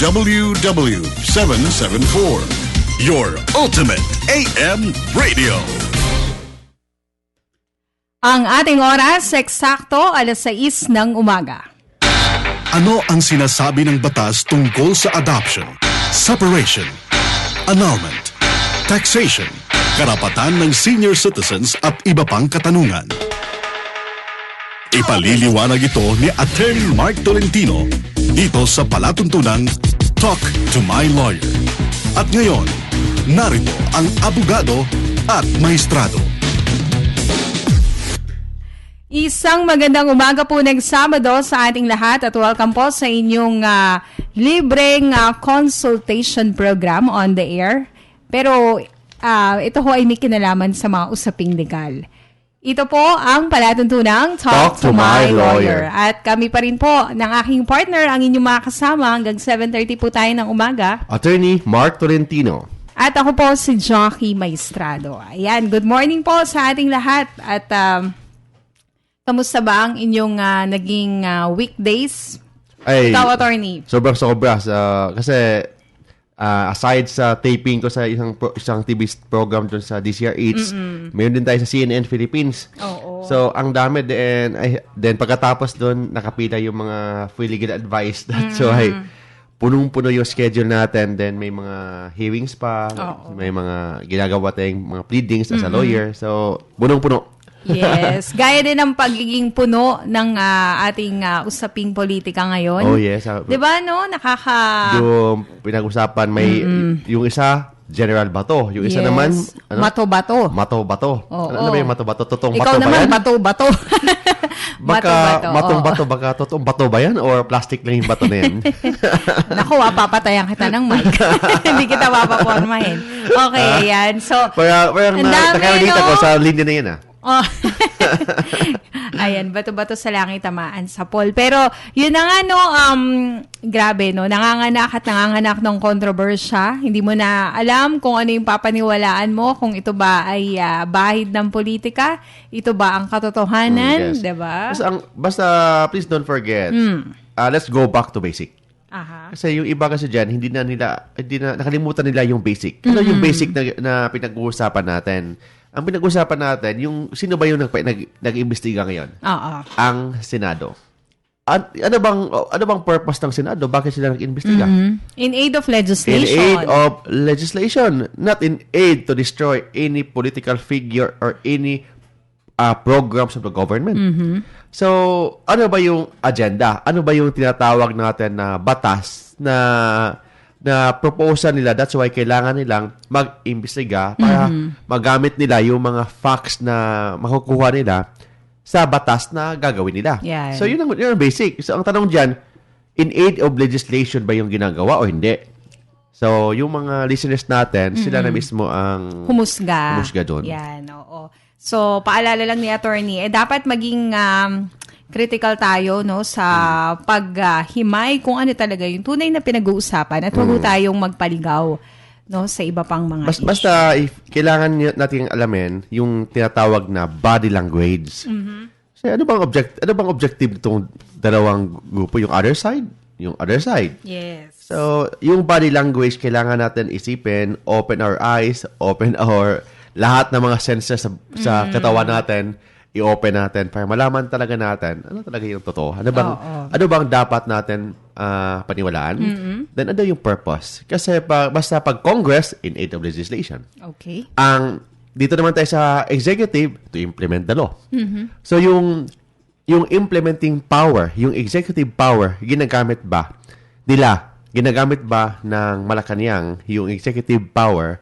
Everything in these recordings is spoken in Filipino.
DWW774, your ultimate AM radio. Ang ating oras, eksakto, 6:00 ng umaga. Ano ang sinasabi ng batas tungkol sa adoption, separation, annulment, taxation, karapatan ng senior citizens at iba pang katanungan? Ipaliliwanag ito ni Attorney Mark Tolentino dito sa palatuntunang Talk to My Lawyer. At ngayon, narito ang abogado at maestrado. Isang magandang umaga po ng Sabado sa ating lahat at welcome po sa inyong libreng consultation program on the air. Pero ito ho ay may kinalaman sa mga usaping legal. Ito po ang palatuntunang Talk to My Lawyer. At kami pa rin po ng aking partner, ang inyong mga kasama hanggang 7:30 po tayo ng umaga. Attorney Mark Tolentino. At ako po si Jockey Maestrado. Ayan, good morning po sa ating lahat. At kamusta ba ang inyong naging weekdays? Ay, ikaw, attorney? Sobra. Kasi aside sa taping ko sa isang TV program doon sa DCRH, mayroon din tayo sa CNN Philippines. Oo. So, ang dami din. Then pagkatapos doon, nakapila yung mga free legal advice. So, punong-puno yung schedule natin. Then may mga hearings pa. May mga ginagawa tayong mga pleadings as a lawyer. So, punong-puno. Yes. Gaya din ng pagiging puno ng ating usaping politika ngayon. Oh, yes. Diba, no? Yung pinag-usapan, may yung isa, General Bato. Yung isa naman, Mato-bato. Mato-bato. Ano ba yung mato-bato? Totoong Ikaw bato ba naman, yan? bato-bato. Baka matong-bato, baka totoong bato ba yan? Or plastic lang yung bato na yan? Naku, papatayan kita ng mic. Hindi kita papapormahin. Okay, yan. So, nakalita ko sa linya na yan, Oh. Ayan, bato-bato sa langit, tamaan sa poll. Pero, yun na nga, no, grabe, no, nanganganak ng kontrobersya. Hindi mo na alam kung ano yung papaniwalaan mo, kung ito ba ay bahid ng politika, ito ba ang katotohanan, yes. diba? Basta, please don't forget, let's go back to basic. Aha. Kasi yung iba kasi dyan, hindi na nakalimutan nila yung basic. Ano yung basic na pinag-uusapan natin? Ang pinag-usapan natin, yung sino ba yung nag-imbestiga ngayon? Oo. Ang Senado. Ano bang purpose ng Senado? Bakit sila nag-imbestiga? In aid of legislation. In aid of legislation. Not in aid to destroy any political figure or any programs of the government. So, ano ba yung agenda? Ano ba yung tinatawag natin na batas na proposal nila? That's why kailangan nilang mag-imbestiga para magamit nila yung mga facts na makukuha nila sa batas na gagawin nila. Yeah. So, yun ang basic. So, ang tanong dyan, in aid of legislation ba yung ginagawa o hindi? So, yung mga listeners natin, sila na mismo ang humusga doon. Yan, oo. So, paalala lang ni attorney, dapat maging critical tayo, no, sa paghimay kung ano talaga yung tunay na pinag-uusapan at huwag tayong magpaligaw, no, sa iba pang mga issue. Basta kailangan nating alamin yung tinatawag na body language. So, ano bang objective nitong dalawang grupo? Yung other side? Yung other side. Yes. So, yung body language kailangan natin isipin, open our eyes, open our lahat ng mga senses sa katawan natin, i-open natin para malaman talaga natin ano talaga yung totoo. Ano bang dapat natin paniwalaan? Then ano yung purpose? Kasi basta pag Congress, in aid of legislation. Okay. Dito naman tayo sa executive to implement the law. So yung implementing power, yung executive power, ginagamit ba ng Malacanang yung executive power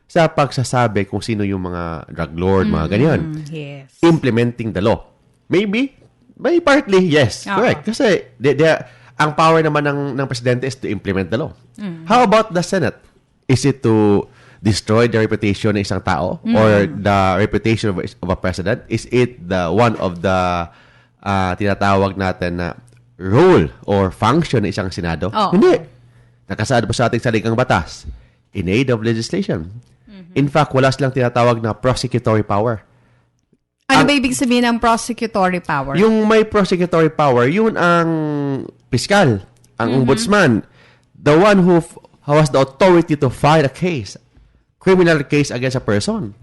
sa pagsasabi kung sino yung mga drug lord, mga ganyan. Yes. Implementing the law. Maybe, partly, yes. Correct. Kasi ang power naman ng presidente is to implement the law. How about the Senate? Is it to destroy the reputation ng isang tao or the reputation of a president? Is it the one of the tinatawag natin na role or function ng isang Senado? Hindi. Nakasaad pa sa ating saligang batas. In aid of legislation. In fact, wala silang tinatawag na prosecutory power. Ano ba ibig sabihin ng prosecutory power? Yung may prosecutory power, yun ang piskal, ang ombudsman. the one who has the authority to file a case, criminal case against a person.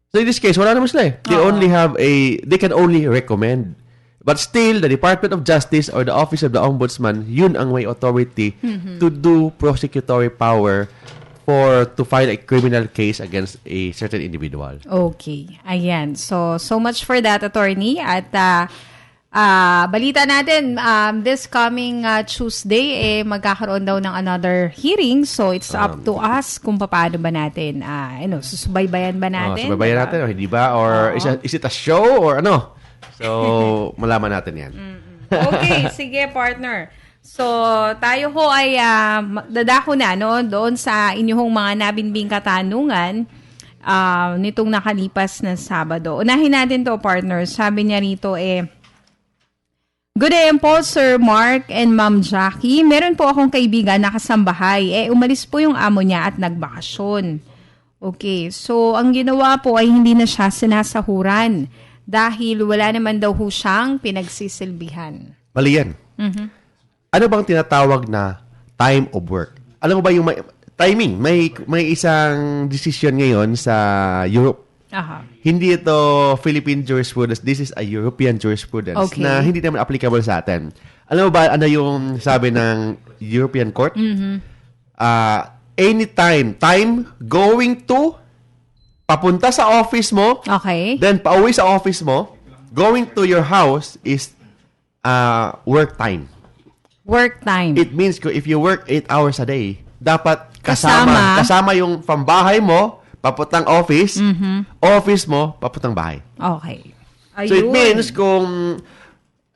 So in this case, wala naman sila eh. They can only recommend. But still, the Department of Justice or the Office of the Ombudsman, yun ang may authority to do prosecutory power to file a criminal case against a certain individual. Okay. Ayan. So much for that, attorney. At balita natin, this coming Tuesday, magkakaroon daw ng another hearing. So it's up to us kung paano ba natin, susubaybayan ba natin? Subaybayan natin o hindi ba? Or is it a show or ano? So, malaman natin yan. Okay. Sige, partner. So, tayo ho ay dadako na doon sa inyong mga nabinbing katanungan nitong nakalipas na Sabado. Unahin natin to, partner. Sabi niya rito good day po, Sir Mark and Ma'am Jackie. Meron po akong kaibigan na kasambahay. Umalis po yung amo niya at nagbakasyon. Okay, so ang ginawa po ay hindi na siya sinasahuran dahil wala naman daw ho siyang pinagsisilbihan. Mali yan. Ano bang tinatawag na time of work? Alam mo ba yung timing? May isang decision ngayon sa Europe. Aha. Hindi ito Philippine jurisprudence. This is a European jurisprudence na hindi naman applicable sa atin. Alam mo ba ano yung sabi ng European Court? Anytime, time going to papunta sa office mo, then pauwi sa office mo, going to your house is work time. Work time. It means if you work 8 hours a day, dapat kasama yung from bahay mo, papuntang office, office mo, papuntang bahay. Okay. Ayun. So it means kung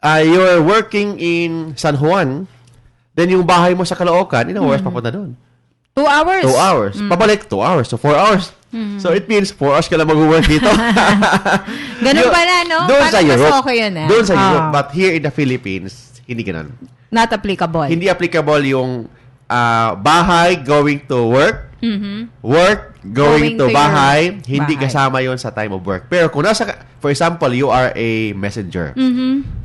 you're working in San Juan, then yung bahay mo sa Caloocan, ilang oras papunta doon? 2 hours. 2 hours. Pabalik, 2 hours. So 4 hours. So it means 4 hours ka lang mag-work dito. Ganun pala, no? Doon sa Europe. Okay yun, Doon sa Europe. But here in the Philippines, hindi ganun. Not applicable. Hindi applicable yung bahay going to work, work going to bahay, hindi kasama yon sa time of work. Pero kung for example, you are a messenger.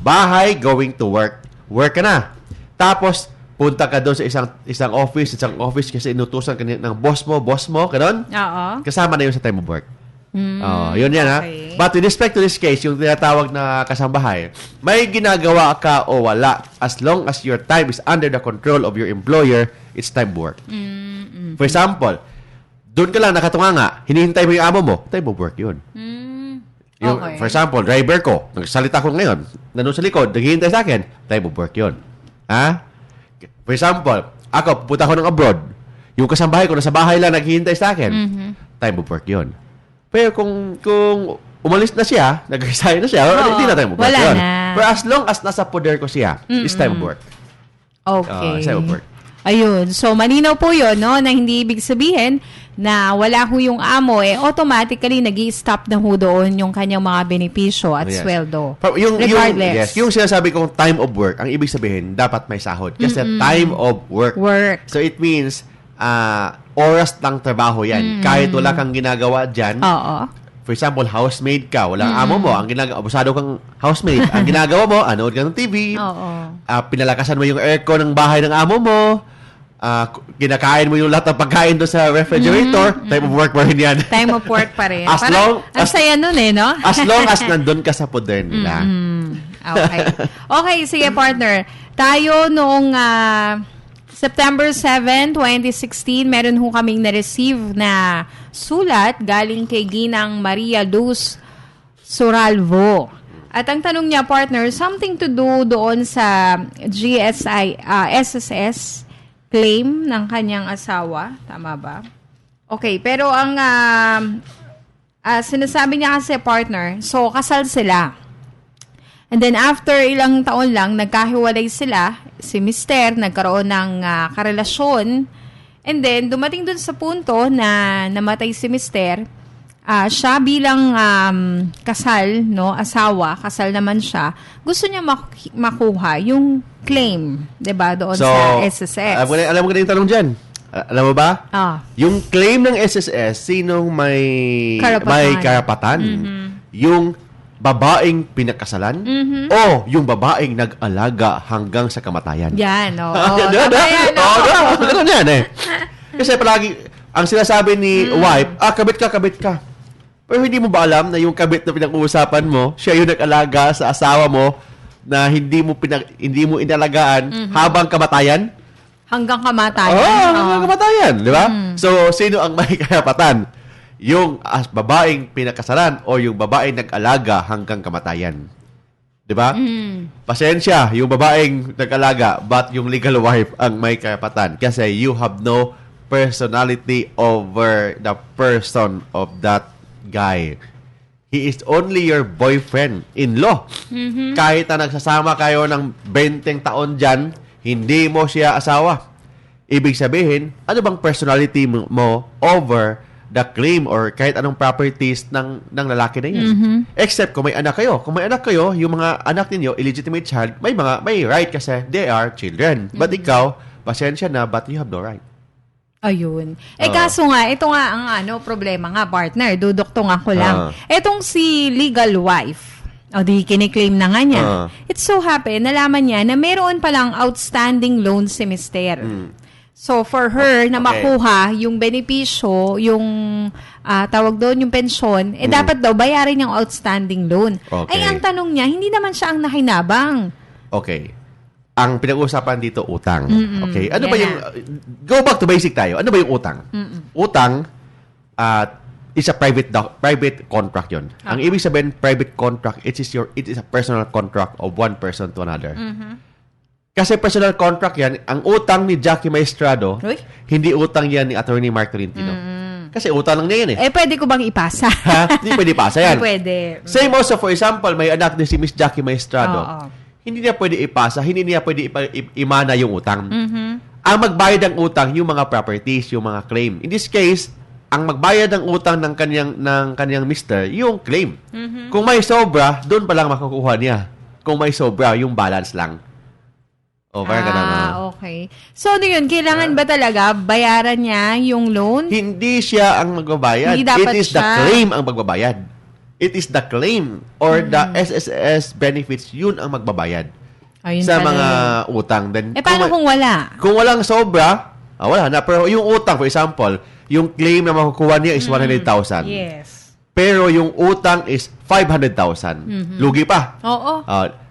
Bahay going to work, work ka na. Tapos, punta ka doon sa isang office kasi inutusan ka ng boss mo, ganun. Kasama na yun sa time of work. Yun yan, okay. But with respect to this case, yung tinatawag na kasambahay, may ginagawa ka o wala, as long as your time is under the control of your employer, it's time of work. For example, doon ka lang nakatunganga, hinihintay mo yung amo mo, time of work yun. For example, driver ko, nagsalita ko ngayon, nandun sa likod, naghihintay sa akin, time of work yun. For example, ako, pupunta ko ng abroad, yung kasambahay ko, nasa bahay lang, naghihintay sa akin, time of work yun. Pero kung umalis na siya, nag-resign na siya, hindi na time of work yun. Pero as long as nasa poder ko siya, it's time of work. Okay. Time of work. Ayun. So, malinaw po yun, no? Na hindi ibig sabihin na wala ho yung amo, automatically nag-i-stop na ho doon yung kanyang mga benepisyo at sweldo. Regardless. Yung sinasabi kong time of work, ang ibig sabihin, dapat may sahod. Kasi time of work. So, it means, oras ng trabaho yan. Kahit wala kang ginagawa dyan. For example, housemaid ka. Walang amo mo. Abusado kang housemaid. Ang ginagawa mo, anood ka ng TV. Pinalakasan mo yung aircon ng bahay ng amo mo. Kinakain mo yung lahat ng pagkain doon sa refrigerator. Time of work pa rin yan. Time of work pa rin. Ang saya nun no? As long as nandun ka sa poder nila. Okay, sige partner. Tayo noong September 7, 2016, meron ho kaming na-receive na sulat galing kay Ginang Maria Luz Suralvo. At ang tanong niya, partner, something to do doon sa SSS claim ng kanyang asawa. Tama ba? Okay, pero ang sinasabi niya kasi, partner, so kasal sila. And then after ilang taon lang, nagkahiwalay sila. Si Mister nagkaroon ng karelasyon. And then dumating dun sa punto na namatay si Mister. Siya bilang kasal, no, asawa, kasal naman siya. Gusto niya makuha yung claim, 'di ba, doon sa SSS. Alam mo yung tanong diyan. Alam mo ba? Yung claim ng SSS, sinong may karapatan? Yung babaeng pinakasalan o yung babaeng nag-alaga hanggang sa kamatayan. Yan, oo. Yan. Ganun yan eh. Kasi palagi, ang sinasabi ni wife, kabit ka. Pero hindi mo ba alam na yung kabit na pinag-uusapan mo, siya yung nag-alaga sa asawa mo na hindi mo inalagaan habang kamatayan? Hanggang kamatayan. Hanggang kamatayan, di ba? So, sino ang may karapatan? Yung babaeng pinakasalan o yung babaeng nag-alaga hanggang kamatayan. Di ba? Pasensya, yung babaeng nag-alaga, but yung legal wife ang may karapatan. Kasi you have no personality over the person of that guy. He is only your boyfriend-in-law. Kahit na nagsasama kayo ng 20 taon dyan, hindi mo siya asawa. Ibig sabihin, ano bang personality mo over the claim or kahit anong properties ng lalaki na yun. Except kung may anak kayo. Kung may anak kayo, yung mga anak ninyo, illegitimate child, may right kasi they are children. But ikaw, pasensya na, but you have no right. Ayun. Kaso nga, ito nga ang problema nga, partner. Duduktungan ko lang. Etong si legal wife, kiniklaim na nga niya. It so happen, nalaman niya na meron palang outstanding loan si Mister. So, for her na makuha yung benepisyo, yung tawag doon, yung pensyon, dapat daw bayarin yung outstanding loan. Ay, ang tanong niya, hindi naman siya ang nakinabang. Okay. Ang pinag-uusapan dito, utang. Okay. Ano ba yung... Go back to basic tayo. Ano ba yung utang? Utang, is a private contract yun. Ang ibig sabihin, private contract, it is a personal contract of one person to another. Kasi personal contract yan, ang utang ni Jackie Maestrado, hindi utang yan ni Attorney Mark Tolentino. Kasi utang lang niya yan eh. Pwede ko bang ipasa? Hindi pwede ipasa yan. Pwede. Same also, for example, may anak din si Miss Jackie Maestrado. Hindi niya pwede ipasa, hindi niya pwede imana yung utang. Ang magbayad ng utang, yung mga properties, yung mga claim. In this case, ang magbayad ng utang ng kanyang mister, yung claim. Kung may sobra, doon pa lang makukuha niya. Kung may sobra, yung balance lang. Okay. So, ano yun? Kailangan ba talaga bayaran niya yung loan? Hindi siya ang magbabayad. It is the claim ang magbabayad. It is the claim or the SSS benefits, yun ang magbabayad sa mga utang. Then, paano kung wala? Kung walang sobra, wala na. Pero yung utang, for example, yung claim na makukuha niya is 100,000. Yes. Pero yung utang is 500,000. Lugi pa. Oo.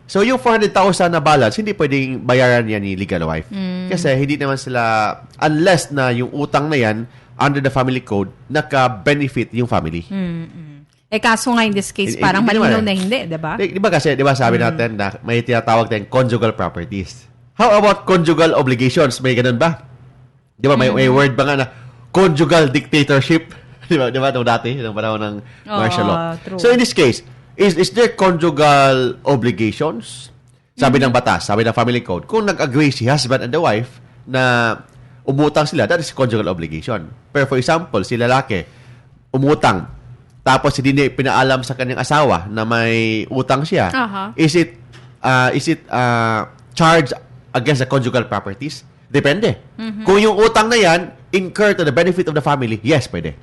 So, yung 400,000 na balance, hindi pwedeng bayaran yan ni legal wife. Kasi hindi naman sila, unless na yung utang na yan, under the family code, naka-benefit yung family. Kaso nga in this case, parang malinaw na hindi, diba? Diba kasi, diba sabi natin na may tinatawag tayong conjugal properties. How about conjugal obligations? May ganun ba? Diba, may word ba nga na conjugal dictatorship? Diba nung dati, nung panahon ng martial law. True. So, in this case, is there conjugal obligations? Sabi ng batas, sabi ng family code, kung nag-agree si husband and the wife na umutang sila, that is conjugal obligation. Pero for example, si lalaki, umutang, tapos hindi niya pinaalam sa kanyang asawa na may utang siya, is it charged against the conjugal properties? Depende. Kung yung utang na yan, incur to the benefit of the family, yes, pwede.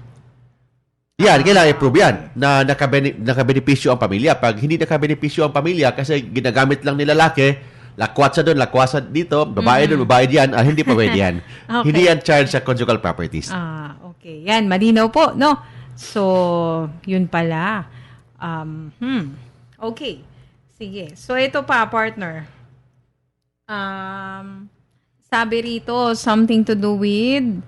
Yan, kailangan i-prove yan na nakabenepisyo ang pamilya. Pag hindi nakabenepisyo ang pamilya kasi ginagamit lang ni lalaki, lakwat sa doon, lakwat sa dito, babae doon, babae diyan, hindi pa pwede yan. Hindi yan charged sa conjugal properties. Okay. Yan, malinaw po, no? So, yun pala. Okay. Sige. So, ito pa, partner. Sabi rito, something to do with...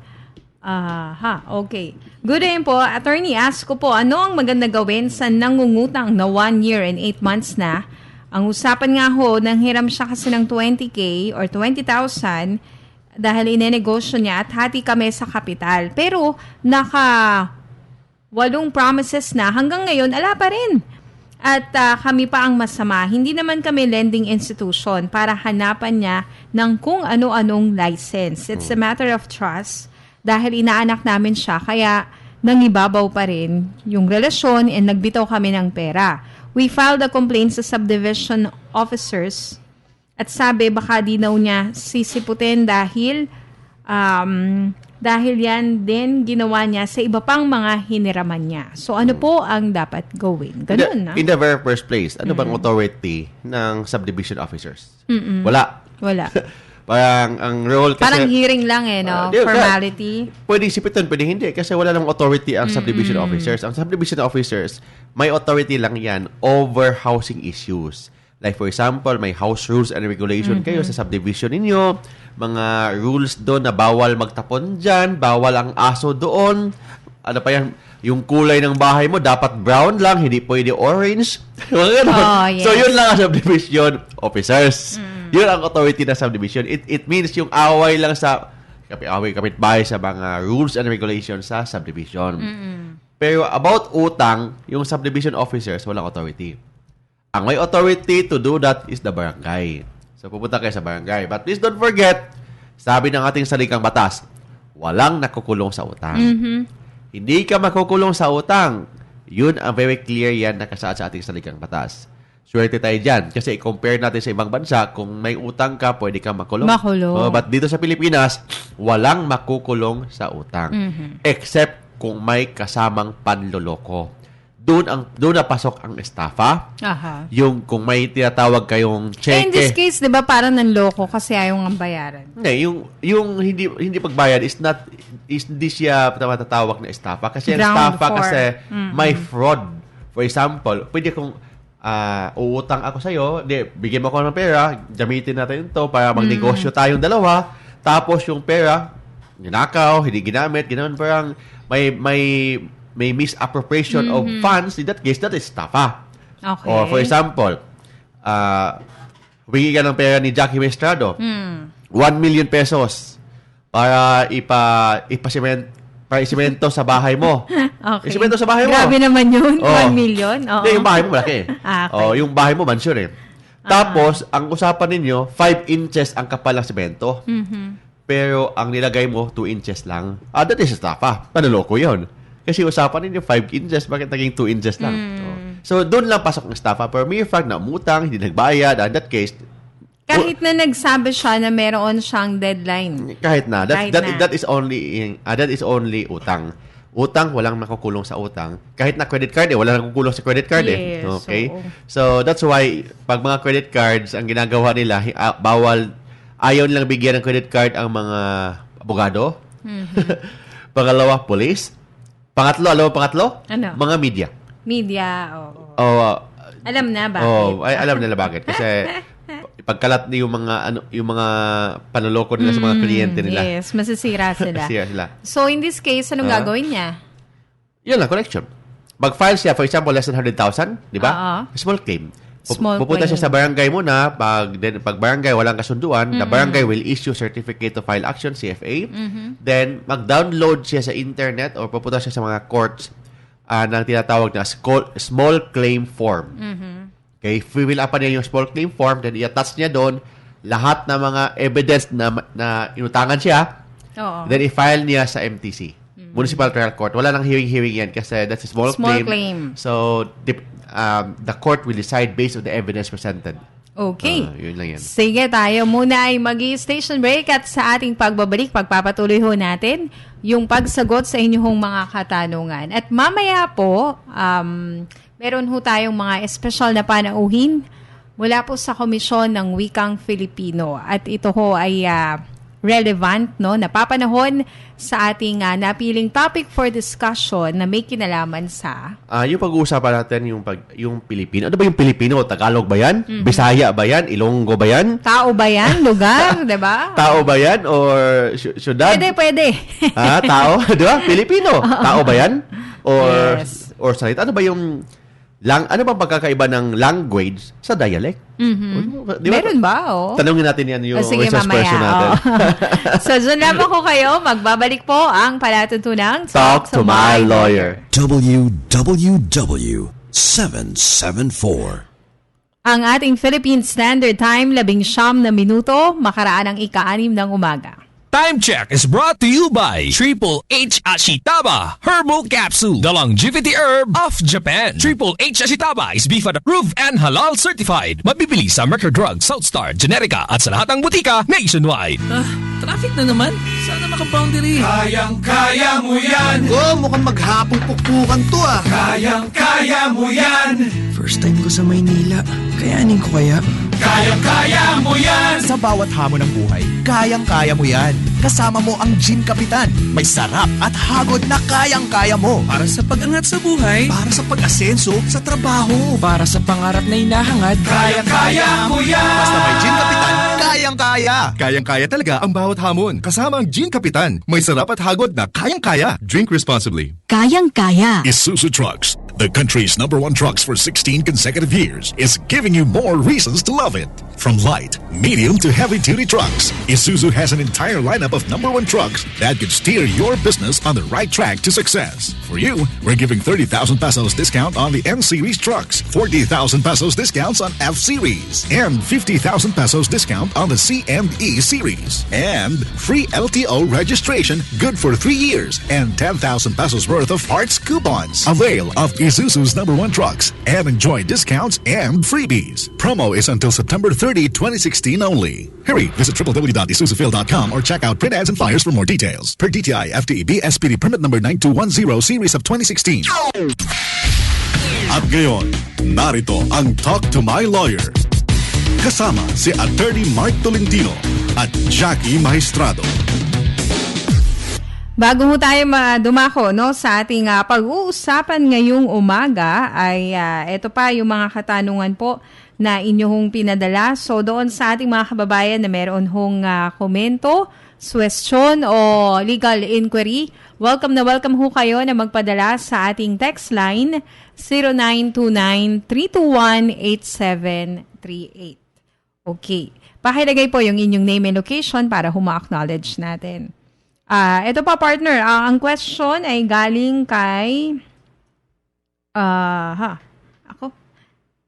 okay. Good day po. Attorney, ask ko po, ano ang maganda gawin sa nangungutang na 1 year and 8 months na? Ang usapan nga ho, nanghiram siya kasi ng 20K or 20,000 dahil inenegosyo niya at hati kami sa kapital. Pero, 8 promises na, hanggang ngayon, ala pa rin. At kami pa ang masama. Hindi naman kami lending institution para hanapan niya ng kung ano-anong license. It's a matter of trust. Dahil inaanak namin siya, kaya nangibabaw pa rin yung relasyon and nagbitaw kami ng pera. We filed a complaint sa subdivision officers at sabi baka di daw niya sisiputin dahil Dahil yan din ginawa niya sa iba pang mga hiniraman niya. So, ano po ang dapat gawin? Ganun, In the very first place, ano bang authority ng subdivision officers? Wala. Parang ang role kasi... Parang hearing lang no? Formality. Pwede isipitan, pwede hindi. Kasi wala namang authority ang subdivision officers. Ang subdivision officers, may authority lang yan over housing issues. Like for example, may house rules and regulation kayo sa subdivision ninyo. Mga rules doon na bawal magtapon dyan, bawal ang aso doon. Ano pa yan? Yung kulay ng bahay mo, dapat brown lang, hindi pwede orange. Yes. So, yun lang ang subdivision officers. Yun ang authority ng subdivision. It means yung away lang sa kapitbahay sa mga rules and regulations sa subdivision. Pero about utang, yung subdivision officers, walang authority. Ang may authority to do that is the barangay. So, pupunta kayo sa barangay. But please don't forget, sabi ng ating saligang batas, walang nakukulong sa utang. Hindi ka makukulong sa utang. Yun ang very clear yan nakasaad sa ating saligang batas. Swerte tayo dyan. Kasi i-compare natin sa ibang bansa, kung may utang ka, pwede ka makulong. But dito sa Pilipinas, walang makukulong sa utang. Except kung may kasamang panloloko. Doon na pasok ang estafa. Yung kung may tinatawag kayong cheque. In this case, 'di ba, parang nanloko kasi ayaw ng bayaran. Hindi, yung hindi pagbayad is hindi siya matatawag na estafa kasi ang estafa kasi may fraud. For example, pwede kong uutang ako sa iyo, bigyan mo ako ng pera, gamitin natin ito para magnegosyo tayong dalawa. Tapos yung pera, ginakaw, hindi ginamit, ginawan parang may misappropriation of funds. In that case, that is estafa. Okay. Or for example, humingi ka ng pera ni Jackie Maestrado, 1 million pesos para isimento sa bahay mo. Okay. Isimento sa bahay mo. Grabe naman yun, 1 million. Hindi, yung bahay mo malaki. Okay. Yung bahay mo mansion Tapos, ang usapan ninyo, 5 inches ang kapal ng semento. Pero ang nilagay mo, 2 inches lang. That is estafa. Panuloko yun. Kasi usapan ninyo 5 inches, bakit naging 2 inches lang? So, doon lang pasok ang estafa. Pero mere fact na umutang, hindi nagbayad, in that case, kahit na nagsabi siya na meron siyang deadline. Kahit na. That is only utang. Utang, walang nakukulong sa utang. Kahit na credit card, walang nakukulong sa credit card. Yes, Okay? So, that's why, pag mga credit cards, ang ginagawa nila, ayaw nilang bigyan ng credit card ang mga abogado. Pangalawa, police. Pangatlo, alam mo pangatlo? Ano? Mga media. Media, alam na bakit? Alam nila bakit. Kasi pagkalat yung mga panloloko nila sa mga kliyente nila. Yes, masisira sila. Masisira sila. So, in this case, anong gagawin niya? Yun lang, collection. Mag-file siya, for example, less than 100,000, di ba? Small claim. Pupunta siya sa barangay muna. Pag barangay walang kasunduan, the barangay will issue certificate to file action, CFA. Then, mag-download siya sa internet or pupunta siya sa mga courts ng tinatawag na small claim form. Okay, fill up niya yung small claim form, then i-attach niya doon lahat ng mga evidence na inutangan siya. Then, i-file niya sa MTC. Municipal Trial Court. Wala nang hearing yan kasi that's a small claim. So, the court will decide based on the evidence presented. Okay. Yun lang yan. Sige, tayo muna ay mag-station break at sa ating pagbabalik, pagpapatuloy ho natin yung pagsagot sa inyong mga katanungan. At mamaya po, meron ho tayong mga espesyal na panauhin mula po sa Komisyon ng Wikang Filipino. At ito ho ay relevant, napapanahon sa ating napiling topic for discussion na may kinalaman sa... yung pag-uusapan natin, yung Pilipino. Ano ba yung Pilipino? Tagalog ba yan? Bisaya ba yan? Ilonggo ba yan? Tao ba yan? Lugar? Diba? Tao ba yan? Or syudad? Pwede. Tao? Diba? Pilipino. Tao ba yan? Yes. Or salita? Ano ba yung... ano bang pagkakaiba ng language sa dialect? Diba? Meron ba? Tanungin natin yan yung resource mamaya, person natin. So, dyan lamang ko kayo. Magbabalik po ang palatuntunang Talk to my lawyer. WWW774. Ang ating Philippine Standard Time, 19 na minuto, makaraan ang ika-6 ng umaga. Time check is brought to you by Triple H Ashitaba Herbal Capsule, the longevity herb of Japan. Triple H Ashitaba is BFAD approved and halal certified. Mabibili sa Mercury Drug, Southstar, Generica at sa lahat ng butika nationwide. Traffic na naman. Sana maka-boundary. Kayang-kaya mo yan. Mukhang maghapong pukpukan to ah. Kayang-kaya mo yan. First time ko sa Maynila. Kayanin ko kaya? Kayang-kaya mo yan. Sa bawat hamon ng buhay, kayang-kaya mo yan. Kasama mo ang Gin Kapitan. May sarap at hagod na kayang-kaya mo. Para sa pag-angat sa buhay. Para sa pag-asenso sa trabaho. Para sa pangarap na hinahangad. Kayang-kaya mo yan. Basta may Gin Kapitan, kayang-kaya. Kayang-kaya talaga ang bawat hamon. Kasama ang Gin Kapitan. May sarap at hagod na kayang-kaya. Drink responsibly. Kayang-kaya. Isuzu Trucks, the country's #1 trucks for 16 consecutive years, is giving you more reasons to love it. From light, medium to heavy-duty trucks, Isuzu has an entire lineup of #1 trucks that could steer your business on the right track to success. For you, we're giving 30,000 pesos discount on the N-Series trucks, 40,000 pesos discounts on F-Series, and 50,000 pesos discount on the C and E Series. And free LTO registration good for 3 years and 10,000 pesos worth of parts coupons. Avail of Isuzu's #1 trucks and enjoy discounts and freebies. Promo is until September 30, 2016 only. Hurry, visit www.isuzufil.com or check out print ads and flyers for more details. Per DTI FTEB SPD permit number 9210 series of 2016. At ngayon, narito ang Talk to My Lawyer. Kasama si Attorney Mark Tolentino at Jackie Maestrado. Bago mo tayo dumako no, sa ating pag-uusapan ngayong umaga, ay ito pa yung mga katanungan po na inyong pinadala. So doon sa ating mga kababayan na meron hong komento, question o legal inquiry, welcome na welcome ho kayo na magpadala sa ating text line 0929-321-8738. Okay. Pakilagay po yung inyong name and location para huma-acknowledge natin. Ito pa partner, ang question ay galing kay ako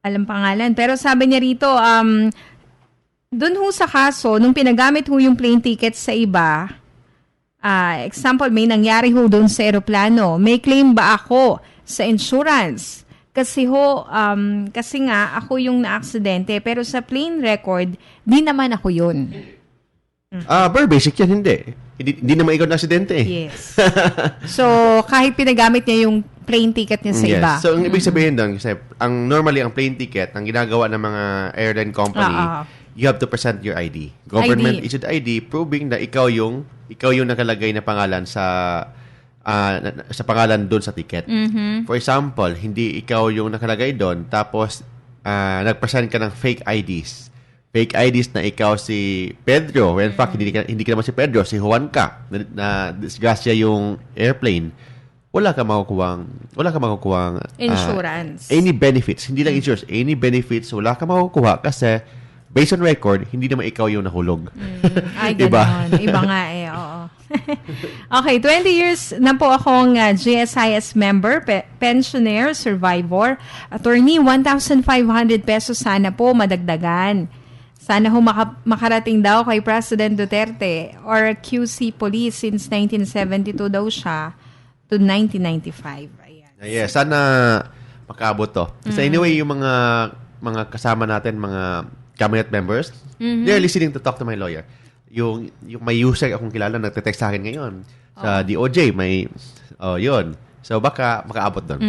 alam pangalan, pero sabi niya rito dun ho sa kaso nung pinagamit ho yung plane ticket sa iba, example may nangyari ho dun sa eroplano, may claim ba ako sa insurance? Kasi nga ako yung na-aksidente, pero sa plane record di naman ako yun. Very basic yan, hindi naman ikaw na aksidente eh. Yes. So, kahit pinagamit niya yung plane ticket niya sa iba. So, ang ibig sabihin doon, kasi normally, ang plane ticket, ang ginagawa ng mga airline company, you have to present your ID. Government-issued ID proving na ikaw yung nakalagay na pangalan sa pangalan doon sa ticket. Mm-hmm. For example, hindi ikaw yung nakalagay doon, tapos nag-present ka ng fake IDs. Fake IDs na ikaw si Pedro. When in fact, hindi ka naman si Pedro, si Juan ka. Na disgrasya yung airplane. Wala ka makukuhang insurance. Any benefits. Hindi lang insurance. Any benefits, wala ka makukuha kasi based on record, hindi naman ikaw yung nahulog. Ay, gano'n. Iba nga eh, oo. Okay, 20 years na po akong GSIS member, pensioner, survivor. Attorney, 1,500 pesos sana po madagdagan. Sana ho makarating daw kay President Duterte or QC Police since 1972 daw siya to 1995. Ayan. Yes, sana makaabot to. Kasi anyway, yung mga kasama natin, mga cabinet members, they're listening to Talk to My Lawyer. Yung may user akong kilala nagte-text sa akin ngayon sa DOJ, yun. So baka makaabot doon.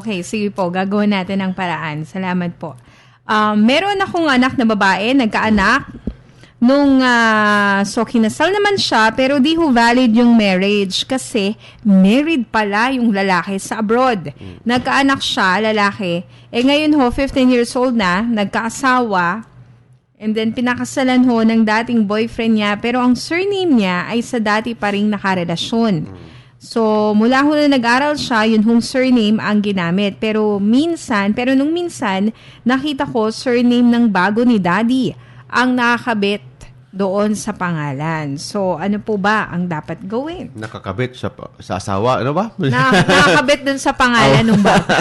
Okay, sige po, gagawin natin ang paraan. Salamat po. Meron akong anak na babae, nagkaanak nung so kinasal naman siya pero di ho valid yung marriage kasi married pala yung lalaki sa abroad. Nagkaanak siya, lalaki. Ngayon ho, 15 years old na, nagkaasawa. And then, pinakasalan ho ng dating boyfriend niya, pero ang surname niya ay sa dati pa ring nakarelasyon. So, mula ho na nag-aral siya, yun hong surname ang ginamit. Pero nung minsan, nakita ko surname ng bago ni daddy ang nakakabit doon sa pangalan. So, ano po ba ang dapat gawin? Nakakabit sa asawa, ano ba? Nakakabit doon sa pangalan ng bata.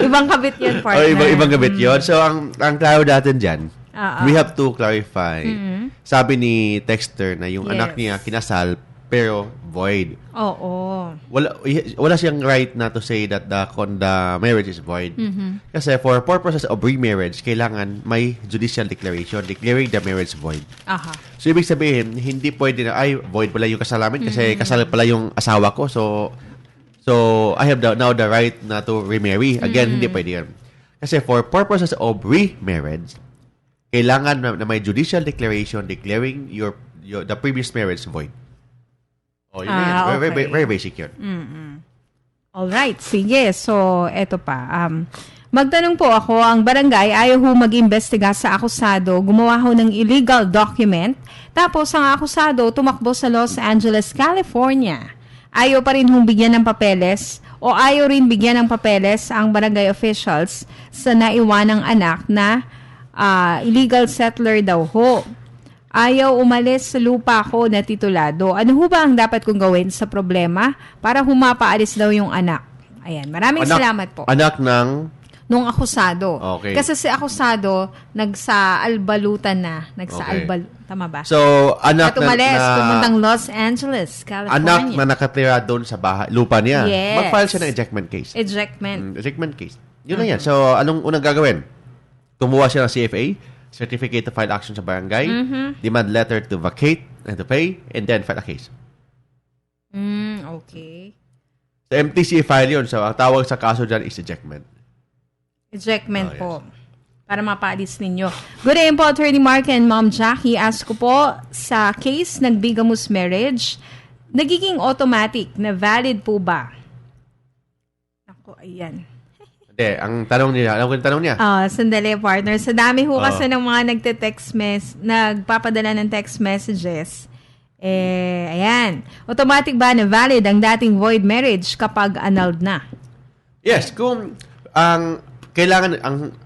Ibang kabit yun, partner. Ibang kabit yun. So, ang klaro natin dyan, we have to clarify. Sabi ni Texter na yung anak niya kinasal pero void. Oo. Wala siyang right na to say that the marriage is void. Kasi for purposes of remarriage, kailangan may judicial declaration declaring the marriage void. Aha. So, ibig sabihin, hindi pwede na, void pala yung kasal namin kasi kasal pala yung asawa ko. So I have now the right na to remarry. Again, hindi pwede yun. Kasi for purposes of remarriage, kailangan na may judicial declaration declaring the previous marriage void. Oh, yun yan. Okay. Very basic yun. Alright, sige. So, eto pa. Magtanong po ako, ang barangay ayaw ho mag-imbestiga sa akusado, gumawa ho ng illegal document, tapos ang akusado tumakbo sa Los Angeles, California. Ayaw pa rin hong bigyan ng papeles o ayaw rin bigyan ng papeles ang barangay officials sa naiwanang anak na illegal settler daw ho. Ayaw umalis sa lupa ko na titulado. Ano ho ba ang dapat kong gawin sa problema para humapaalis daw yung anak? Ayan, maraming salamat po. Anak ng? Nung akusado. Okay. Kasi si akusado, nagsa-albalutan na. Tama ba? So, anak at umalis, pumuntang Los Angeles, California. Anak na nakatira doon sa lupa niya. Yes. Mag-file siya ng ejectment case. Ejectment case. Yun na yan. So, anong unang gagawin? Kumuha siya ng CFA, Certificate to File Action sa Barangay, demand letter to vacate and to pay, and then file a case. Okay. So, MTC file yun. So, ang tawag sa kaso dyan is ejectment. Ejectment po. Para mapaalis ninyo. Good day po, Attorney Mark and Ma'am Jackie. Ask ko po, sa case ng bigamous marriage, nagiging automatic na valid po ba? Ako, ayan. Hindi, ang tanong niya, alam ko yung tanong niya. Sandali, partner. Sa dami ho kasi ng mga nagpapadala ng text messages. Ayan. Automatic ba na valid ang dating void marriage kapag annulled na? Yes, kung kailangan,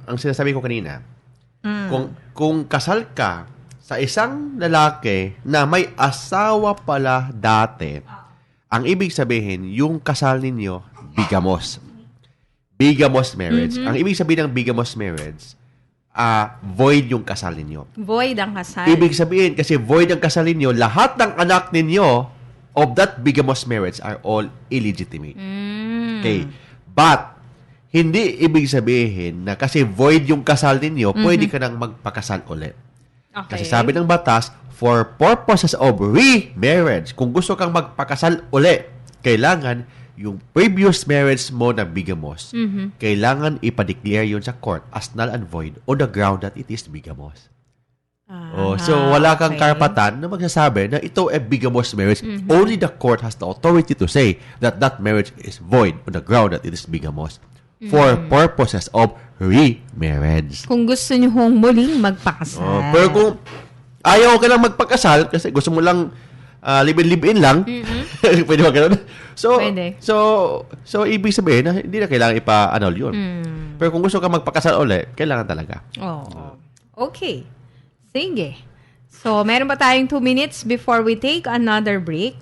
ang sinasabi ko kanina, kung kasal ka sa isang lalaki na may asawa pala dati, ang ibig sabihin, yung kasal ninyo, bigamos. Bigamos marriage. Ang ibig sabihin ng bigamos marriage, void yung kasal ninyo. Void ang kasal. Ibig sabihin, kasi void ang kasal ninyo, lahat ng anak ninyo of that bigamos marriage are all illegitimate. Okay. But, hindi ibig sabihin na kasi void yung kasal ninyo, pwede ka nang magpakasal ulit. Okay. Kasi sabi ng batas, for purposes of remarriage, kung gusto kang magpakasal ulit, kailangan yung previous marriage mo na bigamos, kailangan ipa-declare yun sa court as null and void on the ground that it is bigamos. So wala kang karapatan na magsasabi na ito ay bigamos marriage. Only the court has the authority to say that that marriage is void on the ground that it is bigamos. For purposes of remarriage. Kung gusto nyo hong muling magpakasal. Pero kung ayaw ka lang magpakasal kasi gusto mo lang live-in lang, pwede ba ganun? Pwede. So, ibig sabihin na hindi na kailangan ipa-annul yun. Pero kung gusto ka magpakasal ulit, kailangan talaga. Okay. Sige. So, meron pa tayong 2 minutes before we take another break.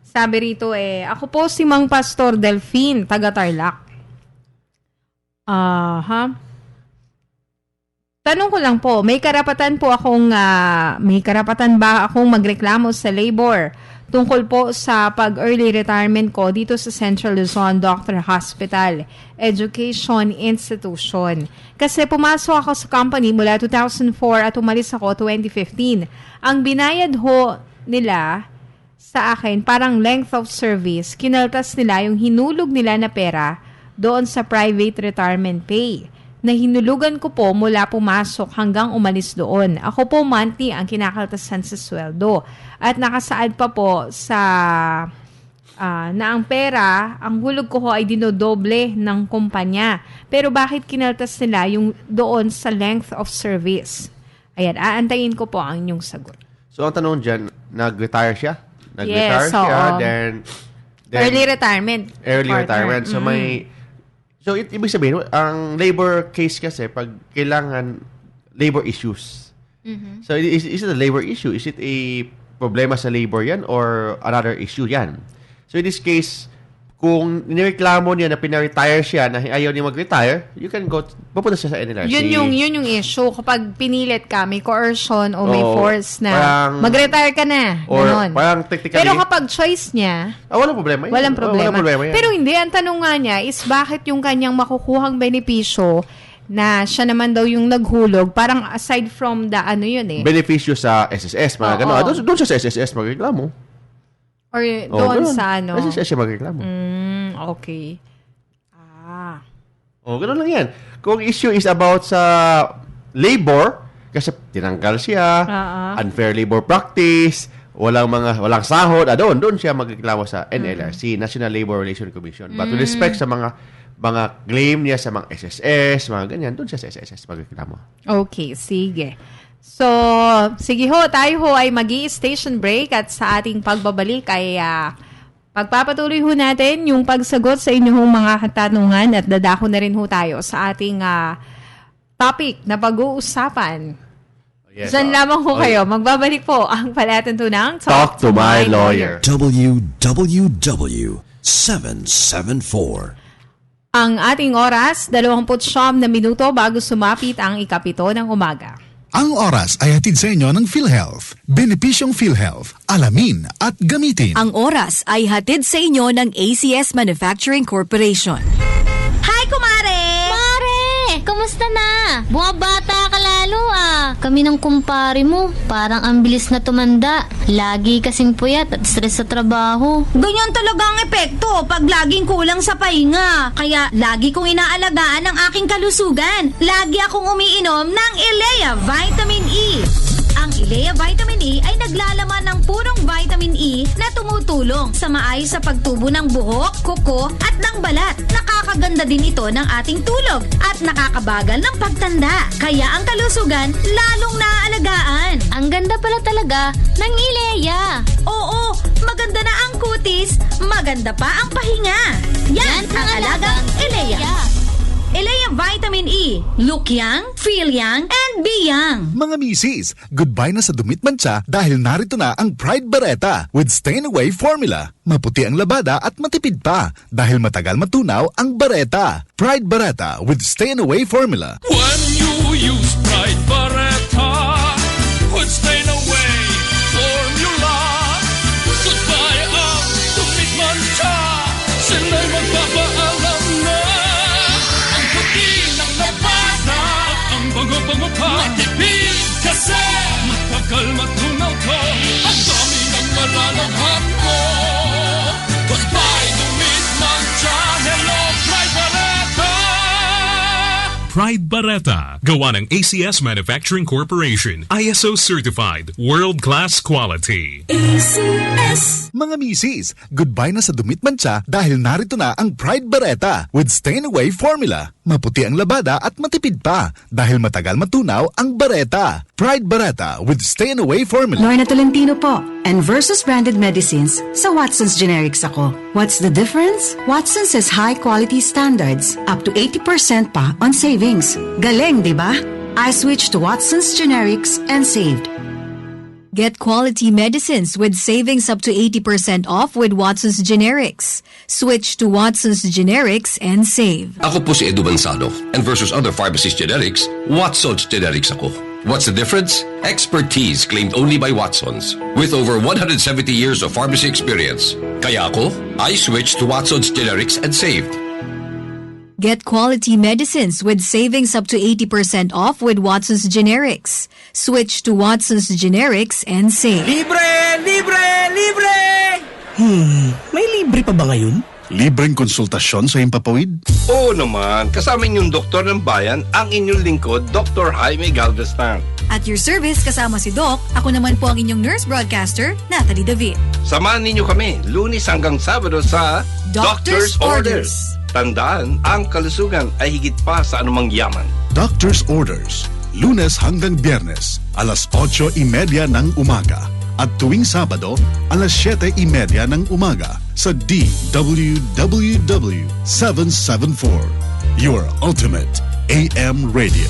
Sabi rito ako po si Mang Pastor Delphine, taga Tarlac. Tanong ko lang po, may karapatan ba akong magreklamo sa labor tungkol po sa pag-early retirement ko dito sa Central Luzon Doctor Hospital Education Institution? Kasi pumasok ako sa company mula 2004 at umalis ako 2015. Ang binayad ho nila sa akin, parang length of service, kinaltas nila yung hinulog nila na pera doon sa private retirement pay na hinulugan ko po mula pumasok hanggang umalis doon. Ako po monthly ang kinakaltasan sa sweldo. At nakasaad pa po sa na ang pera, ang hulog ko ho ay dinodoble ng kumpanya. Pero bakit kinaltas nila yung doon sa length of service? Ayan, aantayin ko po ang inyong sagot. So, ang tanong dyan, nag-retire siya? Yes, then early retirement. Early retirement. So, So, ibig sabihin, ang labor case kasi, pag kailangan labor issues. So, is it a labor issue? Is it a problema sa labor yan or another issue yan? So, in this case, kung nireklamo niya na pina-retire siya na ayaw niya mag-retire, you can go, pupunta siya sa NLRC. Yun yung issue. Kapag pinilit ka, may coercion o may force na parang, mag-retire ka na. Or Ganon. parang technically... Pero kapag choice niya, walang problema. Walang problema. yan. Pero hindi, ang tanong nga niya is bakit yung kanyang makukuhang benepisyo na siya naman daw yung naghulog, parang aside from the benepisyo sa SSS, mga gano'n. Doon siya sa SSS magreklamo. Or doon sa SSS siya magreklamo. Okay. Gano'n lang yan. Kung issue is about sa labor, kasi tinanggal siya, unfair labor practice, walang sahod, doon siya magreklamo sa NLRC, National Labor Relations Commission. But with respect sa mga claim niya sa mga SSS, mga ganyan, doon siya sa SSS magreklamo. Okay, sige. So, sige ho, tayo ho ay magi-station break at sa ating pagbabalik ay pagpapatuloy ho natin yung pagsagot sa inyong mga katanungan at dadako na rin ho tayo sa ating topic na pag-uusapan. Yes, Diyan lamang ho kayo. Magbabalik po ang palatuntunang Talk to my lawyer. WWW774. Ang ating oras, 29 na minuto bago sumapit ang 7:00 ng umaga. Ang oras ay hatid sa inyo ng PhilHealth. Benepisyong PhilHealth. Alamin at gamitin. Ang oras ay hatid sa inyo ng ACS Manufacturing Corporation. Hi, kumare! Mare! Kamusta na? Bumabata ka lalo Kami ng kumpare mo, parang ang bilis na tumanda. Lagi kasing puyat at stress sa trabaho. Ganyan talaga ang epekto pag laging kulang sa pahinga. Kaya lagi kong inaalagaan ang aking kalusugan. Lagi akong umiinom ng Ilea Vitamin E. Ang Ilea Vitamin E ay naglalaman ng purong vitamin E na tumutulong sa maayos sa pagtubo ng buhok, kuko at ng balat. Nakakaganda din ito ng ating tulog at nakakabagal ng pagtanda. Kaya ang kalusugan lalong naaalagaan. Ang ganda pala talaga ng Ilea. Oo, maganda na ang kutis, maganda pa ang pahinga. Yan ang alagang Ilea. Ilea Vitamin E. Look young, feel young, and be young. Mga misis, goodbye na sa dumit mancha dahil narito na ang Pride Bareta with Stain Away Formula. Maputi ang labada at matipid pa dahil matagal matunaw ang Bareta. Pride Bareta with Stain Away Formula. When you use Pride Bareta with Stain Away Formula, goodbye ang dumit mancha. Sila'y magpapaalam na. Bango-bango pa, matipid kasi matagal matunaw ko. Ang dami ng malalabhan mo. Goodbye, dumit mancha. Hello, Pride Bareta. Pride Bareta, gawa ng ACS Manufacturing Corporation, ISO certified, world-class quality. ACS. Mga misis, goodbye na sa dumit mancha dahil narito na ang Pride Bareta with Stain Away Formula. Maputi ang labada at matipid pa dahil matagal matunaw ang Bareta. Pride Bareta with Stain Away Formula. Lorna Tolentino po. And versus branded medicines, sa Watson's Generics ako. What's the difference? Watson's has high quality standards, up to 80% pa on savings. Galing, di ba? I switched to Watson's Generics and saved. Get quality medicines with savings up to 80% off with Watson's Generics. Switch to Watson's Generics and save. Ako po si Edu Bansado. And versus other pharmacies generics, Watson's Generics ako. What's the difference? Expertise claimed only by Watson's. With over 170 years of pharmacy experience. Kaya ako, I switched to Watson's Generics and saved. Get quality medicines with savings up to 80% off with Watson's Generics. Switch to Watson's Generics and save. Libre! Libre! Libre! May libre pa ba ngayon? Libreng konsultasyon sa Himpapawid? Oo naman. Kasama inyong doktor ng bayan, ang inyong lingkod, Dr. Jaime Galvestan. At your service, kasama si Doc, ako naman po ang inyong nurse broadcaster, Natalie David. Samahan ninyo kami, Lunes hanggang Sabado sa Doctor's Orders. Tandaan, ang kalusugan ay higit pa sa anumang yaman. Doctor's Orders. Lunes hanggang Biyernes, alas 8:30 ng umaga. At tuwing Sabado, alas 7:30 ng umaga sa DWWW 774. Your ultimate AM radio.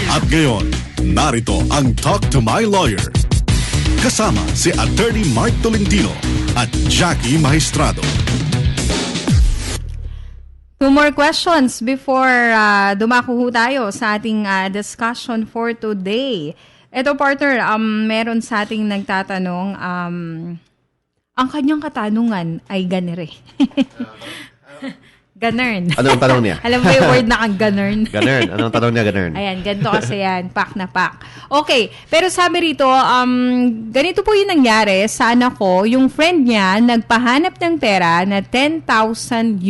At ngayon, narito ang Talk to My Lawyer. Kasama si Attorney Mark Tolentino, at Jackie Maestrado. 2 more questions before dumako ho tayo sa ating discussion for today. Ito, partner, meron sa ating nagtatanong, ang kanyang katanungan ay ganere. Ganern. Anong tanong niya? Alam mo yung word na kang ganern? Ganern. Anong tanong niya, ganern? Ayan, ganito kasi yan. Pak na pak. Okay, pero sabi rito, ganito po yung nangyari sa anak ko. Yung friend niya, nagpahanap ng pera na $10,000.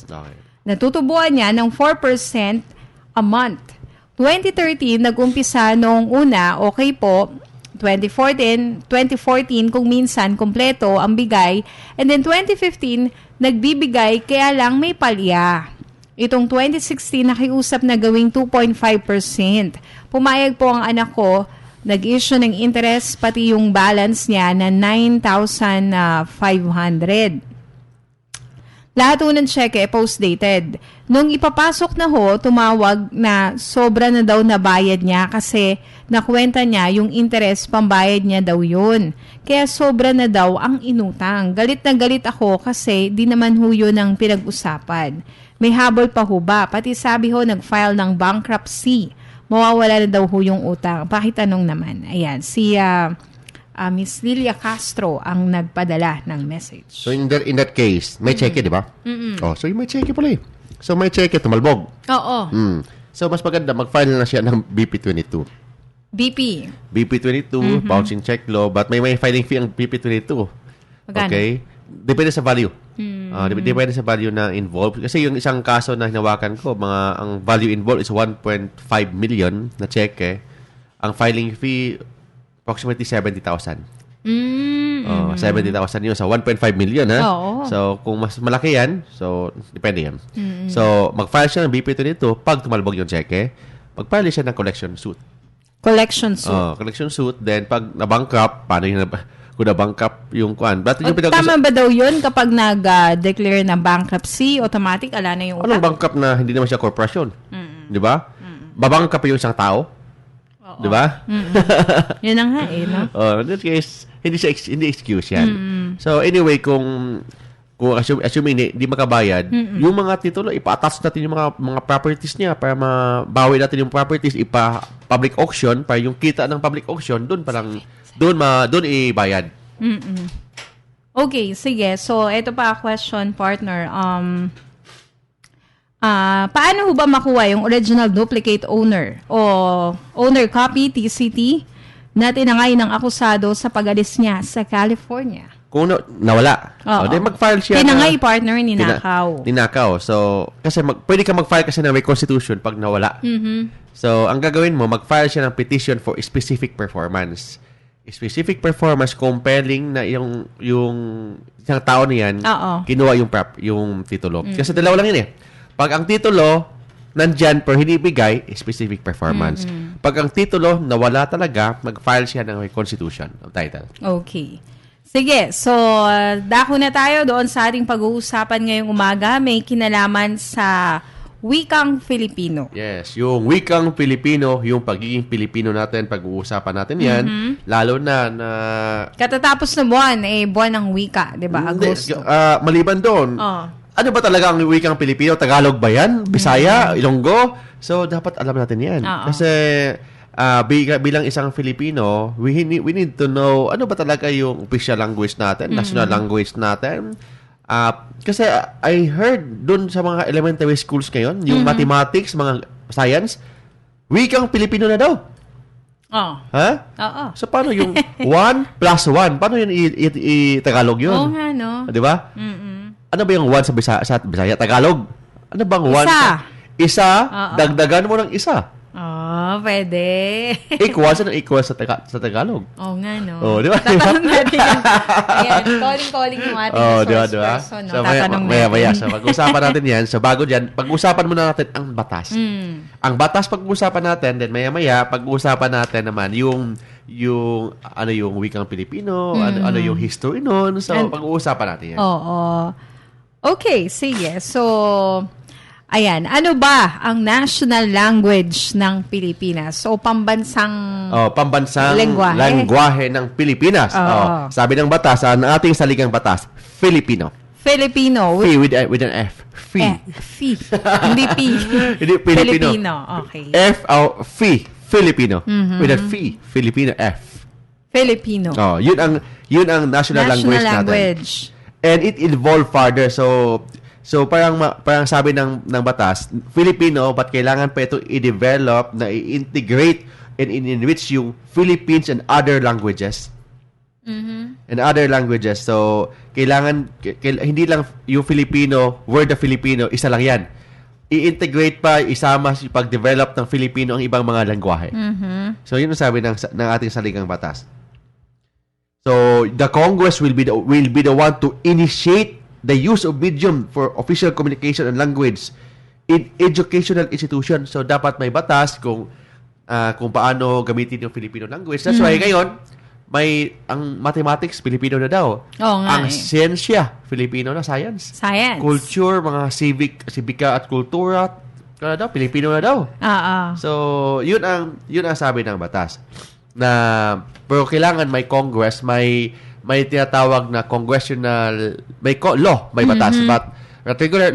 Okay. Natutubuan niya ng 4% a month. 2013, nag-umpisa nung una, okay po. 2014 kung minsan kompleto ang bigay, and then 2015 nagbibigay kaya lang may palya. Itong 2016 nakiusap na gawing 2.5%. Pumayag po ang anak ko, nag-issue ng interest pati yung balance niya na 9,500. Lahat ng cheque post-dated. Nung ipapasok na ho, tumawag na sobra na daw nabayad niya kasi nakwenta niya yung interest pambayad niya daw yun. Kaya sobra na daw ang inutang. Galit na galit ako kasi di naman ho yun ang pinag-usapan. May habol pa ho ba? Pati sabi ho nag-file ng bankruptcy. Mawawala na daw ho yung utang. Pakitanong naman. Ayan, si Miss Lilia Castro ang nagpadala ng message. So in that case, may cheque, di ba? Oh, so may cheque pala eh. So may cheque, tumalbog. Oo. So mas maganda, mag-file na siya ng BP22. BP22, bouncing check law, but may filing fee ang BP22. Magkano? Okay? Depende sa value. Depende sa value na involved. Kasi yung isang kaso na hinawakan ko, ang value involved is 1.5 million na cheque. Ang filing fee, approximately 70,000. 70,000 yun sa 1.5 million, ha? Oo. So, kung mas malaki yan, so, depende yan. So, mag-file siya ng BP22 pag tumalbog yung cheque. Mag-file siya ng collection suit. Collection suit. Collection suit. Then, pag na-bankrupt, paano yung kung na-bankrupt yung kuan? Tama ba daw yun kapag nag-declare ng bankruptcy, automatic, ala na yung utang? Anong bankrupt na hindi naman siya corporation? Di ba? Babankrupt yung isang tao? Di ba? Yun ang nga eh, no? In this case, hindi excuse yan. So, anyway, kung assuming hindi makabayad, yung mga titulo, ipa-attach natin yung mga properties niya para mabawi natin yung properties, ipa-public auction, para yung kita ng public auction, doon ibayad. Okay, sige. So, ito pa question, partner. Paano ho ba makuha yung original duplicate owner o owner copy, TCT, na tinangay ng akusado sa pag-alis niya sa California? Kung nawala. Then mag-file siya. Tinangay, partner, ninakaw. Ninakaw. So, kasi pwede ka mag-file kasi ng reconstitution pag nawala. So, ang gagawin mo, mag-file siya ng petition for specific performance. Specific performance compelling na yung isang tao niyan kinuha yung titulo. Kasi dalawa lang yun eh. Pag ang titulo nandyan pero hindi bigay, specific performance. Pag ang titulo nawala talaga, mag-file siya ng reconstitution of title. Okay. Sige, so dako na tayo doon sa ating pag-uusapan ngayong umaga. May kinalaman sa wikang Filipino. Yes, yung wikang Filipino, yung pagiging Pilipino natin, pag-uusapan natin yan, lalo na katatapos na buwan, buwan ng wika, di ba? Agosto. Maliban doon, ano ba talaga ang wikang Pilipino? Tagalog ba yan? Bisaya? Ilonggo? So, dapat alam natin yan. Kasi, bilang isang Filipino, we need to know ano ba talaga yung official language natin, national language natin. Kasi I heard dun sa mga elementary schools ngayon, yung mathematics, mga science, wikang Pilipino na daw. Ha? So, paano yung 1 plus 1? Paano yun i-Tagalog yun? Oo nga, no? Di ba? Ano ba yung 1 sa Bisaya? Tagalog? Ano bang 1? Isa. Dagdagan mo ng isa. Pwede. Equal sa Tagalog. Oo nga, no? Di ba? Tatanong natin yan. Ayan, calling yung ating resource person. No? So, tatanong natin. So, pag-usapan natin yan. So, bago dyan, pag-usapan muna natin ang batas. Ang batas pag-usapan natin, then maya-maya, pag-usapan natin naman yung wikang Pilipino, ano yung history nun. So, pag-uusapan natin yan. Okay, sige. So, Ayan, ano ba ang national language ng Pilipinas? So, pambansang lengguwahe ng Pilipinas. Sabi ng batas, ang ating saligang batas, Filipino. Filipino. With an F. Fi. Hindi P. Hindi, Filipino. Okay. Filipino. With a F. Filipino, F. Filipino. Yun ang national language natin. And it evolved further. So parang sabi ng batas, Filipino, but kailangan pa ito i-develop na i-integrate and in-enrich yung Philippines and other languages. And other languages. So, kailangan, hindi lang yung Filipino, word of Filipino, isa lang yan. I-integrate pa, isama sa pag-develop ng Filipino ang ibang mga lengguwahe. So, yun ang sabi ng ating saligang batas. So, the Congress will be the one to initiate the use of medium for official communication and language in educational institution. So, dapat may batas kung paano gamitin yung Filipino language. That's why ngayon, ang mathematics, Filipino na daw. Ang siyensya, Filipino na, science. Culture, mga sibika at kultura, daw, Filipino na daw. So, yun ang sabi ng batas. Pero kailangan may Congress, may tinatawag na congressional, may law, may batas. But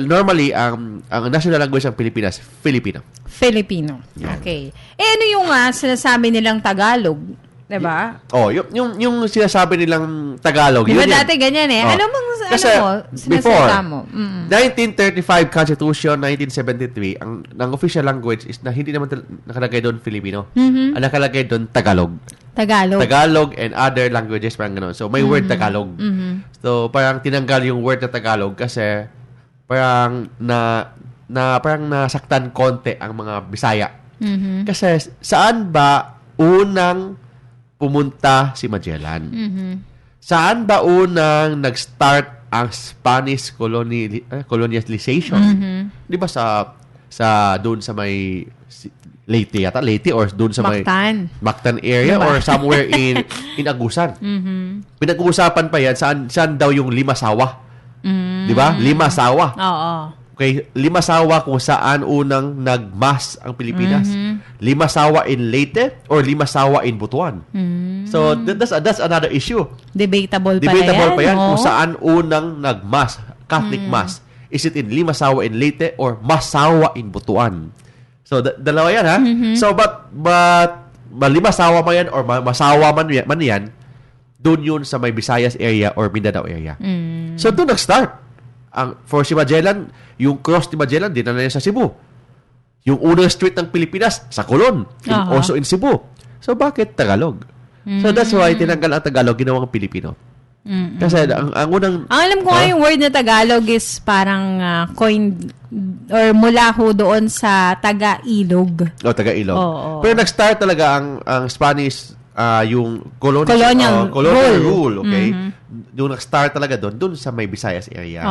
normally, ang national language ng Pilipinas, Filipino. Okay. Ano yung sinasabi nilang Tagalog? Diba? Yung sinasabi nilang Tagalog. Diba dati ganyan eh? Ano bang sinasalita mo? 1935 Constitution, 1973, ang official language is na hindi naman nakalagay doon Filipino. Ang nakalagay doon Tagalog and other languages, parang gano'n. So, may word Tagalog. So, parang tinanggal yung word na Tagalog kasi parang parang nasaktan konti ang mga Bisaya. Kasi saan ba unang pumunta si Magellan? Saan ba unang nag-start ang Spanish colonialization? Di ba doon sa may Leyte or doon sa may Mactan area or somewhere in Agusan? Pinag-uusapan pa yan saan daw yung Limasawa. Di ba? Limasawa. Okay, Limasawa kung saan unang nagmas ang Pilipinas. Limasawa in Leyte or Limasawa in Butuan. So, that's another issue. Debatable pa yan. Kung saan unang nagmas, Catholic Mass. Is it in Limasawa in Leyte or Masawa in Butuan? So, dalawa yan, ha? So, but Limasawa man yan or Masawa man yan, doon yun sa may Visayas area or Mindanao area. So, doon nag-start. For si Magellan, yung cross ni Magellan, dinala niya sa Cebu. Yung unang street ng Pilipinas, sa Colon. Also in Cebu. So, bakit Tagalog? So, that's why tinanggal ang Tagalog, ginawang Pilipino. Kasi ang unang... Ang alam ko nga yung word na Tagalog is parang coined or mula ho doon sa Taga-Ilog. Taga-Ilog. Pero nag-start talaga ang Spanish, yung colonial rule, okay? Yung nag-start talaga doon sa may Visayas area.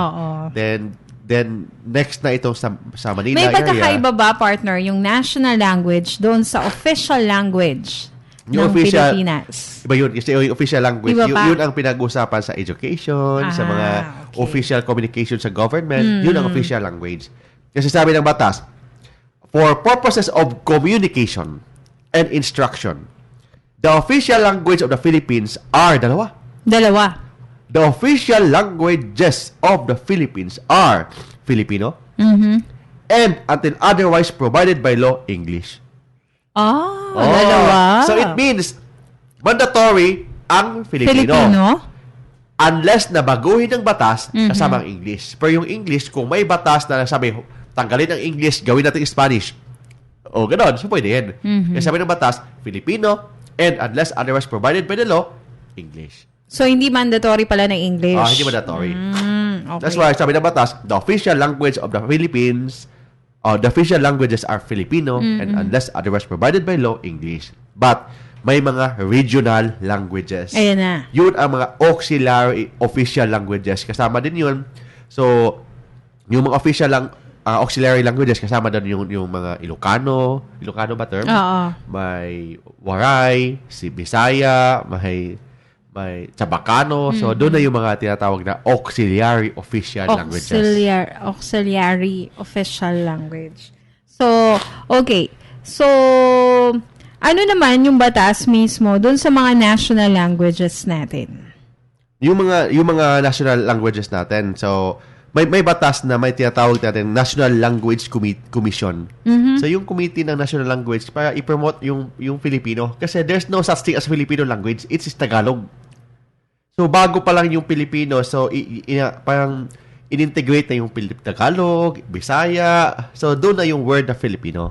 Then next na itong sa Manila area. May pagkakaiba ba, partner, yung national language doon sa official language ng Pilipinas? Iba yun. Kasi yung official language, yun ang pinag-usapan sa education, sa mga official communication sa government. Yun ang official language. Kasi sabi ng batas, for purposes of communication and instruction, the official language of the Philippines are dalawa. The official languages of the Philippines are Filipino and until otherwise provided by law, English. Dalawa. So it means mandatory ang Filipino. Unless na baguhin ng batas kasama ang English. Pero yung English, kung may batas na sabi, tanggalin ang English, gawin natin Spanish. Ganon. So pwede yan. Kasi sabi ng batas, Filipino and unless otherwise provided by the law, English. So, hindi mandatory pala ng English? Hindi mandatory. Okay. That's why, sabi ng batas, the official language of the Philippines, the official languages are Filipino and unless otherwise provided by law, English. But, may mga regional languages. Ayan na. Yun ang mga auxiliary official languages. Kasama din yun. So, yung mga official auxiliary languages, kasama din yung mga Ilocano. Ilocano ba term? Oo. May Waray, si Bisaya, may may Chabacano. So, doon na yung mga tinatawag na auxiliary official languages. Auxiliary official language. So, okay. So, ano naman yung batas mismo doon sa mga national languages natin? Yung mga national languages natin. So, may batas na may tinatawag natin National Language Commission. So, yung committee ng national language para i-promote yung Filipino. Kasi there's no such thing as Filipino language. It's Tagalog. So, bago pa lang yung Filipino, so, parang in-integrate na yung Tagalog, Bisaya. So, doon na yung word na Filipino.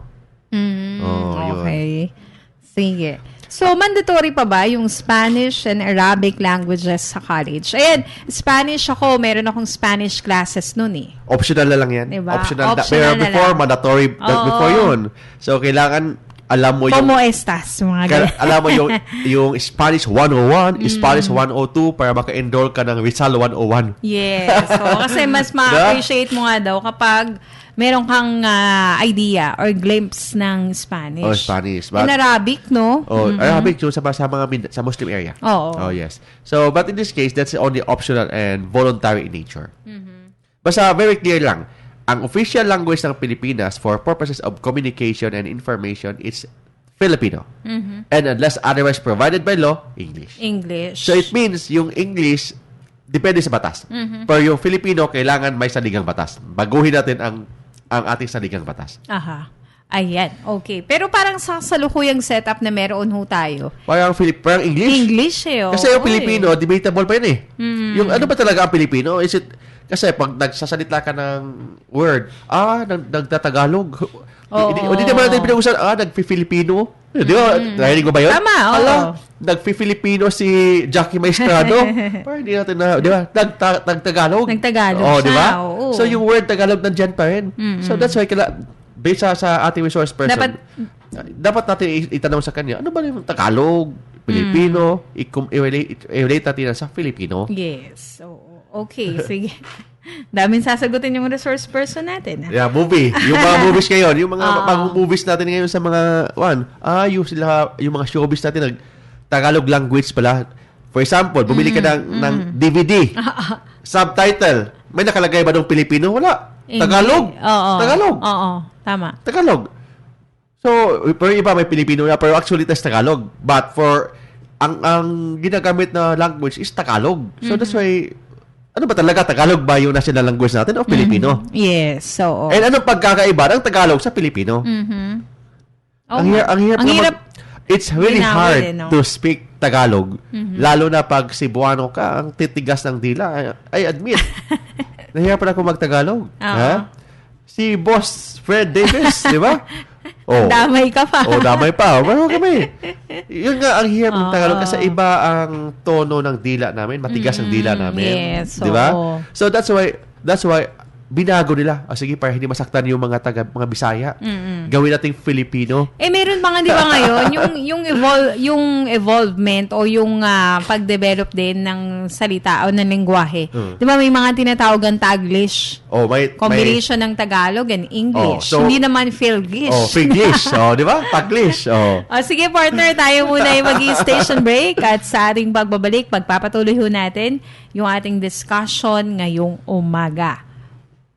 Okay. Sige. So, mandatory pa ba yung Spanish and Arabic languages sa college? Ayan, Spanish ako, meron akong Spanish classes nun eh. Optional na lang yan. Diba? Optional Optional pero before, mandatory before yun. So, kailangan alam mo yung... Como estas? Alam mo yung Spanish 101, Spanish 102 para maka-enroll ka ng Rizal 101. Yes. So, kasi mas ma-appreciate mo nga daw kapag meron kang idea or glimpse ng Spanish. Oh, Spanish. In Arabic, no? Oh, Arabic yun sa Muslim area. Oh, yes. So, but in this case, that's only optional and voluntary in nature. Basta very clear lang. Ang official language ng Pilipinas for purposes of communication and information is Filipino. And unless otherwise provided by law, English. So it means yung English, depende sa batas. Pero yung Filipino, kailangan may saligang batas. Baguhin natin ang ating saligang batas. Aha. Ayan. Okay. Pero parang sa salukuyang setup na meron ho tayo. Parang English? English eh. Kasi yung Filipino, debatable pa yun eh. Yung ano ba talaga ang Filipino? Is it... Kasi pag nagsasalita ka ng word, nagtatagalog. Hindi naman natin pinag-usapan, nagpi-Filipino. Di ba? Narinig mo ba yun? Tama, nagpi-Filipino si Jackie Maestrado. Parang hindi natin na, di ba? Nagtagalog. Nagtagalog di ba? So, yung word Tagalog nandyan pa rin. So, that's why, based sa ating resource person, dapat natin itanong sa kanya, ano ba yung Tagalog, Filipino, i-relate natin sa Filipino? Yes. Okay, sige. Daming sasagutin yung resource person natin. Yeah, movie. Yung mga movies ngayon, yung mga movies natin ngayon sa mga yung mga showbiz natin, Tagalog language pala. For example, bumili ka ng DVD. Subtitle. May nakalagay ba ng Pilipino? Wala. Tagalog. Tagalog. Oo. Tama. Tagalog. So, pero iba may Pilipino na, pero actually that's Tagalog. But for ang ginagamit na language is Tagalog. So that's why ano ba talaga? Tagalog ba yung national language natin o Filipino? Yes. So, and anong pagkakaiba ng Tagalog sa Filipino? Ang hirap. It's really hard to speak Tagalog. Lalo na pag Cebuano ka, ang titigas ng dila. I admit. Nahihirapan ako mag-Tagalog. Si Boss Fred Davis, di ba? Damay ka pa. Damay pa. Pero kami. Yun nga, ang hirap ng Tagalog kasi iba ang tono ng dila namin. Matigas ang dila namin. Yes. Di ba? So, that's why binago nila. Sige, para hindi masaktan yung mga Bisaya. Gawin nating Filipino. Meron pa nga, di ba ngayon, yung evolvement o yung pag-develop din ng salita o ng lengguwahe. Di ba may mga tinatawagan Taglish? Combination ng Tagalog and English. Hindi naman Filglish. Filglish. Di ba? Taglish. Sige, partner, tayo muna yung mag-station break at sa ating pagbabalik, pagpapatuloy ho natin yung ating discussion ngayong umaga.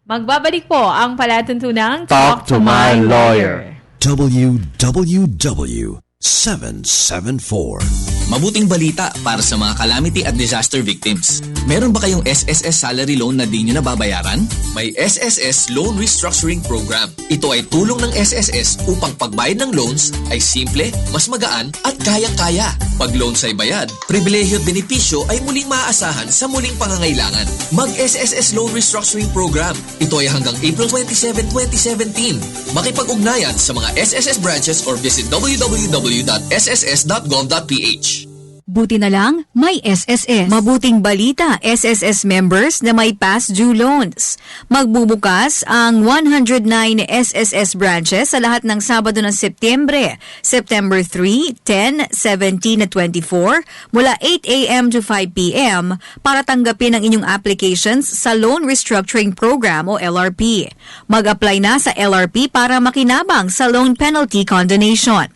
Magbabalik po ang palatuntunang Talk to My Lawyer. WW774. Mabuting balita para sa mga calamity at disaster victims. Meron ba kayong SSS salary loan na di nyo nababayaran? May SSS Loan Restructuring Program. Ito ay tulong ng SSS upang pagbayad ng loans ay simple, mas magaan at kayang-kaya. Pag loans ay bayad, pribilehyo at benepisyo ay muling maaasahan sa muling pangangailangan. Mag-SSS Loan Restructuring Program. Ito ay hanggang April 27, 2017. Makipag-ugnayan sa mga SSS branches or visit www.sss.gov.ph. Buti na lang, may SSS. Mabuting balita, SSS members na may past due loans. Magbubukas ang 109 SSS branches sa lahat ng Sabado ng Setyembre, September 3, 10, 17 at 24, mula 8 a.m. to 5 p.m. para tanggapin ang inyong applications sa Loan Restructuring Program o LRP. Mag-apply na sa LRP para makinabang sa loan penalty condonation.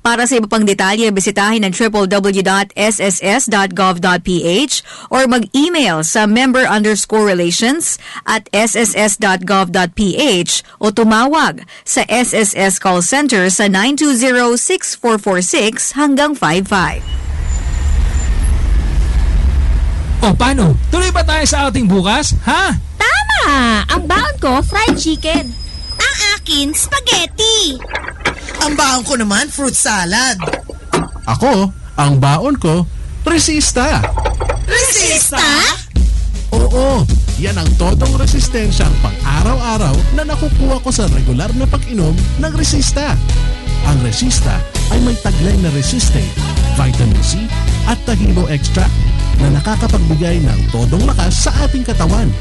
Para sa iba pang detalye, bisitahin ang www.sss.gov.ph or mag-email sa member_relations@sss.gov.ph o tumawag sa SSS Call Center sa 920-6446 hanggang 55. O paano? Tuloy ba tayo sa outing bukas? Ha? Tama! Ang baon ko, fried chicken. Ang akin, spaghetti. Ang baon ko naman, fruit salad. Ako, ang baon ko, resista. Resista? Oo, yan ang todong resistensyang pang-araw-araw na nakukuha ko sa regular na pag-inom ng resista. Ang resista ay may taglay na resistate, vitamin C at tahino extract na nakakapagbigay ng todong lakas sa ating katawan.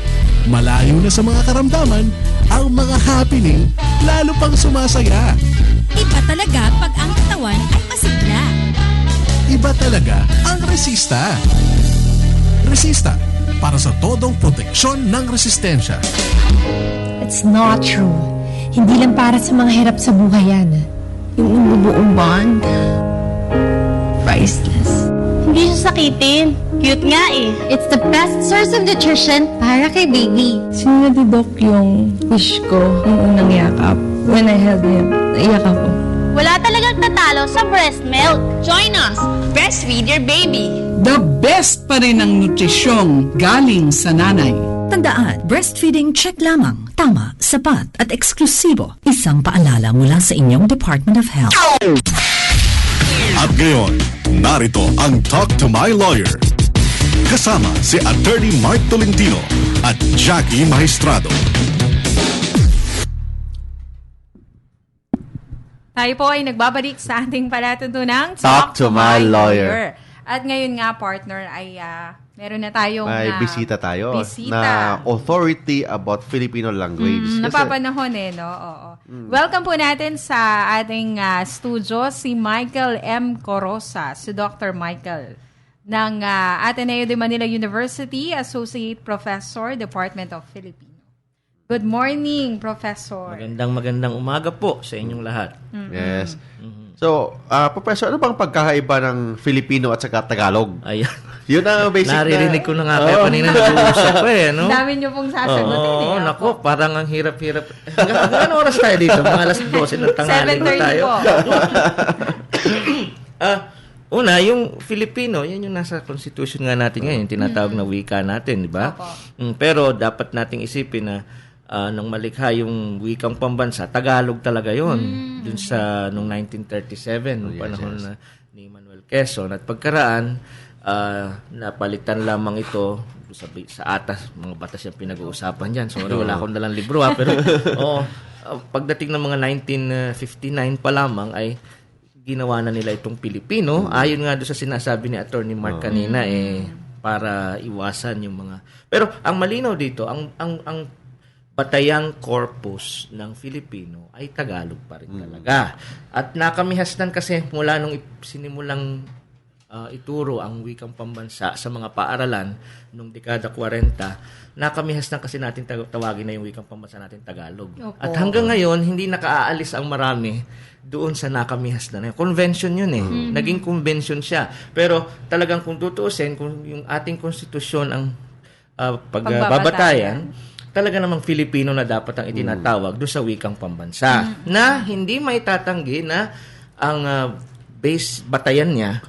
Malayo na sa mga karamdaman, ang mga happening lalo pang sumasaya. Iba talaga pag ang katawan ay masigla. Iba talaga ang resista. Resista, para sa todong proteksyon ng resistensya. It's not true. Hindi lang para sa mga hirap sa buhay yan. Yung buong bond, priceless. Hindi siya sakitin. Cute nga eh. It's the best source of nutrition para kay baby. Sinadidok yung wish ko nung unang yakap. When I held him, naiyak ako. Wala talagang tatalo sa breast milk. Join us. Breastfeed your baby. The best pa rin ang nutrisyong galing sa nanay. Tandaan, breastfeeding check lamang. Tama, sapat at eksklusibo. Isang paalala mula sa inyong Department of Health. At ngayon, narito ang Talk to My Lawyer. Kasama si Attorney Mark Tolentino at Jackie Maestrado. Tayo po ay nagbabalik sa ating palatuntunang Talk to My Lawyer. At ngayon nga, partner, ay meron na tayong may bisita tayo bisita na authority about Filipino language. Napapanahon no? Oo. Welcome po natin sa ating studio si Michael M. Corosa, si Dr. Michael ng Ateneo de Manila University, Associate Professor, Department of Filipino. Good morning, Professor. Magandang umaga po sa inyong lahat. Yes. So, Professor, ano bang pagkakaiba ng Filipino at saka Tagalog? Ayan. Yun ang basic naririnig ko na nga kayo kanina nag-uusap pa no? Dami niyo pong sasagutin Oo, naku, parang ang hirap-hirap. Hanggang oras tayo dito? Mga alas 12 ng tanghali na tayo. 7:30 po. Una, yung Filipino, yan yung nasa constitution nga natin ngayon, tinatawag na wika natin, di ba? Pero dapat nating isipin na nang malikha yung wikang pambansa, Tagalog talaga yon. Dun sa nung 1937, nung panahon na ni Manuel Quezon. At pagkaraan, napalitan lamang ito sa atas, mga batas yung pinag-uusapan dyan. So, wala akong dalang libro pero pagdating ng mga 1959 pa lamang ay ginawa na nila itong Pilipino. Ayon nga doon sa sinasabi ni Attorney Mark kanina para iwasan yung mga... Pero ang malinaw dito, ang batayang corpus ng Filipino ay Tagalog pa rin talaga. At nakamihasnan kasi mula nung sinimulang ituro ang wikang pambansa sa mga paaralan nung dekada 40, nakamihasnan kasi natin tawagin na yung wikang pambansa natin Tagalog. Opo. At hanggang ngayon, hindi nakaalis ang marami doon sa nakamihasnan. Convention yun Naging convention siya. Pero talagang kung tutuusin, kung yung ating konstitusyon ang pagbabatayan, talaga namang Filipino na dapat ang itinatawag doon sa wikang pambansa. Na hindi may tatanggi na ang base batayan niya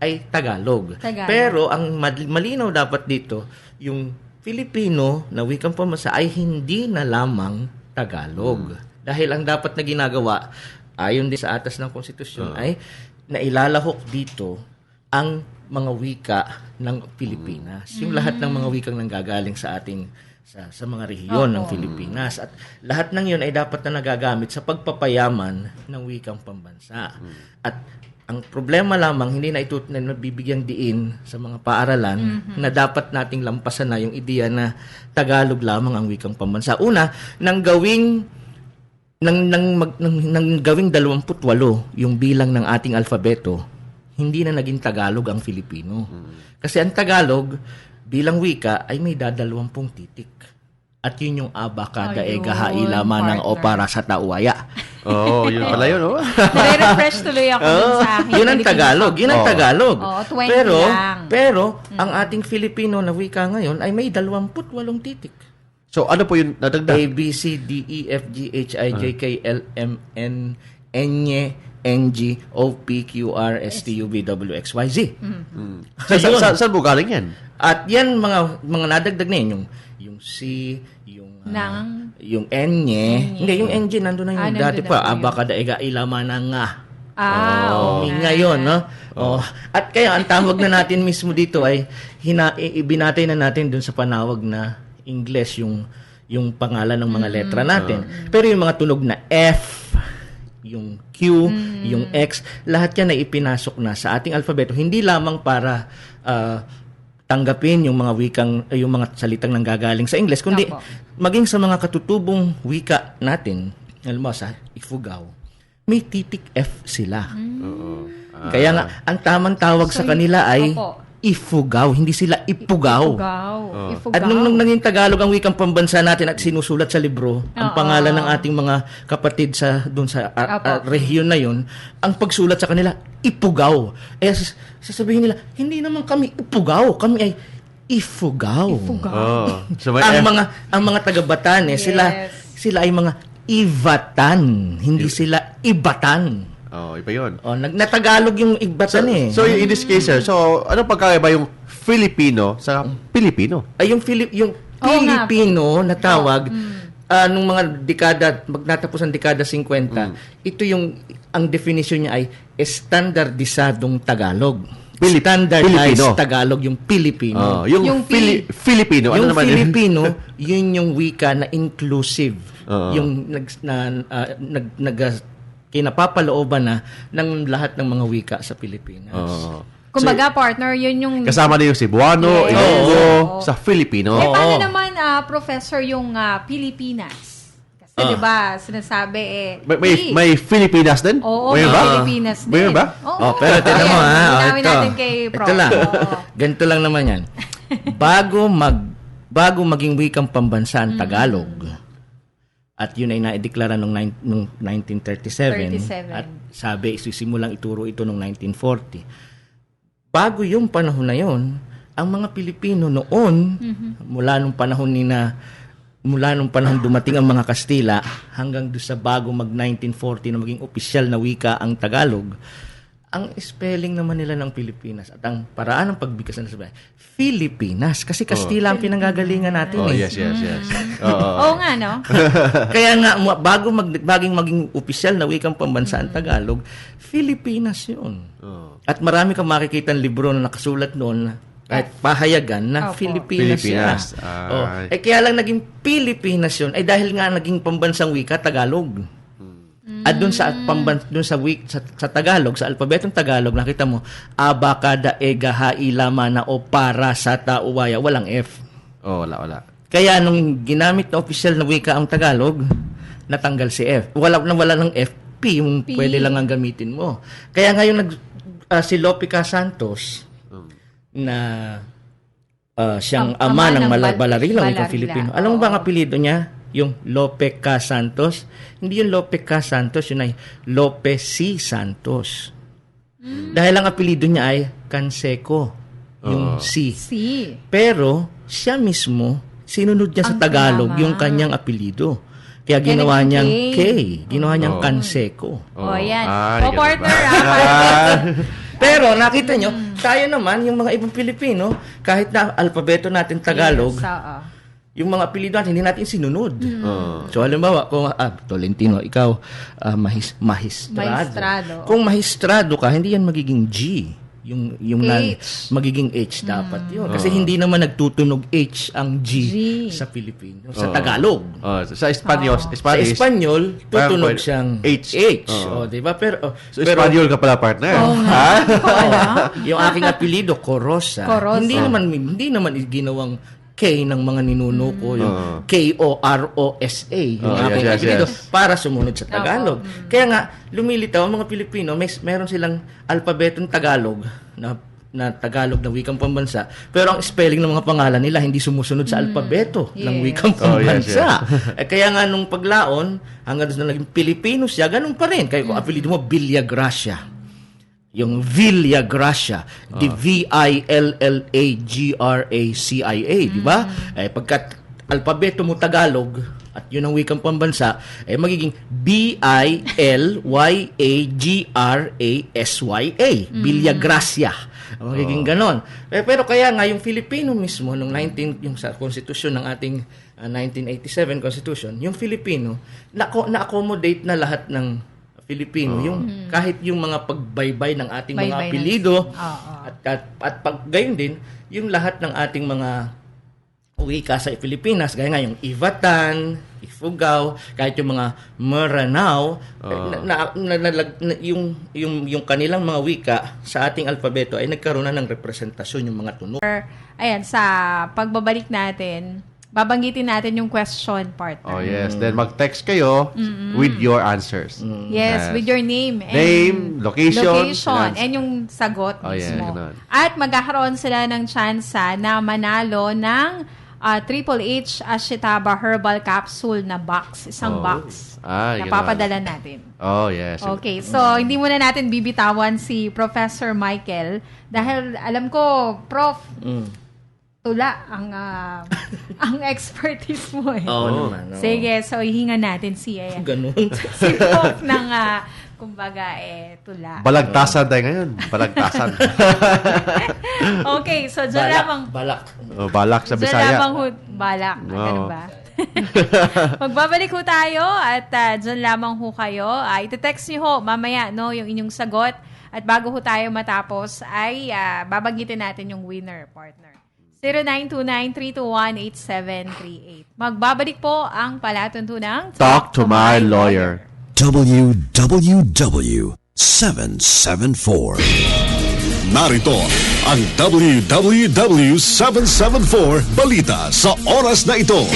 ay Tagalog. Pero ang malinaw dapat dito, yung Filipino na wikang pambansa ay hindi na lamang Tagalog. Dahil ang dapat na ginagawa, ayon din sa atas ng konstitusyon, ay nailalahok dito ang mga wika ng Pilipinas. Yung lahat ng mga wikang nanggagaling sa ating sa mga rehiyon ng Pilipinas. At lahat ng yun ay dapat na nagagamit sa pagpapayaman ng wikang pambansa. At ang problema lamang, hindi na ito na nabibigyang diin sa mga paaralan na dapat nating lampasan na yung ideya na Tagalog lamang ang wikang pambansa. Una, nang gawing 28 yung bilang ng ating alfabeto, hindi na naging Tagalog ang Filipino. Kasi ang Tagalog bilang wika ay may 20 titik. At yun yung abakada Ayun, hailama ng o para sa tauwaya. Yun pala yun. Nare-refresh tuloy ako dun sa akin. Yun ang Tagalog. Yun ang Tagalog. 20 lang. Pero, ang ating Filipino na wika ngayon ay may 28 titik. So, ano po yung nadagdag? A, B, C, D, E, F, G, H, I, J, K, L, M, N, N, N, G, O, P, Q, R, S, T, U, V, W, X, Y, Z. Saan po galing yan? At yan, mga nadagdag na yun, yung C, yung N-nye. Hindi, yung N-nye, nandun na yung dati pa. Abakada ilama na nga. Ngayon, no? At kaya, ang tawag na natin mismo dito ay, ibinatay na natin dun sa panawag na English, yung pangalan ng mga letra natin. Pero yung mga tunog na F, yung Q, yung X, lahat yan ay ipinasok na sa ating alfabeto. Hindi lamang para tanggapin yung mga salitang nanggagaling sa English, kundi maging sa mga katutubong wika natin, alam mo, sa Ifugao, may titik F sila. Kaya nga, ang tamang tawag sa kanila ay Ifugao, hindi sila Ipugaw. At nung naging Tagalog ang wikang pambansa natin at sinusulat sa libro, ang pangalan ng ating mga kapatid doon sa rehiyon na yun, ang pagsulat sa kanila, Ipugaw. Sasabihin nila, hindi naman kami Ipugaw, kami ay Ifugao. Ang mga taga-Batan, sila ay mga Ivatan, hindi sila Ibatan. Iba yun. Nagtagalog yung Ibatan So, in this case, sir, anong pagkakaiba yung Filipino sa Pilipino? Ay, yung Filipino na tawag, nung mga dekada, magnatapos ang dekada 50, ito ang definition niya ay standardisadong Tagalog. Standardized Tagalog, yung Pilipino. Yung Filipino, ano naman Filipino, yun yung wika na inclusive. Yung kinapapalooban na ng lahat ng mga wika sa Pilipinas. Kumbaga, partner, yun yung... Kasama na yung Cebuano, Ilonggo, sa Filipino. Paano naman, Professor, yung Pilipinas? Kasi diba, sinasabi may Filipinas din? Oo, may Pilipinas din. May ba? Pero tinan mo Ginawin natin kay Prof. Ito lang. Ganito lang naman yan. Bago maging wikang pambansa ang Tagalog, at yun ay naideklara noong 1937. At sabi, isisimulang ituro ito noong 1940. Bago yung panahon na yun, ang mga Pilipino noon, mula nung panahon dumating ang mga Kastila, hanggang doon sa bago mag-1940 na maging opisyal na wika ang Tagalog, ang spelling naman nila ng Pilipinas at ang paraan ng pagbigkas na sabi, Filipinas. Kasi Kastila ang pinanggagalingan natin. Yes. Oo nga, no? Kaya nga, bago maging opisyal na wikang pambansa ang Tagalog, Filipinas yun. At marami kang makikita ng libro na nakasulat noon, kahit pahayagan na Filipinas. Kaya lang naging Pilipinas yun, ay dahil nga naging pambansang wika, Tagalog. At doon sa Tagalog, sa alpabetong Tagalog, nakita mo, abakada, hailama na o para sa tauwaya, walang F. Wala. Kaya nung ginamit na opisyal na wika ang Tagalog, natanggal si F. Wala ng F, P, yung pwede lang ang gamitin mo. Kaya ngayon si Lope Casantos, na siyang ama ng Balarilang wikang Filipino. Alam mo ba ang apelido niya? Yung Lope Casantos. Hindi yung Lope Casantos, yun ay Lope C. Santos. Dahil ang apelido niya ay Canseco, yung C. Pero siya mismo, sinunod niya sa Tagalog yung kanyang apelido. Kaya ginawa niyang K. Ginawa niyang Canseco. Yan. Partner, Pero nakita nyo, tayo naman, yung mga ibang Pilipino, kahit na alpabeto natin Tagalog, yung mga apelido natin, hindi natin sinunod. So, halimbawa, kung Tolentino, ikaw, mahistrado. Kung mahistrado ka, hindi yan magiging G. Yung magiging H dapat yun. Kasi hindi naman nagtutunog H ang G. sa Pilipino. Sa Tagalog. Sa Espanyol, sa Espanyol, tutunog siyang H. Diba? Pero Espanyol ka pala, partner. Yung aking apelido, Corosa. Hindi naman ginawang K ng mga ninuno ko, yung K-O-R-O-S-A, yung aking apelido, para sumunod sa Tagalog. Kaya nga, lumilitaw ang mga Pilipino, meron silang alpabetong Tagalog na na Tagalog na wikang pambansa, pero ang spelling ng mga pangalan nila hindi sumusunod sa alpabeto ng wikang pambansa. Kaya nga nung paglaon, hanggang na naging Pilipino siya, ganun pa rin. Kaya kung apelido mo, Villagracia. Yung Villagracia, the Villagracia, di ba? Pagkat alpabeto mo Tagalog, at yun ang wikang pambansa, magiging Villagrasya. Villagracia. Magiging ganon. Pero kaya nga yung Filipino mismo, yung sa konstitusyon ng ating 1987 Constitution, yung Filipino, na-accommodate na lahat ng Filipino, yung kahit yung mga pagbaybay ng ating mga apelido, at gayon din, yung lahat ng ating mga wika sa Pilipinas, gaya nga yung Ivatan, Ifugao, kahit yung mga Maranao, yung kanilang mga wika sa ating alfabeto ay nagkaroon na ng representasyon yung mga tunog. Ayan, sa pagbabalik natin, babanggitin natin yung question part. Oh, yes. Then mag-text kayo with your answers. Yes, with your name. Name, location. And yung sagot mismo. Yeah, at magkakaroon sila ng chance na manalo ng Triple H Ashitaba Herbal Capsule na box. Isang box. Na papadala natin. Oh, yes. Okay, so hindi muna natin bibitawan si Professor Michael dahil alam ko, Prof, tula ang expertise mo eh. Naman. Sige, so ihinga natin si ganun. si Prof ng kumbaga tula. Balagtasan tayo ngayon. Balagtasan. Okay, so dyan lamang balak sa Bisaya. Dyan lamang balak. Ganun ba? Magbabalik ho tayo at dyan lamang ho kayo. Ite-text niyo ho mamaya yung inyong sagot at bago ho tayo matapos ay babanggitin natin yung winner partner. 0929-321-8738. Magbabalik po ang palatuntunang Talk to my lawyer. WWW774. Narito ang WWW774 Balita sa oras na ito.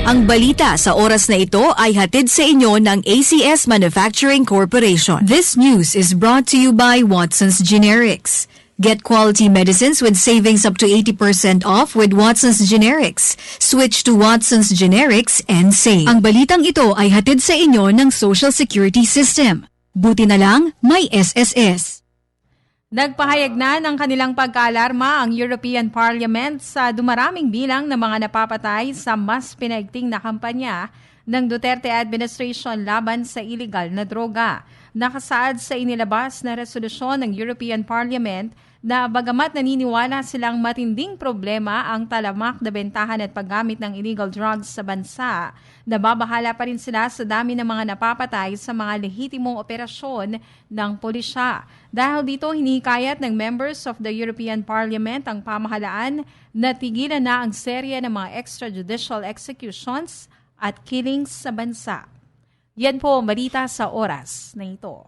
Ang balita sa oras na ito ay hatid sa inyo ng ACS Manufacturing Corporation. This news is brought to you by Watson's Generics. Get quality medicines with savings up to 80% off with Watson's Generics. Switch to Watson's Generics and save. Ang balitang ito ay hatid sa inyo ng Social Security System. Buti na lang, may SSS. Nagpahayag na ng kanilang pagkaalarma ang European Parliament sa dumaraming bilang ng mga napapatay sa mas pinaigting na kampanya ng Duterte administration laban sa iligal na droga. Nakasaad sa inilabas na resolusyon ng European Parliament na bagamat naniniwala silang matinding problema ang talamak na bentahan at paggamit ng illegal drugs sa bansa, nababahala pa rin sila sa dami ng mga napapatay sa mga lehitimong operasyon ng pulisya. Dahil dito, hinihikayat ng members of the European Parliament ang pamahalaan na tigilan na ang serye ng mga extrajudicial executions at killings sa bansa. Yan po ang balita sa oras na ito.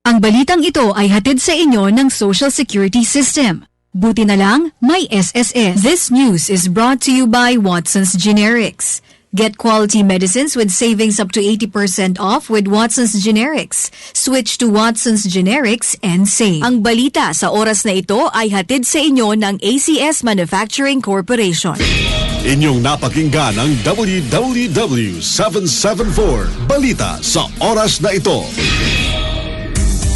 Ang balitang ito ay hatid sa inyo ng Social Security System. Buti na lang, may SSS. This news is brought to you by Watson's Generics. Get quality medicines with savings up to 80% off with Watson's Generics. Switch to Watson's Generics and save. Ang balita sa oras na ito ay hatid sa inyo ng ACS Manufacturing Corporation. Inyong napakinggan ang WWW774 Balita sa oras na ito.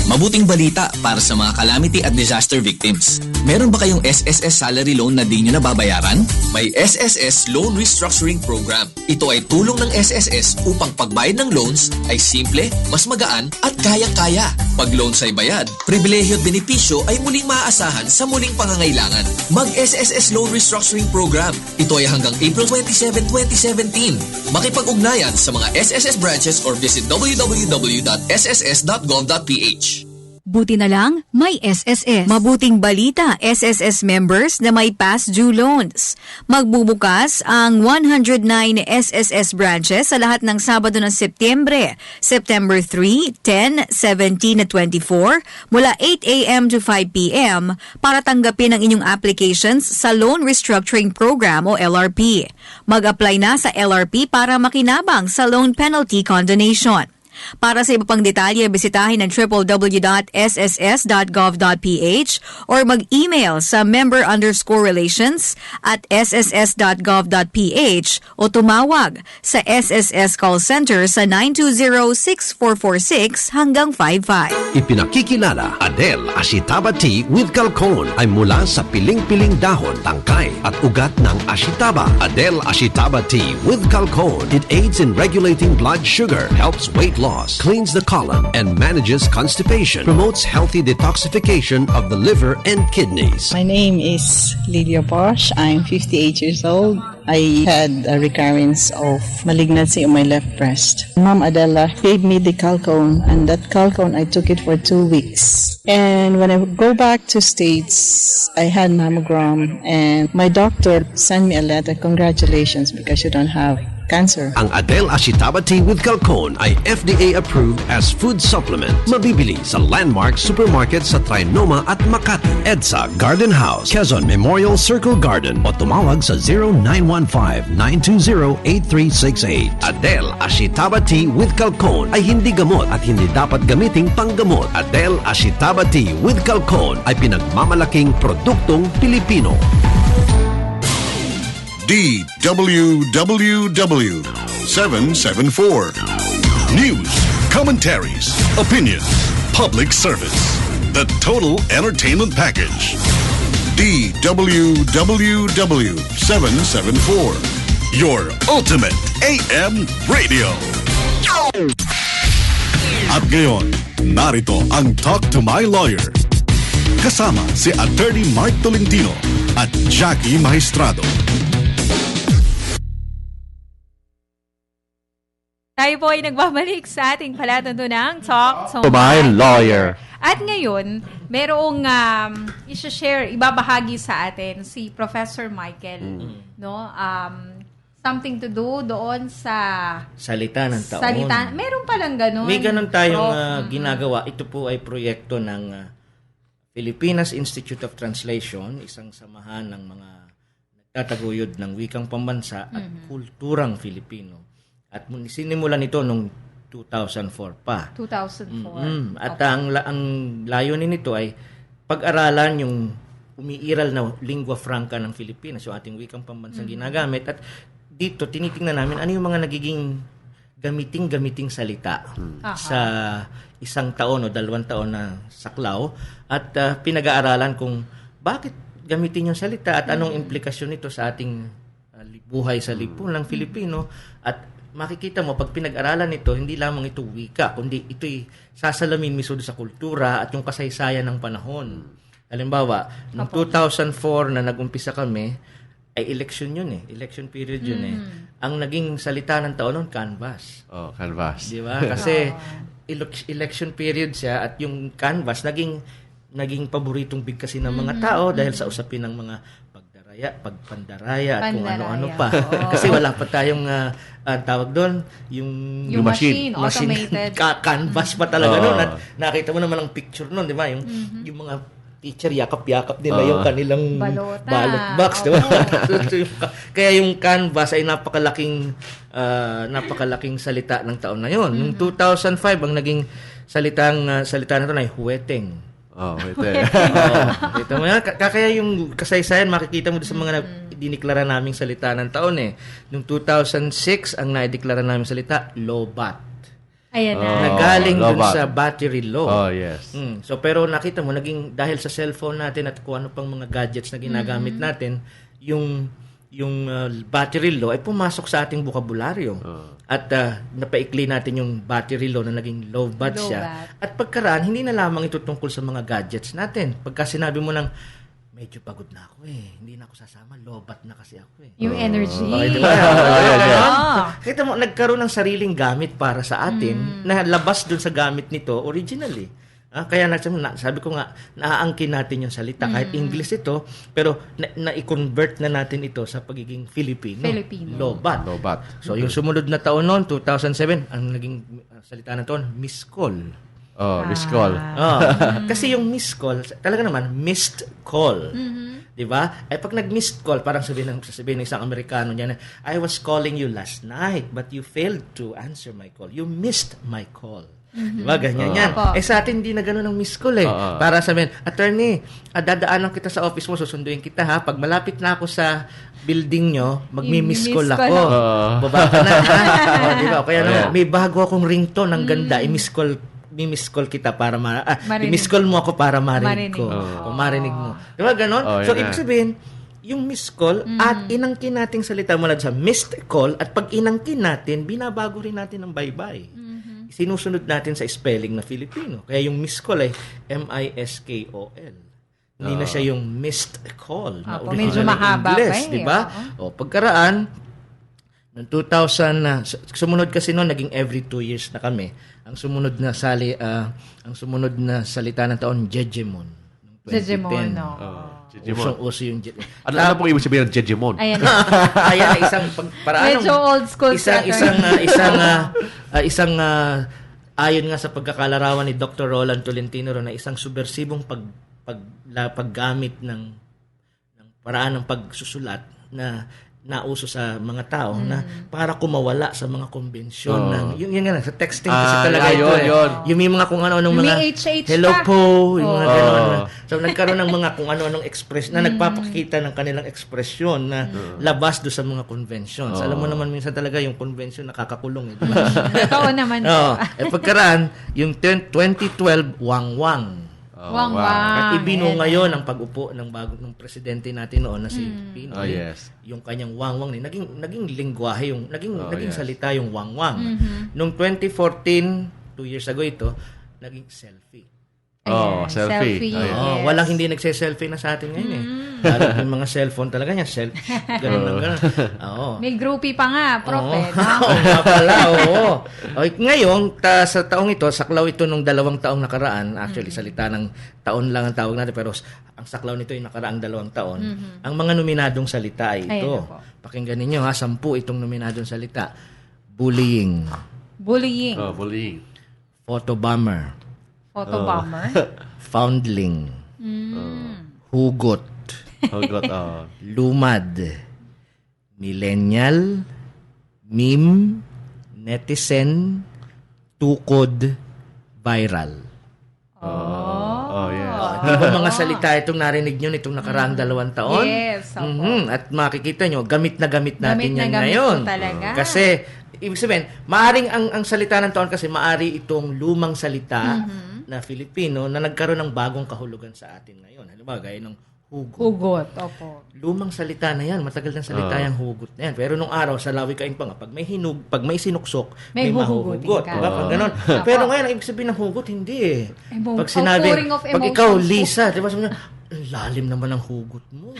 Mabuting balita para sa mga calamity at disaster victims. Meron ba kayong SSS salary loan na di nyo nababayaran? May SSS Loan Restructuring Program. Ito ay tulong ng SSS upang pagbayad ng loans ay simple, mas magaan at kayang-kaya. Pag loans ay bayad, pribilehyo at benepisyo ay muling maaasahan sa muling pangangailangan. Mag-SSS Loan Restructuring Program. Ito ay hanggang April 27, 2017. Makipag-ugnayan sa mga SSS branches or visit www.sss.gov.ph. Buti na lang, may SSS. Mabuting balita, SSS members na may past due loans. Magbubukas ang 109 SSS branches sa lahat ng Sabado ng Setyembre, September 3, 10, 17 at 24, mula 8 a.m. to 5 p.m. para tanggapin ang inyong applications sa Loan Restructuring Program o LRP. Mag-apply na sa LRP para makinabang sa loan penalty condonation. Para sa iba pang detalye, bisitahin ang www.sss.gov.ph or mag-email sa member_relations@sss.gov.ph o tumawag sa SSS Call Center sa 920-6446 hanggang 55. Ipinakikilala, Adele Ashitaba Tea with Calcone ay mula sa piling-piling dahon, tangkay at ugat ng Ashitaba. Adele Ashitaba Tea with Calcone. It aids in regulating blood sugar, helps weight loss, cleans the colon, and manages constipation. Promotes healthy detoxification of the liver and kidneys. My name is Lilia Bosch. I'm 58 years old. I had a recurrence of malignancy on my left breast. Mom Adela gave me the Calcone, and that Calcone, I took it for 2 weeks. And when I go back to States, I had mammogram, and my doctor sent me a letter, congratulations, because you don't have cancer. Ang Adele Ashitaba Tea with Calcone ay FDA approved as food supplement. Mabibili sa Landmark Supermarket sa Trinoma at Makati. EDSA Garden House, Quezon Memorial Circle Garden o tumawag sa 0915-920-8368. Adele Ashitaba Tea with Calcone ay hindi gamot at hindi dapat gamiting panggamot. Adele Ashitaba Tea with Calcone ay pinagmamalaking produktong Pilipino. DWWW 774. News, commentaries, opinions, public service. The total entertainment package. DWWW 774. Your ultimate AM radio. At ngayon, narito ang Talk to My Lawyer. Kasama si Attorney Mark Tolentino at Jackie Maestrado. Tayo po ay nagbabalik sa ating palatuntunang Talk to My Lawyer. At ngayon, merong i-share, ibabahagi sa atin si Professor Michael, no? Something to do doon sa salita ng taon. Meron palang ganun. May ganun tayong ginagawa. Ito po ay proyekto ng Filipinas Institute of Translation, isang samahan ng mga nagtataguyod ng wikang pambansa at kulturang Filipino. At sinimulan ito noong 2004 pa. 2004. At ang layunin nito ay pag-aralan yung umiiral na lingua franca ng Pilipinas, yung ating wikang pambansang ginagamit. At dito, tinitingnan namin ano yung mga nagiging gamiting salita sa isang taon o 2 taon na saklaw. At pinag-aaralan kung bakit gamitin yung salita at anong implikasyon nito sa ating buhay sa lipunan ng Filipino. At makikita mo, pag pinag-aralan nito, hindi lamang ito wika, kundi ito'y sasalamin mismo sa kultura at yung kasaysayan ng panahon. Halimbawa, noong 2004 na nag-umpisa kami, ay election yun election period yun Ang naging salita ng taon noon, canvas. Oh, canvas. Di ba? Kasi election period siya at yung canvas naging paboritong bigkasin ng mga tao dahil sa usapin ng mga pagpandaraya at kung ano-ano pa. Kasi wala pa tayong tawag doon, yung machine automated. Canvas pa talaga noon. At nakita mo naman ang picture noon, di ba? Yung mga teacher, yakap-yakap nila yung kanilang ballot box. Di ba? Kaya yung canvas ay napakalaking salita ng taon na yun. Noong 2005, ang naging salita na ito ay huweteng. Ito mo yan. Kaya yung kasaysayan, makikita mo sa mga diniklara naming salita ng taon Noong 2006, ang naideklara naming salita, lobat. Ayan na. Nagaling dun sa battery law. Oh, yes. So, pero nakita mo, naging dahil sa cellphone natin at kung ano pang mga gadgets na ginagamit natin, yung battery law ay pumasok sa ating bokabularyo. At napaikli natin yung battery law na naging low-bat siya. At pagkaraan, hindi na lamang ito tungkol sa mga gadgets natin. Pagka sinabi mo ng, medyo pagod na ako hindi na ako sasama, low-bat na kasi ako Yung energy. Kita mo, nagkaroon ng sariling gamit para sa atin na labas dun sa gamit nito originally. Kaya sabi ko nga, naaangkin natin yung salita. Kahit English ito, pero na-convert na natin ito sa pagiging Filipino. Lobat. So, yung sumunod na taon noon, 2007, ang naging salita na taon, miss call. Missed call. Kasi yung missed call, talaga naman, missed call. Di ba? Ay pag nag-missed call, parang sasabihin ng isang Amerikano niya na, I was calling you last night, but you failed to answer my call. You missed my call. Di ba? Ganyan yan. Sa atin, hindi na gano'n ang missed call Para sabihin, attorney, dadaanan kita sa office mo, susunduin kita ha. Pag malapit na ako sa building nyo, magmi-miss call ako. Baba ka na ha. Di ba? Kaya naman, may bago akong ringtone ng ganda, i-miss call kita para i-miss call mo ako para marinig ko. O marinig mo. Di ba ganon? So, ibig sabihin, yung miss call at inangkin nating salita mula sa missed call at pag inangkin natin, binabago rin natin ang bye-bye. Sinusunod natin sa spelling na Filipino. Kaya yung miss call ay M-I-S-K-O-L. Hindi na siya yung missed call na medyo mahaba English, di ba? O pagkaraan, noong 2000, sumunod kasi noon, naging every 2 years na kami. Ang sumunod na salita ng taon, Jejemon. Jejemon, no. Uso yung Jejemon. Ano pong ibig sabihin ng Jejemon? Ayan. Ayan, isang medyo old school. Ayon nga sa pagkakalarawan ni Dr. Roland Tolentino na isang subversibong paggamit ng paraan ng pagsusulat na nauso sa mga tao na para kumawala sa mga konbensyon ng yun nga sa texting kasi talaga yung may mga kung ano-anong mga hello po yung mga gano'n so nagkaroon ng mga kung ano-anong expression na nagpapakita ng kanilang ekspresyon na labas do sa mga conventions. Alam mo naman minsan talaga yung convention nakakakulong diba? Totoo naman pagkaraan yung 2012 wangwang at ibino ngayon ang pag-upo ng bagong presidente natin noon na si Pinoy. Yung kanyang wangwang naging lingwahe naging salita yung wangwang. Noong 2014, 2 years ago ito, naging selfie. Selfie. Yes. Walang hindi nagse-selfie na sa atin ngayon Lalo yung mga cellphone talaga niya, ganun. May groupie pa nga, Prophet. Ngayon, sa taong ito, saklaw ito nung 2 taong nakaraan. Actually, salita ng taon lang ang tawag natin, pero ang saklaw nito ay nakaraang 2 taon. Ang mga nominadong salita ay ito. Pakinggan ninyo 10 itong nominadong salita. Bullying. Photobomber. Foundling. Hugot. Lumad. Millennial. Meme. Netizen. Tukod. Viral. Diba mga salita itong narinig nyo nitong nakaraang 2 taon? Yes. At makikita nyo, gamit na gamit natin yan ngayon. Kasi, ibig sabihin, maaring ang salita ng taon kasi maari itong lumang salita na Filipino na nagkaroon ng bagong kahulugan sa atin ngayon. Halimbawa, gaya ng hugot. Lumang salita na yan. Matagal ng salita yung hugot na yan. Pero nung araw, sa lawikain pa nga, pag may sinuksok, may mahuhugot. Diba? Pag ganon. Pero ngayon, ang ibig sabihin ng hugot, hindi Pag sinabi, pag ikaw, Lisa, diba sabi niya, lalim naman ang hugot mo.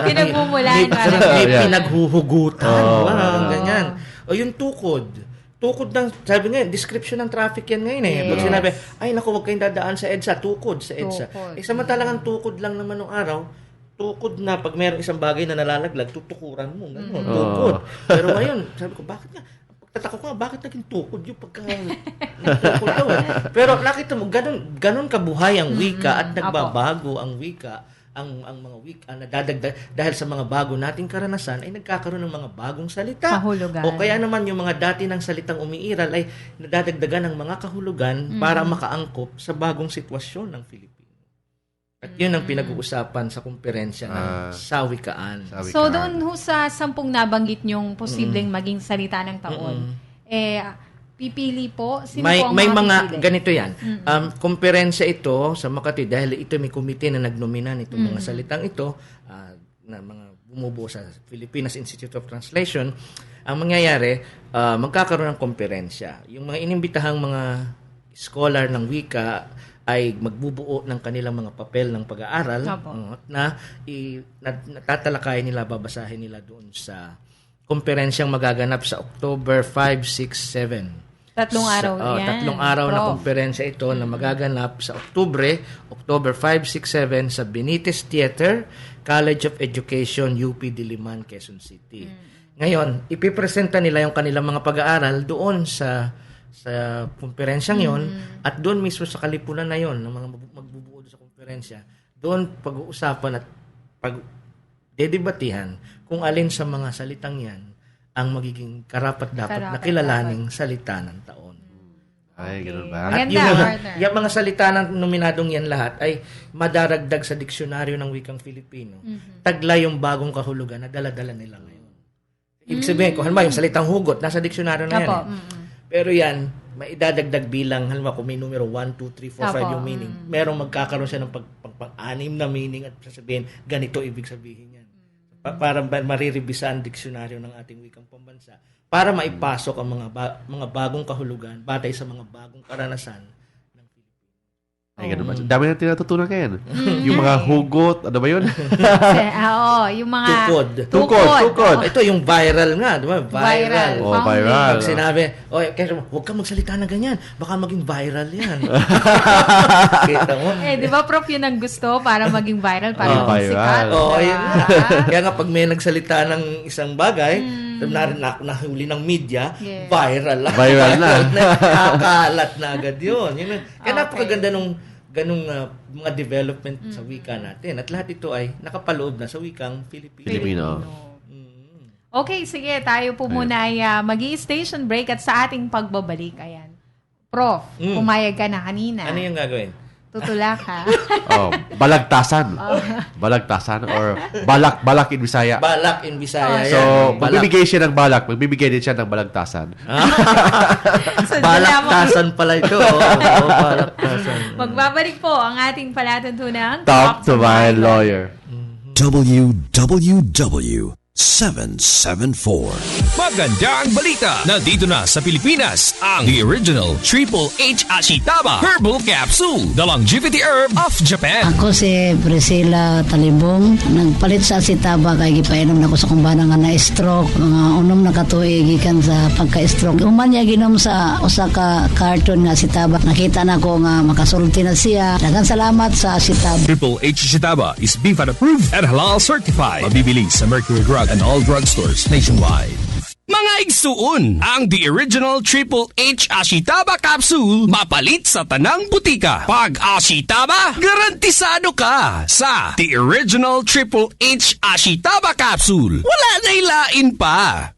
Pinagmumulan. May pinaghuhugutan. Ganyan. O yung tukod ng, sabi nga, description ng traffic yan ngayon Pag sinabi, ay naku, huwag kayong dadaan sa EDSA, tukod sa EDSA. Samantalang ang tukod lang naman nung araw, tukod na pag mayroong isang bagay na nalalaglag, tutukuran mo. Ganun, tukod. Pero ngayon, sabi ko, bakit nga? Pagtataka ko nga, bakit naging tukod yung pagka tukod daw Pero nakita mo, ganun kabuhay ang wika at nagbabago ang wika. Ang mga nadadagdag dahil sa mga bago nating karanasan ay nagkakaroon ng mga bagong salita. Kahulugan. O kaya naman yung mga dati ng salitang umiiral ay nadadagdagan ng mga kahulugan para makaangkop sa bagong sitwasyon ng Filipino. At yun ang pinag-uusapan sa kumperensya ng Sawikaan. So doon sa 10 nabanggit nyong posibleng maging salita ng taon, pipili po? Sino po ang may mga pipili? ganito yan. Kumperensya ito sa Makati dahil ito may komite na nagnomina nitong mga salitang ito na mga bumubuo sa Philippines Institute of Translation. Ang mangyayari, magkakaroon ng kumperensya. Yung mga inimbitahang mga scholar ng wika ay magbubuo ng kanilang mga papel ng pag-aaral na tatalakayin nila, babasahin nila doon sa kumperensyang magaganap sa October 5, 6, 7. 3 araw yan. 3 araw na kumperensya ito na magaganap sa October 5, 6, 7 sa Benitez Theater, College of Education, UP Diliman, Quezon City. Ngayon, ipipresenta nila yung kanilang mga pag-aaral doon sa sa konferensyang yon at doon mismo sa kalipunan na yon ng mga magbubuo sa konferensya, doon pag-uusapan at pag-dedebatihan kung alin sa mga salitang yan ang magiging karapat-dapat na kilalaning salita ng taon. Ay, ganoon ba? At yung mga salita ng nominadong yan lahat ay madaragdag sa diksyonaryo ng wikang Filipino. Taglay yung bagong kahulugan na dala-dala nila ngayon. Ibig sabihin, kung halimbawa yung salitang hugot, nasa diksyonaryo na yan. Pero yan, maidadagdag bilang, halimbawa kung may numero 1, 2, 3, 4, 5 yung meaning, merong magkakaroon siya ng pag-anim na meaning at sasabihin, ganito ibig sabihin yan. Para mariribisa ang diksyonaryo ng ating wikang pambansa para maipasok ang mga bagong kahulugan batay sa mga bagong karanasan ng Pilipino. Ay, ganun ba? Dami na tinatutunan ngayon. Yung mga hugot, ano ba yun? Yung mga... Tukod. Ito yung viral nga, di ba? Viral. Viral. Pag sinabi, huwag kang magsalita na ganyan, baka maging viral yan. Kita mo? Di ba, Prof, yun ang gusto para maging viral, para maging sikat? Kaya nga, pag may nagsalita ng isang bagay, nahuli ng media, viral na. Nakakalat na agad yun. Kaya napakaganda nung ganung mga development sa wika natin. At lahat ito ay nakapaloob na sa wikang Filipino. Okay, sige. Tayo po muna ay mag-i-station break at sa ating pagbabalik. Ayan. Prof, pumayag ka na kanina. Ano yung gagawin? Tutulak ha? Balagtasan. Balagtasan or balak in Bisaya. Balak in Bisaya. So, magbibigay siya ng balak. Magbibigay din siya ng balagtasan. Balagtasan pala ito. Balagtasan. Magbabalik po ang ating palatuntunan. Talk to my lawyer. WWW 774. Magandang balita! Nandito na sa Pilipinas ang the original Triple H Ashitaba Herbal Capsule, the longevity herb of Japan. Ako si Priscilla Talibong. Nagpalit sa Ashitaba kay gipainom na ko sa kumbana nga na-stroke. Mga unom na katuig gikan sa pagka-stroke. Umanya ginom sa usa ka carton nga Ashitaba. Nakita na ko nga makasulti na siya. Daghang salamat sa Ashitaba. Triple H Ashitaba is BFAD approved and halal certified. Mabibili sa Mercury Drug and all drugstores nationwide. Mga igsuon, ang the original Triple H Ashitaba Capsule mapalit sa tanang butika. Pag Ashitaba, garantisado ka sa the original Triple H Ashitaba Capsule. Wala na ilain pa.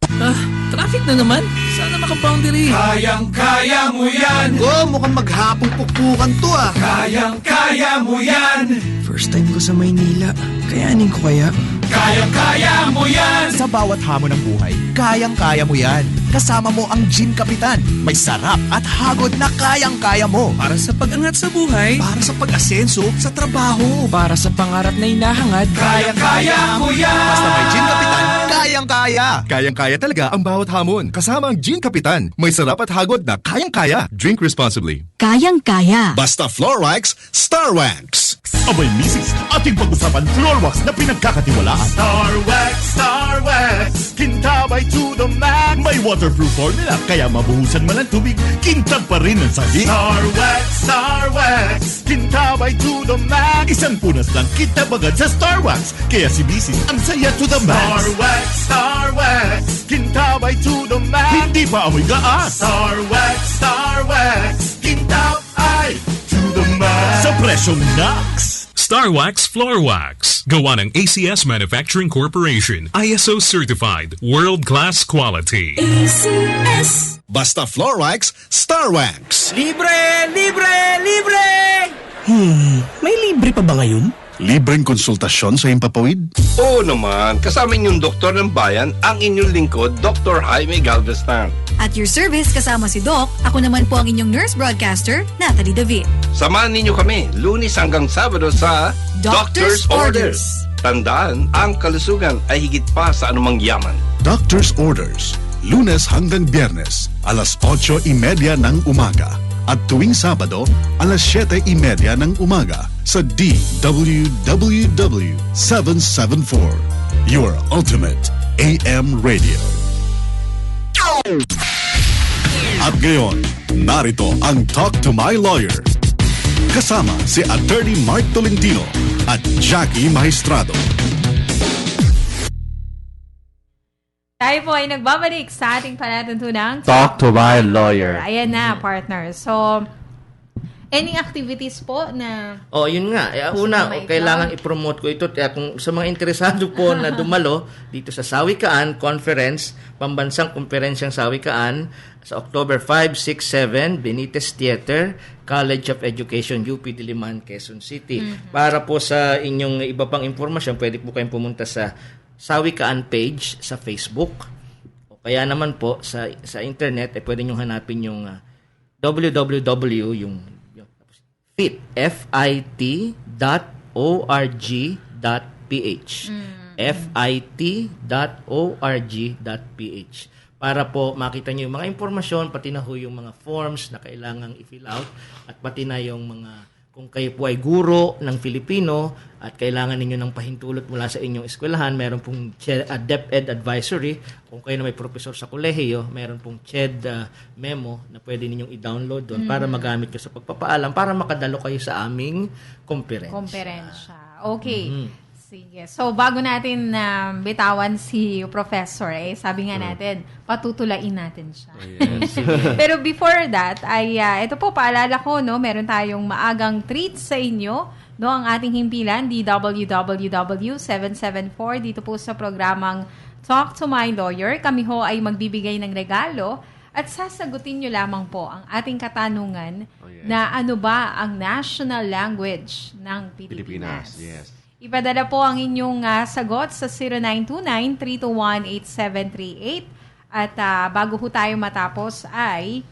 Traffic na naman. Sana makaboundary. Kayang-kaya mo yan. Mukhang maghapong pukpukan to Kayang-kaya mo yan. First time ko sa Maynila. Kayanin ko kaya? Kayang-kaya mo yan. Sa bawat hamon ng buhay, kayang-kaya mo yan. Kasama mo ang Gin Kapitan. May sarap at hagod na kayang-kaya mo. Para sa pag-angat sa buhay. Para sa pag-asenso sa trabaho. Para sa pangarap na hinahangad. Kayang-kaya mo yan. Basta may Gin Kapitan, kayang-kaya. Kayang-kaya talaga ang bawat hamon. Kasama ang Gin Kapitan. May sarap at hagod na kayang-kaya. Drink responsibly. Kayang-kaya. Basta Floorwax, Starwax. Abay, misis, ating pag-usapan Floorwax na pinagkakatiwalaan. Starwax, kintabay to the max. May waterproof formula, kaya mabuhusan man ang tubig, kintab pa rin ang sahig. Starwax, kintabay to the max. Isang punas lang kitab agad sa Starwax. Kaya si misis ang saya to the max. Starwax, kintabay to the max. Hindi pa amoy gaas. Starwax, kintab ay to the max. Sa presyong Nax. Starwax Floor Wax. Gawa ng ACS Manufacturing Corporation. ISO certified. World-class quality. ACS. Basta Floorwax, Starwax. Libre! Libre! Libre! May libre pa ba ngayon? Libreng konsultasyon sa Himpapawid? Oo naman. Kasama inyong doktor ng bayan, ang inyong lingkod, Dr. Jaime Galvestan. At your service kasama si Doc, ako naman po ang inyong nurse broadcaster, Natalie David. Samahan ninyo kami, Lunes hanggang Sabado sa Doctor's Orders. Tandaan, ang kalusugan ay higit pa sa anumang yaman. Doctor's Orders. Lunes hanggang Biyernes, alas 8:30 ng umaga. At tuwing Sabado, alas 7:30 ng umaga sa DWWW 774. Your ultimate AM radio. At ngayon, narito ang Talk to My Lawyer. Kasama si Attorney Mark Tolentino at Jackie Maestrado. Tayo po ay nagbabalik sa ating palatuntunang Talk to my lawyer. Ayan na, partner. So, any activities po na... Yun nga. Una, kailangan i-promote ko ito. Kung sa mga interesado po na dumalo dito sa Sawikaan Conference, Pambansang Komperensyang Sawikaan, sa October 5, 6, 7, Benitez Theater, College of Education, UP Diliman, Quezon City. Para po sa inyong iba pang informasyon, pwede po kayong pumunta sa Sawikaan page sa Facebook. O kaya naman po sa internet, pwede nyo hanapin yung www, yung fit.org.ph fit.org.ph para po makita nyo yung mga impormasyon, pati na ho yung mga forms na kailangang i-fill out, at pati na yung mga, kung kayo po ay guro ng Filipino at kailangan ninyo ng pahintulot mula sa inyong eskwelahan, meron pong DepEd Advisory. Kung kayo na may profesor sa kolehiyo, meron pong CHED memo na pwede ninyong i-download doon para magamit ko sa pagpapaalam, para makadalo kayo sa aming komperensya. Okay. Sige. So, bago natin bitawan si Professor, sabi nga natin, patutulain natin siya. Pero before that, ito po, paalala ko, meron tayong maagang treat sa inyo, ang ating himpilan, DWWW774, dito po sa programang Talk to My Lawyer. Kami ho ay magbibigay ng regalo at sasagutin nyo lamang po ang ating katanungan na ano ba ang national language ng Pilipinas. Yes. Ipadala po ang inyong sagot sa 0929-321-8738. At bago ho tayo matapos ay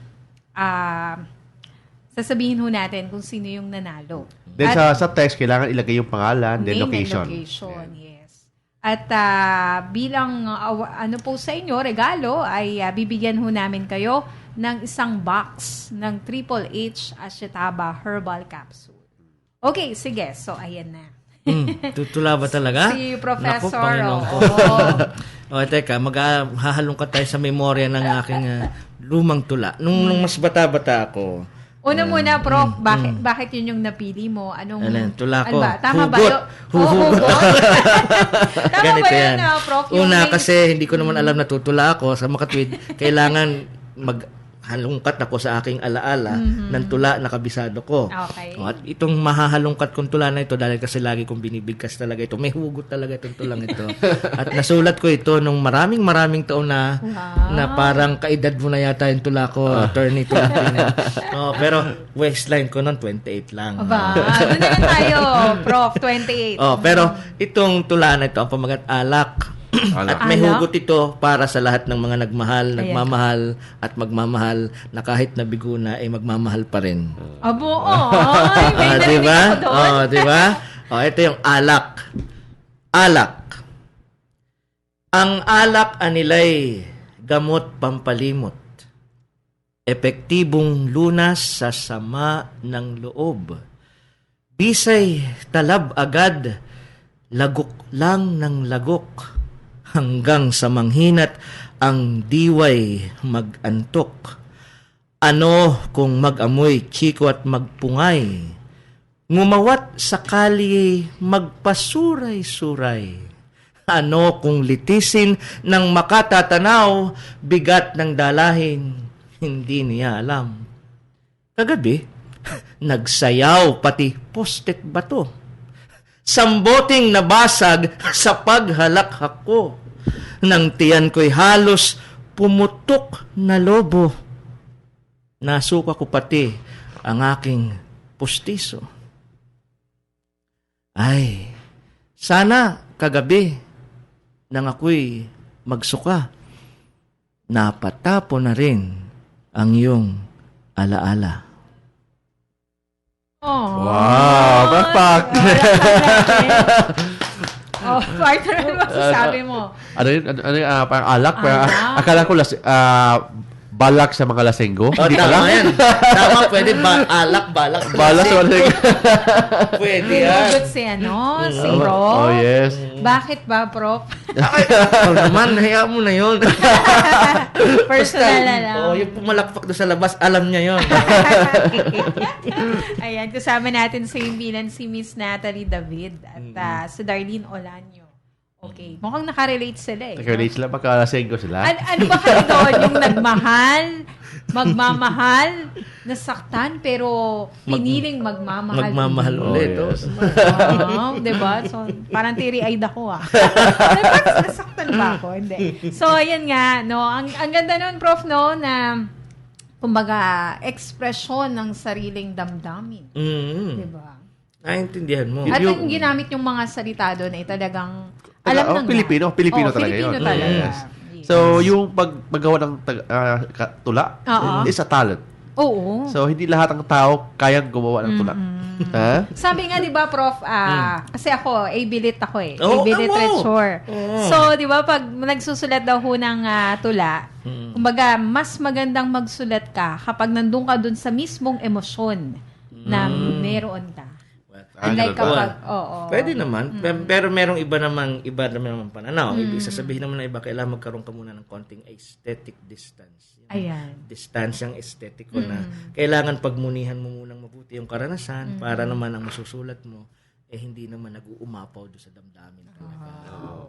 sasabihin ho natin kung sino yung nanalo. Then sa text, kailangan ilagay yung pangalan, then location. Yes. At bilang po sa inyo, regalo, ay bibigyan ho namin kayo ng isang box ng Triple H Ashitaba Herbal Capsule. Okay, sige. So, ayan na. Tutula ba talaga? Si Professor. Naku, Panginoon ko. Teka, maghahalongkat tayo sa memorya ng aking lumang tula. Nung mas bata-bata ako. Una muna, Prof, bakit yun yung napili mo? Tula ko. Tama hugot. ba yun? Tama Ganito ba yun, yan. Prof? Una, kasi hindi ko naman alam na tutula ako. Sa makatwid, kailangan halungkat ako sa aking alaala ng tula na kabisado ko. Okay. At itong mahahalungkat kong tula na ito, dahil kasi lagi kong binibigkas talaga ito. May hugot talaga itong tulang ito. At nasulat ko ito nung maraming taon na parang kaedad mo na yata yung tula ko, attorney Tolentino. Pero waistline ko noon, 28 lang. Aba, doon na lang tayo, Prof, 28. Pero itong tula na ito, ang pamagat Alak. At may hugot ito para sa lahat ng mga nagmamahal at magmamahal na kahit nabigo na ay magmamahal pa rin. Abo, may narinig ako doon. Diba? Ito yung alak. Alak. Ang alak anilay gamot pampalimot. Epektibong lunas sa sama ng loob. Bisay talab agad, lagok lang ng lagok. Hanggang sa manghinat ang diway mag-antok. Ano kung mag-amoy chiko at magpungay? Ngumawat sakali magpasuray-suray. Ano kung litisin ng makatatanaw, bigat ng dalahin, hindi niya alam. Kagabi, nagsayaw pati postet bato. Samboting nabasag sa paghalak ko. Nang tiyan ko'y halos pumutok na lobo. Nasuka ko pati ang aking pustiso. Ay, sana kagabi nang ako'y magsuka, napatapo na rin ang iyong alaala. Wow! Bakpak! Partner, ano masasabi mo? Ano yun? Parang alak? Akala ko balak sa mga lasenggo. Hindi tama yan. Tama, pwede alak, balak. Balak sa lasenggo. Pwede yan. Hugot si si Prof. Oh, yes. Bakit ba, Prof? Naman, hayaan mo na yun. Personal na lang. Yung pumalakpak doon sa labas, alam niya yun. Ayan, kasama natin sa himpilan si Miss Natalie David at si Darlene Olanyo. Okay. Mukhang nakarelate sila eh. Nakarelate sila, magkalasenggo sila. Ano ba kayo doon? Yung nagmahal, magmamahal, nasaktan, pero piniling magmamahal. Magmamahal ulit. Wow, diba? So, parang teary-eyed ako Parang nasaktan ba ako? Hindi. So, ayan nga, no? Ang ganda nun, Prof, no, na kumbaga, ekspresyon ng sariling damdamin. Diba? Naintindihan mo. At yung ginamit yung mga salita doon ay talagang alam ng Pilipino talaga Filipino yun. talaga. Yes. So, yung paggawa ng tula is a talent. Oo. So, hindi lahat ng tao kayang gumawa ng tula. Ha? Sabi nga, di ba, Prof, kasi ako, A-Bilit ako Oh, A-Bilit literature. Oh. So, di ba, pag nagsusulat daw ho ng tula, kumbaga, mas magandang magsulat ka kapag nandun ka dun sa mismong emosyon na meron ka. Unlike kapag, Pwede naman, pero merong iba naman pananaw. Ibig sasabihin naman na iba, kailangan magkaroon ka muna ng konting aesthetic distance. Ayan. Distansiyang estetiko na kailangan pagmunihan mo munang mabuti yung karanasan para naman ang masusulat mo hindi naman nag-uumapaw doon sa damdamin talaga.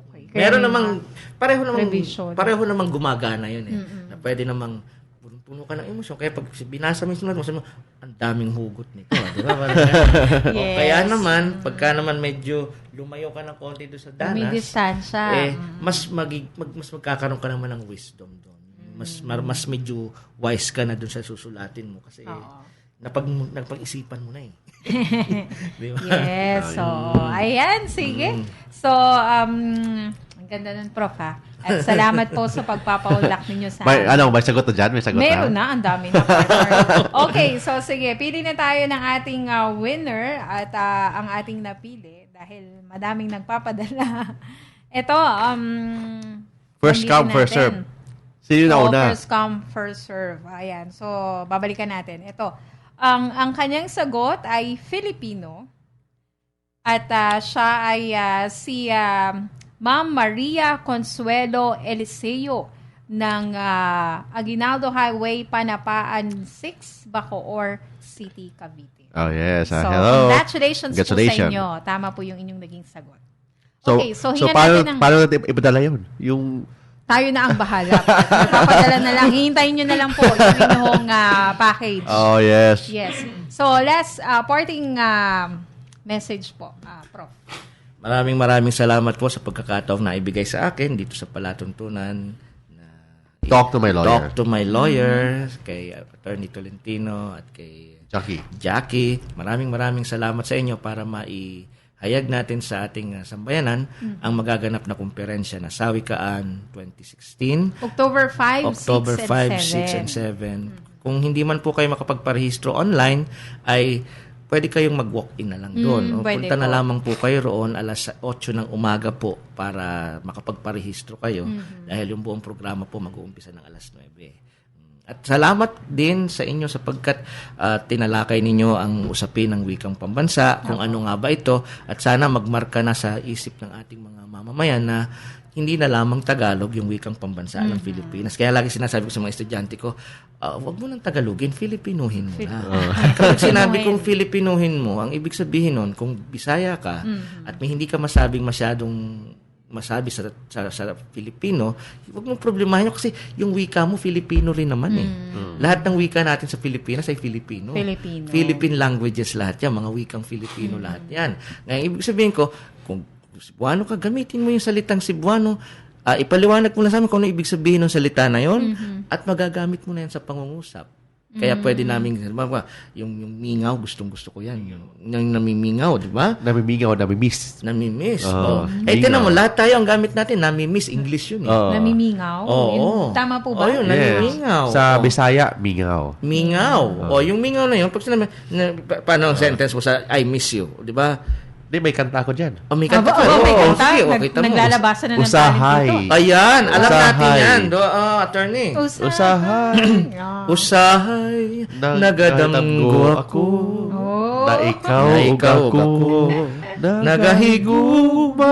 Okay. Meron namang pareho namang gumagana yun na pwede namang puno ka ng emosyon. Kaya pag binasa mo yung sulat mo, sabi mo, ang daming hugot nito. Di ba? Yes. Kaya naman, pagka naman medyo lumayo ka ng konti doon sa danas, may distansya. mas magkakaroon ka naman ng wisdom doon. Mas medyo wise ka na doon sa susulatin mo. Kasi napag-isipan mo na eh. Diba? Yes. So, ayan. Sige. So, ang ganda nun, Prof, ha? At salamat po sa pagpapaulak ninyo sa amin. May sagot na dyan? May sagot Meron na. Ang dami na. Okay. So, sige. Pili na tayo ng ating winner at ang ating napili dahil madaming nagpapadala. Ito, first come, first serve. Sino na una? First come, first serve. Ayan. So, babalikan natin. Ito. Ang kanyang sagot ay Filipino. At siya ay si Ma'am Maria Consuelo Eliseo ng Aguinaldo Highway, Panapaan 6, Bacoor City, Cavite. Oh, yes. So, hello. Congratulations po sa inyo. Tama po yung inyong naging sagot. Okay, so paano natin ipadala yun? Tayo na ang bahala. Papadala na lang. Hihintayin nyo na lang po yung inyong package. Oh, yes. Yes. So, last parting message po, Prof. Maraming salamat po sa pagkakataong na ibigay sa akin dito sa Palatuntunan. Talk to my lawyer. Talk to my lawyer, kay Attorney Tolentino at kay Jackie. Maraming salamat sa inyo para maihayag natin sa ating sambayanan ang magaganap na kumperensya na Sawikaan 2016. October 5, 6 and 7. Kung hindi man po kayo makapagparehistro online, ay pwede kayong mag-walk-in na lang doon. Punta na lamang po kayo roon alas 8 ng umaga po para makapagparehistro kayo dahil yung buong programa po mag-uumpisa ng alas 9. At salamat din sa inyo sapagkat tinalakay ninyo ang usapin ng wikang pambansa, kung ano nga ba ito, at sana magmarka na sa isip ng ating mga mamamayan na hindi na lamang Tagalog yung wikang pambansa ng Pilipinas. Kaya lagi sinasabi ko sa mga estudyante ko, wag mo nang Tagalogin, Filipinuhin mo na. Kapag sinabi kong Filipinuhin mo, ang ibig sabihin nun, kung Bisaya ka at may hindi ka masabi sa Filipino, wag mong problemahin yun kasi yung wika mo, Filipino rin naman eh. Lahat ng wika natin sa Pilipinas ay Filipino. Philippine languages lahat yan, mga wikang Filipino lahat yan. Ngayon, ibig sabihin ko, kung Cebuano ka, gamitin mo yung salitang Cebuano. Ipaliwanag mo na sa amin kung ano ibig sabihin ng salita na yon at magagamit mo na yan sa pangungusap. Kaya pwede namin, yung mingaw, gustong-gusto ko yan. Yung namimingaw, di ba? Namimiss. Tinan mo, lahat tayo ang gamit natin, namimiss. English yun eh. Namimingaw? Tama po ba? Yun, namimingaw. Sa Bisaya, mingaw. Mingaw. Yung mingaw na yun, pag sinabi, paano ang sentence mo sa I miss you, di ba? Hindi, may kanta ko dyan. May kanta ka. May kanta. Naglalabasan na ng Usahay. Ayan, alam natin yan. Attorney. Usahay. Nagadamgo ako. Na ikaw ako. Nagahiguma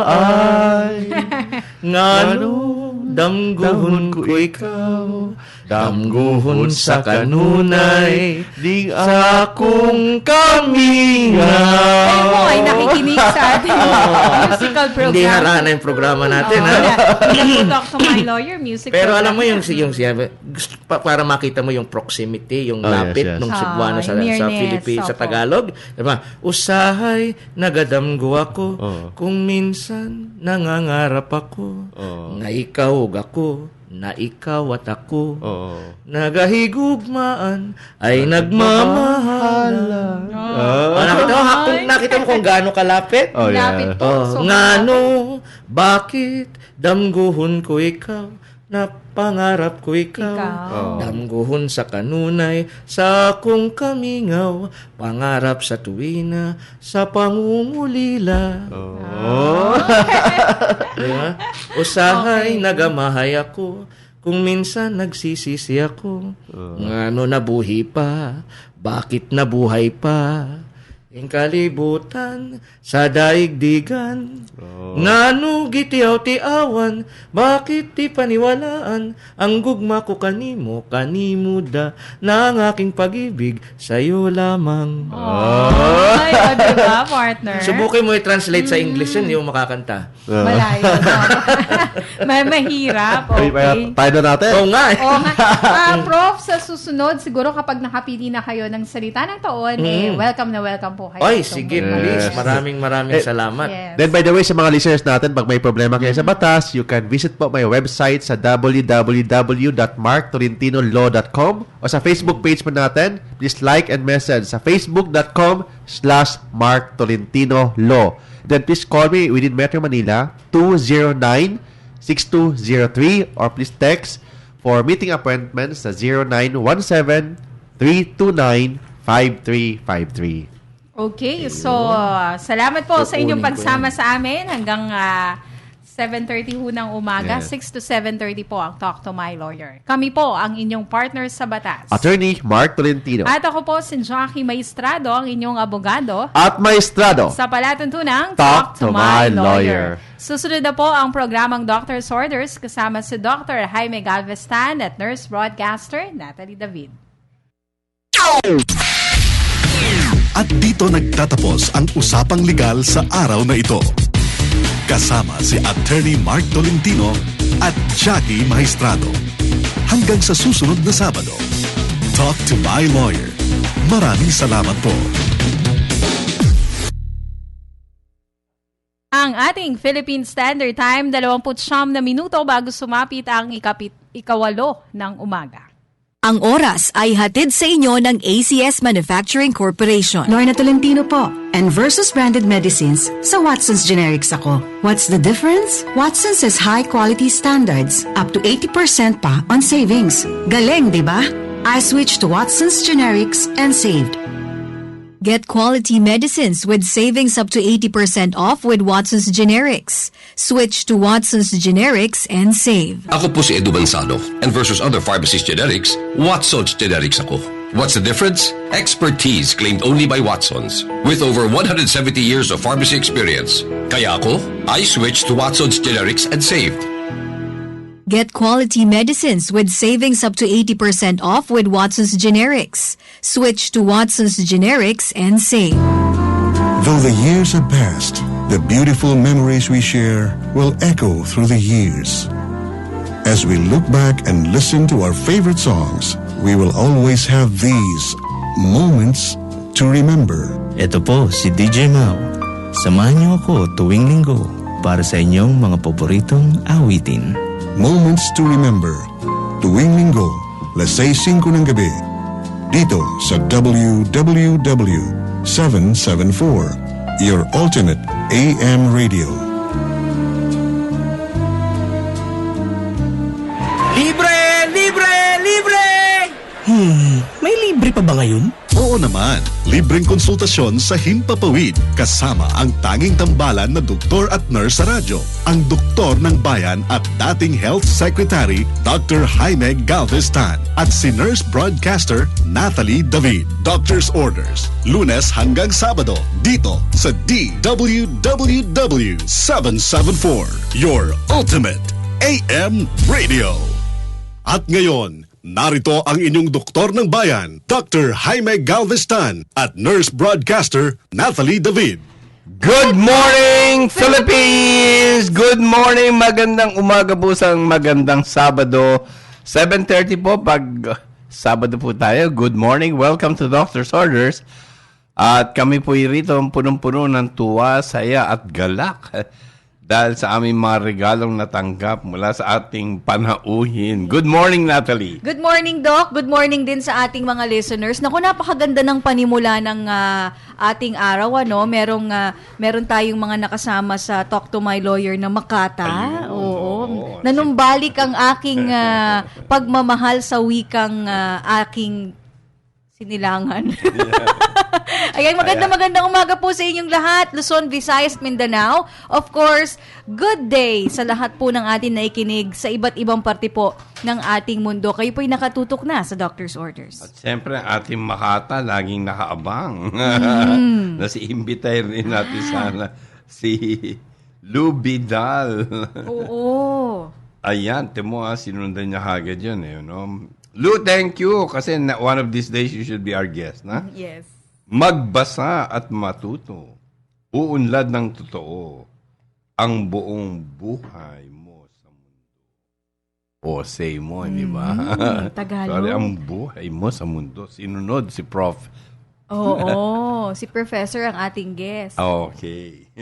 ay. Ngano damgohon ko ikaw. Damguhon sa kanunay, di akong kamingaw. Ay nakikinig sa ating musical program. Hindi harana yung programa natin. Talk to my lawyer, music Pero program. alam mo yung para makita mo yung proximity, yung lapit ng Cebuano sa Philippines, sa Tagalog. Diba? Usahay, nagadamgo ako, kung minsan nangangarap ako, na ikaw ako, na ikaw at ako, nagahigugmaan, ay nagmamahalan. Nakita mo kung gaano kalapit? Lapit po. Ngano, bakit damguhon ko ikaw, na pangarap ko ikaw. Damguhon sa kanunay, sa akong kamingaw, pangarap sa tuwina, sa pangungulila. Diba? Usahay, nagamahay ako, kung minsan nagsisisi ako. Ngano nabuhi pa, bakit nabuhay pa? Ang kalibutan sa daigdigan, ngano gitiaw-tiawan, bakit di paniwalaan ang gugma ko kanimo da na ang aking pag-ibig sa'yo lamang. Ay, diba, partner? Subukin mo i-translate sa English yun, yung makakanta. Malayo. Mahirap. Okay. Tayo na natin. Oo nga. Prof, sa susunod, siguro kapag nakapili na kayo ng salita ng taon, welcome na welcome po kayo. Ay, sige, please. Maraming salamat. Yes. Then, by the way, sa mga listeners natin, pag may problema kayo sa batas, you can visit po my website sa www.marktolentinolow.com o sa Facebook page po natin. Please like and message sa facebook.com/marktolentinolow. Then, please call me within Metro Manila, 209-6203, or please text for meeting appointments sa 0917-329-5353. Okay, so salamat po sa inyong pagsama sa amin hanggang 7:30 ho ng umaga, 6 to 7:30 po ang Talk to My Lawyer. Kami po ang inyong partner sa batas. Attorney Mark Tolentino. At ako po si Jackie Maestrado, ang inyong abogado. At Maestrado. Sa palatuntunang Talk to My Lawyer. Susunod na po ang programang Doctor's Orders kasama si Dr. Jaime Galvestan at nurse broadcaster Natalie David. At dito nagtatapos ang usapang legal sa araw na ito. Kasama si Attorney Mark Tolentino at Jackie Maestrado. Hanggang sa susunod na Sabado. Talk to My Lawyer. Maraming salamat po. Ang ating Philippine Standard Time, 29 na minuto bago sumapit ang ikawalo ng umaga. Ang oras ay hatid sa inyo ng ACS Manufacturing Corporation. Lorna Tolentino po. And versus branded medicines, sa Watson's Generics ako. What's the difference? Watson's has high-quality standards, up to 80% pa on savings. Galing, di ba? I switched to Watson's Generics and saved. Get quality medicines with savings up to 80% off with Watson's Generics. Switch to Watson's Generics and save. Ako po si Edu Bansalo. And versus other pharmacies generics, Watson's Generics ako. What's the difference? Expertise claimed only by Watson's. With over 170 years of pharmacy experience. Kaya ako, I switched to Watson's Generics and saved. Get quality medicines with savings up to 80% off with Watson's Generics. Switch to Watson's Generics and save. Though the years have passed, the beautiful memories we share will echo through the years. As we look back and listen to our favorite songs, we will always have these moments to remember. Ito po si DJ Mau. Samahan niyo ako tuwing linggo para sa inyong mga paboritong awitin. Moments to remember. Tuwing linggo, 6:05 ng gabi. Dito sa WWW 774, your alternate AM radio. Libre! Libre! Libre! May libre pa ba ngayon? Oo naman, libreng konsultasyon sa Himpapawid kasama ang tanging tambalan na doktor at nurse sa radyo, ang doktor ng bayan at dating Health Secretary Dr. Jaime Galvestan at si nurse broadcaster Natalie David. Doctor's Orders, Lunes hanggang Sabado dito sa DWWW 774, your ultimate AM radio. At ngayon, narito ang inyong doktor ng bayan, Dr. Jaime Galvestan at nurse broadcaster Natalie David. Good morning, Philippines! Good morning! Magandang umaga po sa magandang Sabado. 7:30 po pag Sabado po tayo. Good morning. Welcome to Doctor's Orders. At kami po rito punong-puno ng tuwa, saya at galak dahil sa aming mga regalong natanggap mula sa ating panauhin. Good morning, Natalie. Good morning, Doc. Good morning din sa ating mga listeners. Naku, napakaganda ng panimula ng ating araw. Meron tayong mga nakasama sa Talk to My Lawyer na Makata. Oo. Nanumbalik ang aking pagmamahal sa wikang aking sinilangan. Ayan, magandang umaga po sa inyong lahat. Luzon, Visayas, Mindanao. Of course, good day sa lahat po ng ating naikinig sa iba't ibang parte po ng ating mundo. Kayo po'y nakatutok na sa Doctor's Orders. At siyempre, ating Makata, laging nakaabang. Nasi-imbitay rin natin sana si Lou Vidal. Oo. Ayan, timo sinundan niya agad yun. Lou, thank you. Kasi one of these days, you should be our guest. Na? Yes. Magbasa at matuto. Uunlad ng totoo ang buong buhay mo sa mundo. O, say mo, di ba? Tagalog. Sorry, ang buhay mo sa mundo. Sinunod si Prof. Oo, si Professor ang ating guest. Okay.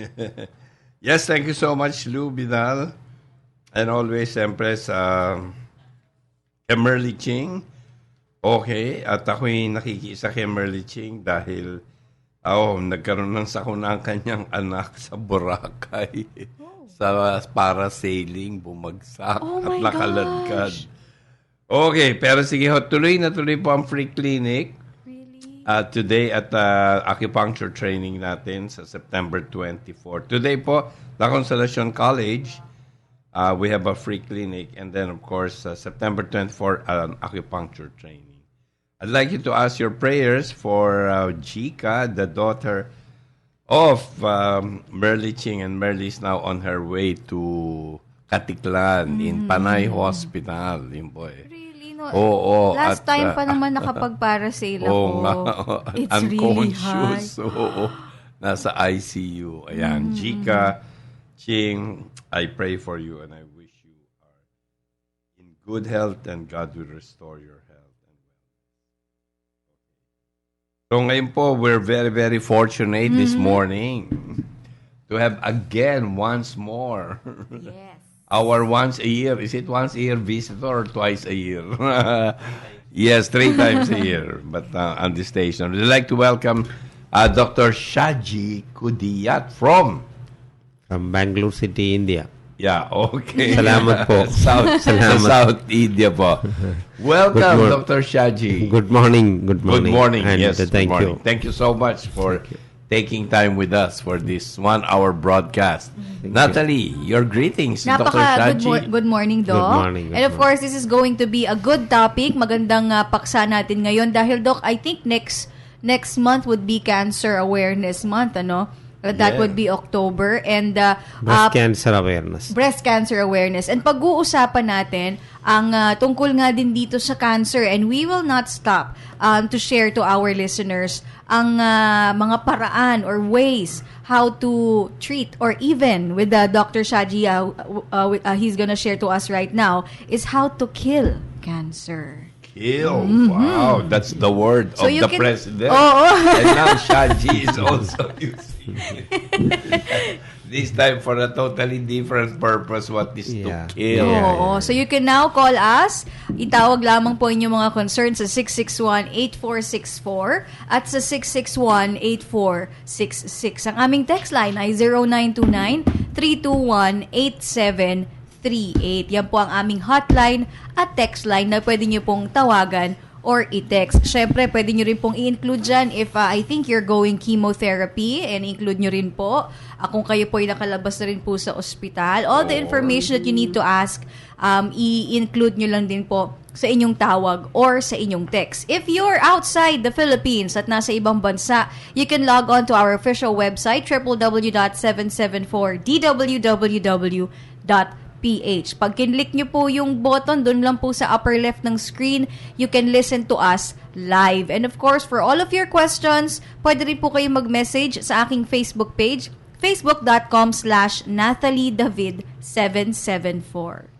Yes, thank you so much, Lou Vidal. And always, siyempre, sa Merly Ching. Okay, at ako'y nakikisa kay Merly Ching dahil nagkaroon ng sakuna ang kanyang anak sa Boracay. Sa parasailing, bumagsak at nakaladkad. Okay, pero sige tuloy na tuloy po ang free clinic. Really? Today at acupuncture training natin sa September 24. Today po, La Consolacion College. We have a free clinic, and then, of course, September 24, an acupuncture training. I'd like you to ask your prayers for Chika, the daughter of Merly Ching, and Merly is now on her way to Katiklan in Panay Hospital. Really? No? Oo. Last time pa naman nakapag-parasail ako. It's really hard. Oo. Nasa ICU. Ayan, Chika, Ching, I pray for you and I wish you are in good health and God will restore your health. So ngayon po, we're very, very fortunate this morning to have again once more our once a year. Is it once a year visitor or twice a year? Yes, 3 times a year. But on this station, we'd like to welcome Dr. Shaji Kudiyat from Bangalore City, India. Yeah, okay. Salamat po. South India po. Welcome, Dr. Shaji. Good morning. Good morning. And yes, thank you. Thank you so much for taking time with us for this 1-hour broadcast. Natalie, your greetings, Dr. Shaji. Good morning, Doc. Good morning. And of course, this is going to be a good topic. Magandang paksa natin ngayon dahil, Doc, I think next month would be Cancer Awareness Month, ano? That would be October. And breast cancer awareness. Breast cancer awareness. And pag-uusapan natin ang tungkol nga din dito sa cancer, and we will not stop to share to our listeners ang mga paraan or ways how to treat, or even with Dr. Shaji, he's gonna share to us right now, is how to kill cancer. Kill. Wow, that's the word of the president. And now Shaji is also using it. This time for a totally different purpose. What is to kill? So you can now call us. Itawag lamang po inyong mga concerns sa 661-8464 at sa 661-8466. Ang aming text line ay 0929-321-8738. Yan po ang aming hotline at text line na pwede nyo pong tawagan or i-text. Syempre, pwede nyo rin pong i-include dyan if I think you're going chemotherapy, and include nyo rin po kung kayo po ay nakalabas na rin po sa ospital. All the information that you need to ask, i-include nyo lang din po sa inyong tawag or sa inyong text. If you're outside the Philippines at nasa ibang bansa, you can log on to our official website, www.774dww.ph PH. Pag kinlik nyo po yung button, dun lang po sa upper left ng screen, you can listen to us live. And of course, for all of your questions, pwede rin po kayo mag-message sa aking Facebook page, facebook.com/NathalieDavid774.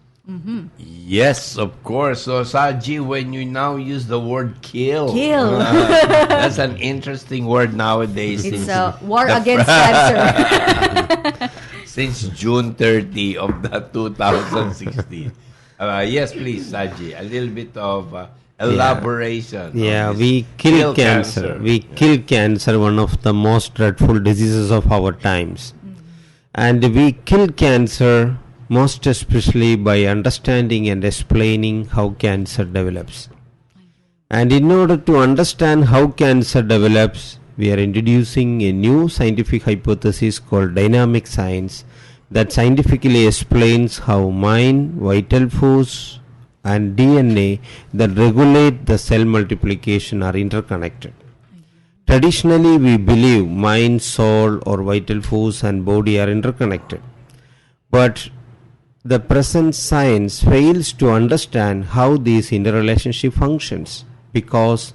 Yes, of course. So, Saji, when you now use the word kill, that's an interesting word nowadays. It's a war against cancer. Since June 30 of the 2016. Yes, please, Saji, a little bit of elaboration. Yeah, we kill cancer. We kill cancer, one of the most dreadful diseases of our times. And we kill cancer most especially by understanding and explaining how cancer develops. And in order to understand how cancer develops, we are introducing a new scientific hypothesis called dynamic science that scientifically explains how mind, vital force, and DNA that regulate the cell multiplication are interconnected. Traditionally, we believe mind, soul, or vital force and body are interconnected. But the present science fails to understand how this interrelationship functions because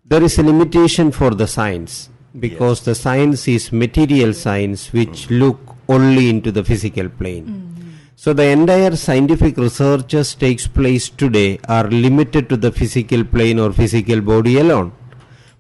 there is a limitation for the science, because the science is material science which look only into the physical plane. So the entire scientific researches takes place today are limited to the physical plane or physical body alone.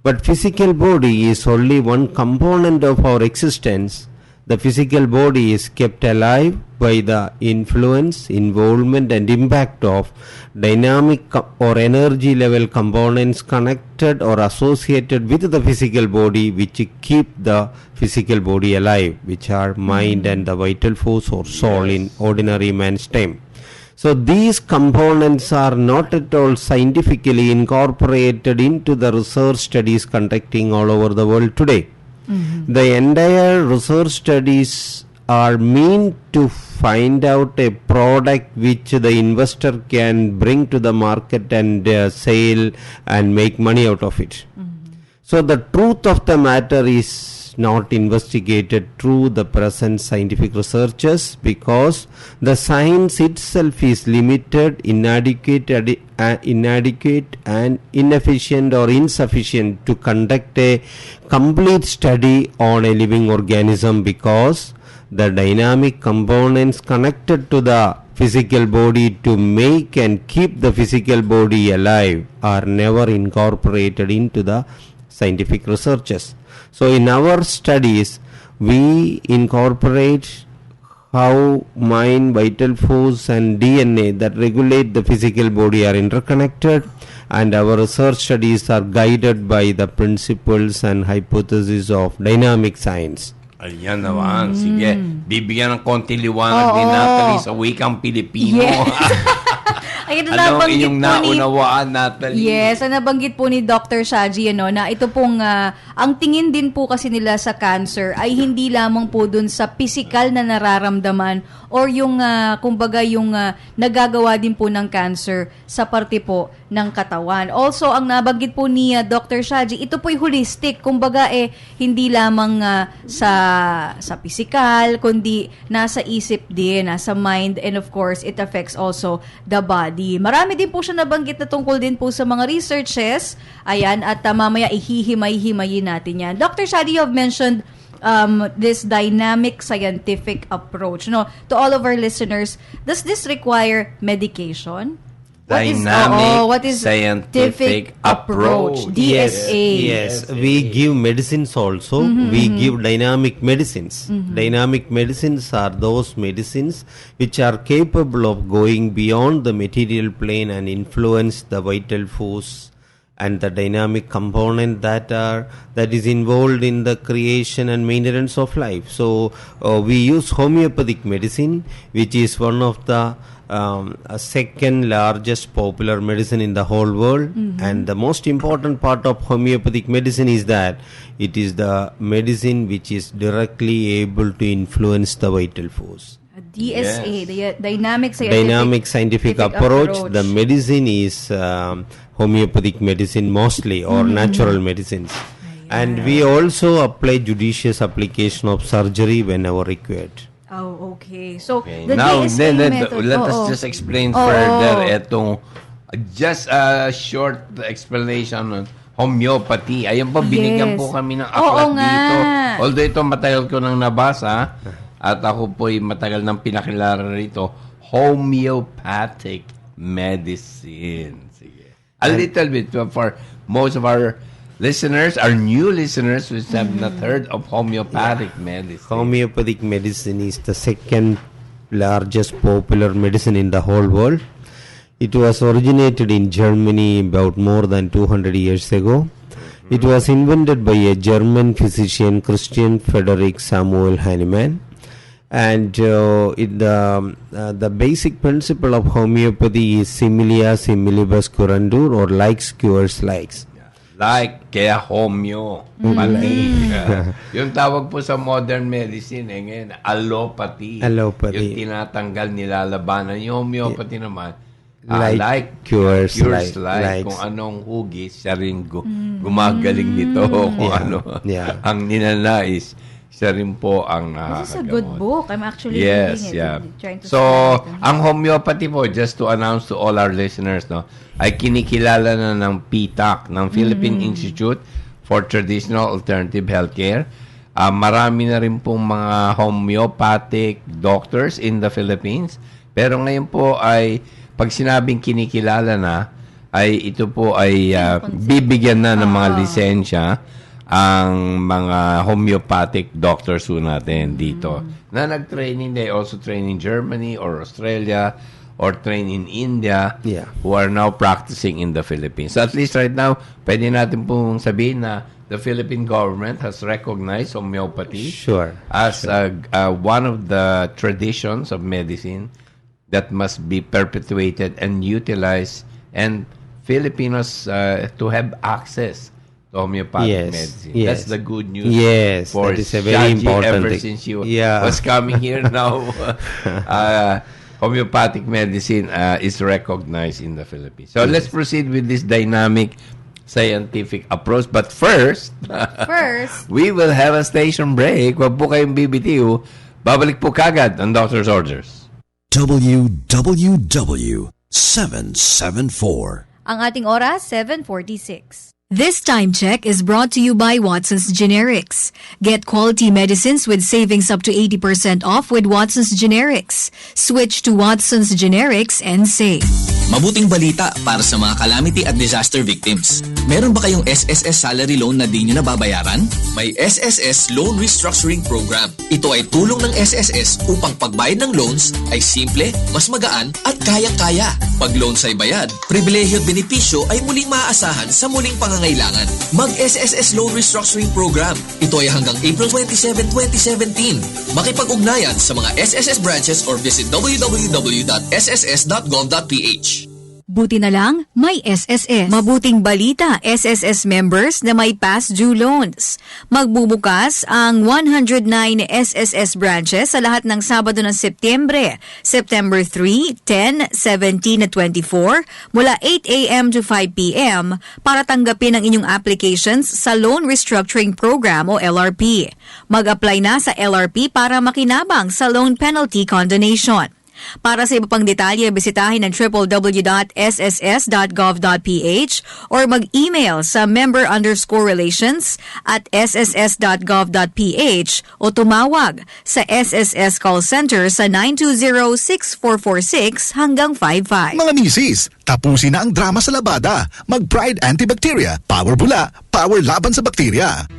But physical body is only one component of our existence. The physical body is kept alive by the influence, involvement and impact of dynamic or energy level components connected or associated with the physical body which keep the physical body alive, which are mind and the vital force or soul in ordinary man's time. So these components are not at all scientifically incorporated into the research studies conducting all over the world today. The entire research studies are meant to find out a product which the investor can bring to the market and sell and make money out of it. So the truth of the matter is not investigated through the present scientific researches because the science itself is limited, inadequate and inefficient or insufficient to conduct a complete study on a living organism because the dynamic components connected to the physical body to make and keep the physical body alive are never incorporated into the scientific researches. So in our studies, we incorporate how mind, vital force and DNA that regulate the physical body are interconnected, and our research studies are guided by the principles and hypotheses of dynamic science. Ayan naman, sige. Bibigyan ng konti liwanag din natin sa wikang Pilipino. Ayun, ano yung naunawaan natin? Yes, ang nabanggit po ni Dr. Shaji, na ito pong, ang tingin din po kasi nila sa cancer ay hindi lamang po dun sa physical na nararamdaman or yung, kumbaga yung nagagawa din po ng cancer sa parte po ng katawan. Also, ang nabanggit po ni Dr. Shaji, ito po'y holistic. Kumbaga hindi lamang sa physical, kundi nasa isip din, nasa mind, and of course, it affects also the body. Marami din po siya nabanggit na tungkol din po sa mga researches. Ayan, at mamaya ihihimay-himayin natin yan. Dr. Shaji, you have mentioned this dynamic scientific approach. To all of our listeners, does this require medication? What is scientific approach? DSA. Yes, we give medicines also. We give dynamic medicines. Dynamic medicines are those medicines which are capable of going beyond the material plane and influence the vital force and the dynamic component that is involved in the creation and maintenance of life. So we use homeopathic medicine, which is one of the second largest popular medicine in the whole world. And the most important part of homeopathic medicine is that it is the medicine which is directly able to influence the vital force. DSA, the dynamic scientific approach. The medicine is homeopathic medicine mostly, or natural medicines. And we also apply judicious application of surgery whenever required. Oh, okay. So, Okay. the Now, DSA method... let us just explain further itong just a short explanation on homeopathy. Ayun po, binigyan po kami ng aklat dito. Although ito matagal ko nang nabasa at ako po'y matagal nang pinakilala rito, homeopathic medicine. Sige. A little bit for most of our listeners, our new listeners who have not heard of homeopathic medicine. Homeopathic medicine is the second largest popular medicine in the whole world. It was originated in Germany about more than 200 years ago. It was invented by a German physician, Christian Frederick Samuel Hahnemann. And the basic principle of homeopathy is similia similibus curantur, or likes cures likes. Like, kaya homeo. Pati. Yung tawag po sa modern medicine, ngayon, allopathy. Allopathy. Yung tinatanggal, nilalabanan. Yung homeopathy naman, like cures like. Kung anong hugis, siya rin gumagaling nito. Kung ano ang ninanais, siya rin po ang nakakagamot. This is a good book. I'm actually reading it. Trying to So, ang homeopathy po, just to announce to all our listeners, no, ay kinikilala na ng PTAC, ng Philippine Institute for Traditional Alternative Healthcare. Marami na rin pong mga homeopathic doctors in the Philippines. Pero ngayon po ay, pag sinabing kinikilala na, ay ito po ay bibigyan na ng mga lisensya ang mga homeopathic doctors po natin dito. Na nag-training, they also train in Germany or Australia or train in India who are now practicing in the Philippines. So at least right now, pwede natin pong sabihin na the Philippine government has recognized homeopathy as one of the traditions of medicine that must be perpetuated and utilized, and Filipinos to have access to homeopathic medicine. That's the good news for that is a very important ever thing. Since you was coming here now. Homeopathic medicine is recognized in the Philippines. So let's proceed with this dynamic scientific approach. But first, we will have a station break. Wag po kayong bibitiw. Babalik po kagad ang doctor's orders. WWW 774. Ang ating oras, 7:46. This time check is brought to you by Watson's Generics. Get quality medicines with savings up to 80% off with Watson's Generics. Switch to Watson's Generics and save. Mabuting balita para sa mga calamity at disaster victims. Meron ba kayong SSS salary loan na di nyo nababayaran? May SSS Loan Restructuring Program. Ito ay tulong ng SSS upang pagbayad ng loans ay simple, mas magaan at kayang-kaya. Pag loans ay bayad, pribilehyo at benepisyo ay muling maaasahan sa muling pangangailangan. Mag-SSS Loan Restructuring Program. Ito ay hanggang April 27, 2017. Makipag-ugnayan sa mga SSS branches or visit www.sss.gov.ph. Buti na lang, may SSS. Mabuting balita, SSS members na may past due loans. Magbubukas ang 109 SSS branches sa lahat ng Sabado ng Setyembre, September 3, 10, 17 at 24, mula 8 a.m. to 5 p.m. para tanggapin ang inyong applications sa Loan Restructuring Program o LRP. Mag-apply na sa LRP para makinabang sa loan penalty condonation. Para sa iba pang detalye, bisitahin ang www.sss.gov.ph or mag-email sa member_relations@sss.gov.ph o tumawag sa SSS Call Center sa 920-6446 hanggang 55. Mga misis, tapusin na ang drama sa labada. Mag-Pride Antibacteria. Power bula, power laban sa bakterya.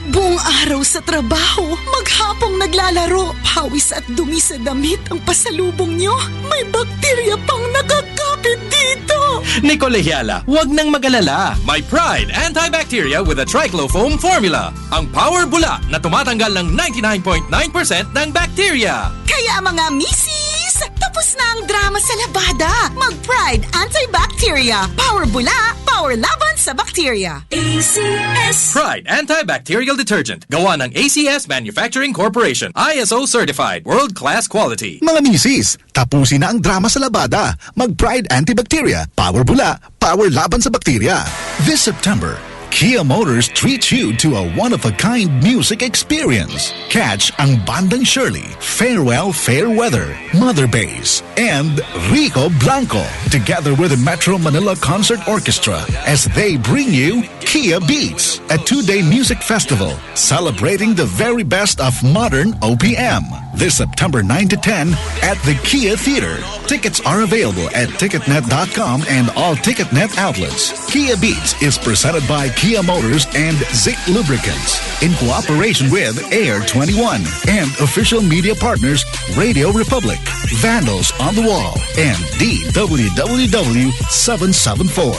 Buong araw sa trabaho, maghapong naglalaro, pawis at dumi sa damit ang pasalubong nyo. May bakterya pang nakakapit dito. Nicolehiala, huwag nang mag-alala. My Pride Antibacteria with a Triclofoam formula. Ang power bula na tumatanggal ng 99.9% ng bacteria. Kaya mga misis, tapos na ang drama sa labada. Mag-Pride Antibacteria. Power bula, power laban sa bakterya. ACS. Pride Antibacterial Detergent. Gawa ng ACS Manufacturing Corporation. ISO certified. World-class quality. Mga misis, tapusin na ang drama sa labada. Mag-Pride Antibacteria. Power bula, power laban sa bakterya. This September, Kia Motors treats you to a one-of-a-kind music experience. Catch ang Bandang Shirley, Farewell Fairweather, Mother Base, and Rico Blanco together with the Metro Manila Concert Orchestra as they bring you Kia Beats, a 2-day music festival celebrating the very best of modern OPM. This September 9 to 10 at the Kia Theater. Tickets are available at ticketnet.com and all Ticketnet outlets. Kia Beats is presented by Kia Motors and Zik Lubricants in cooperation with Air 21 and official media partners Radio Republic, Vandals on the Wall, and DWWW 774.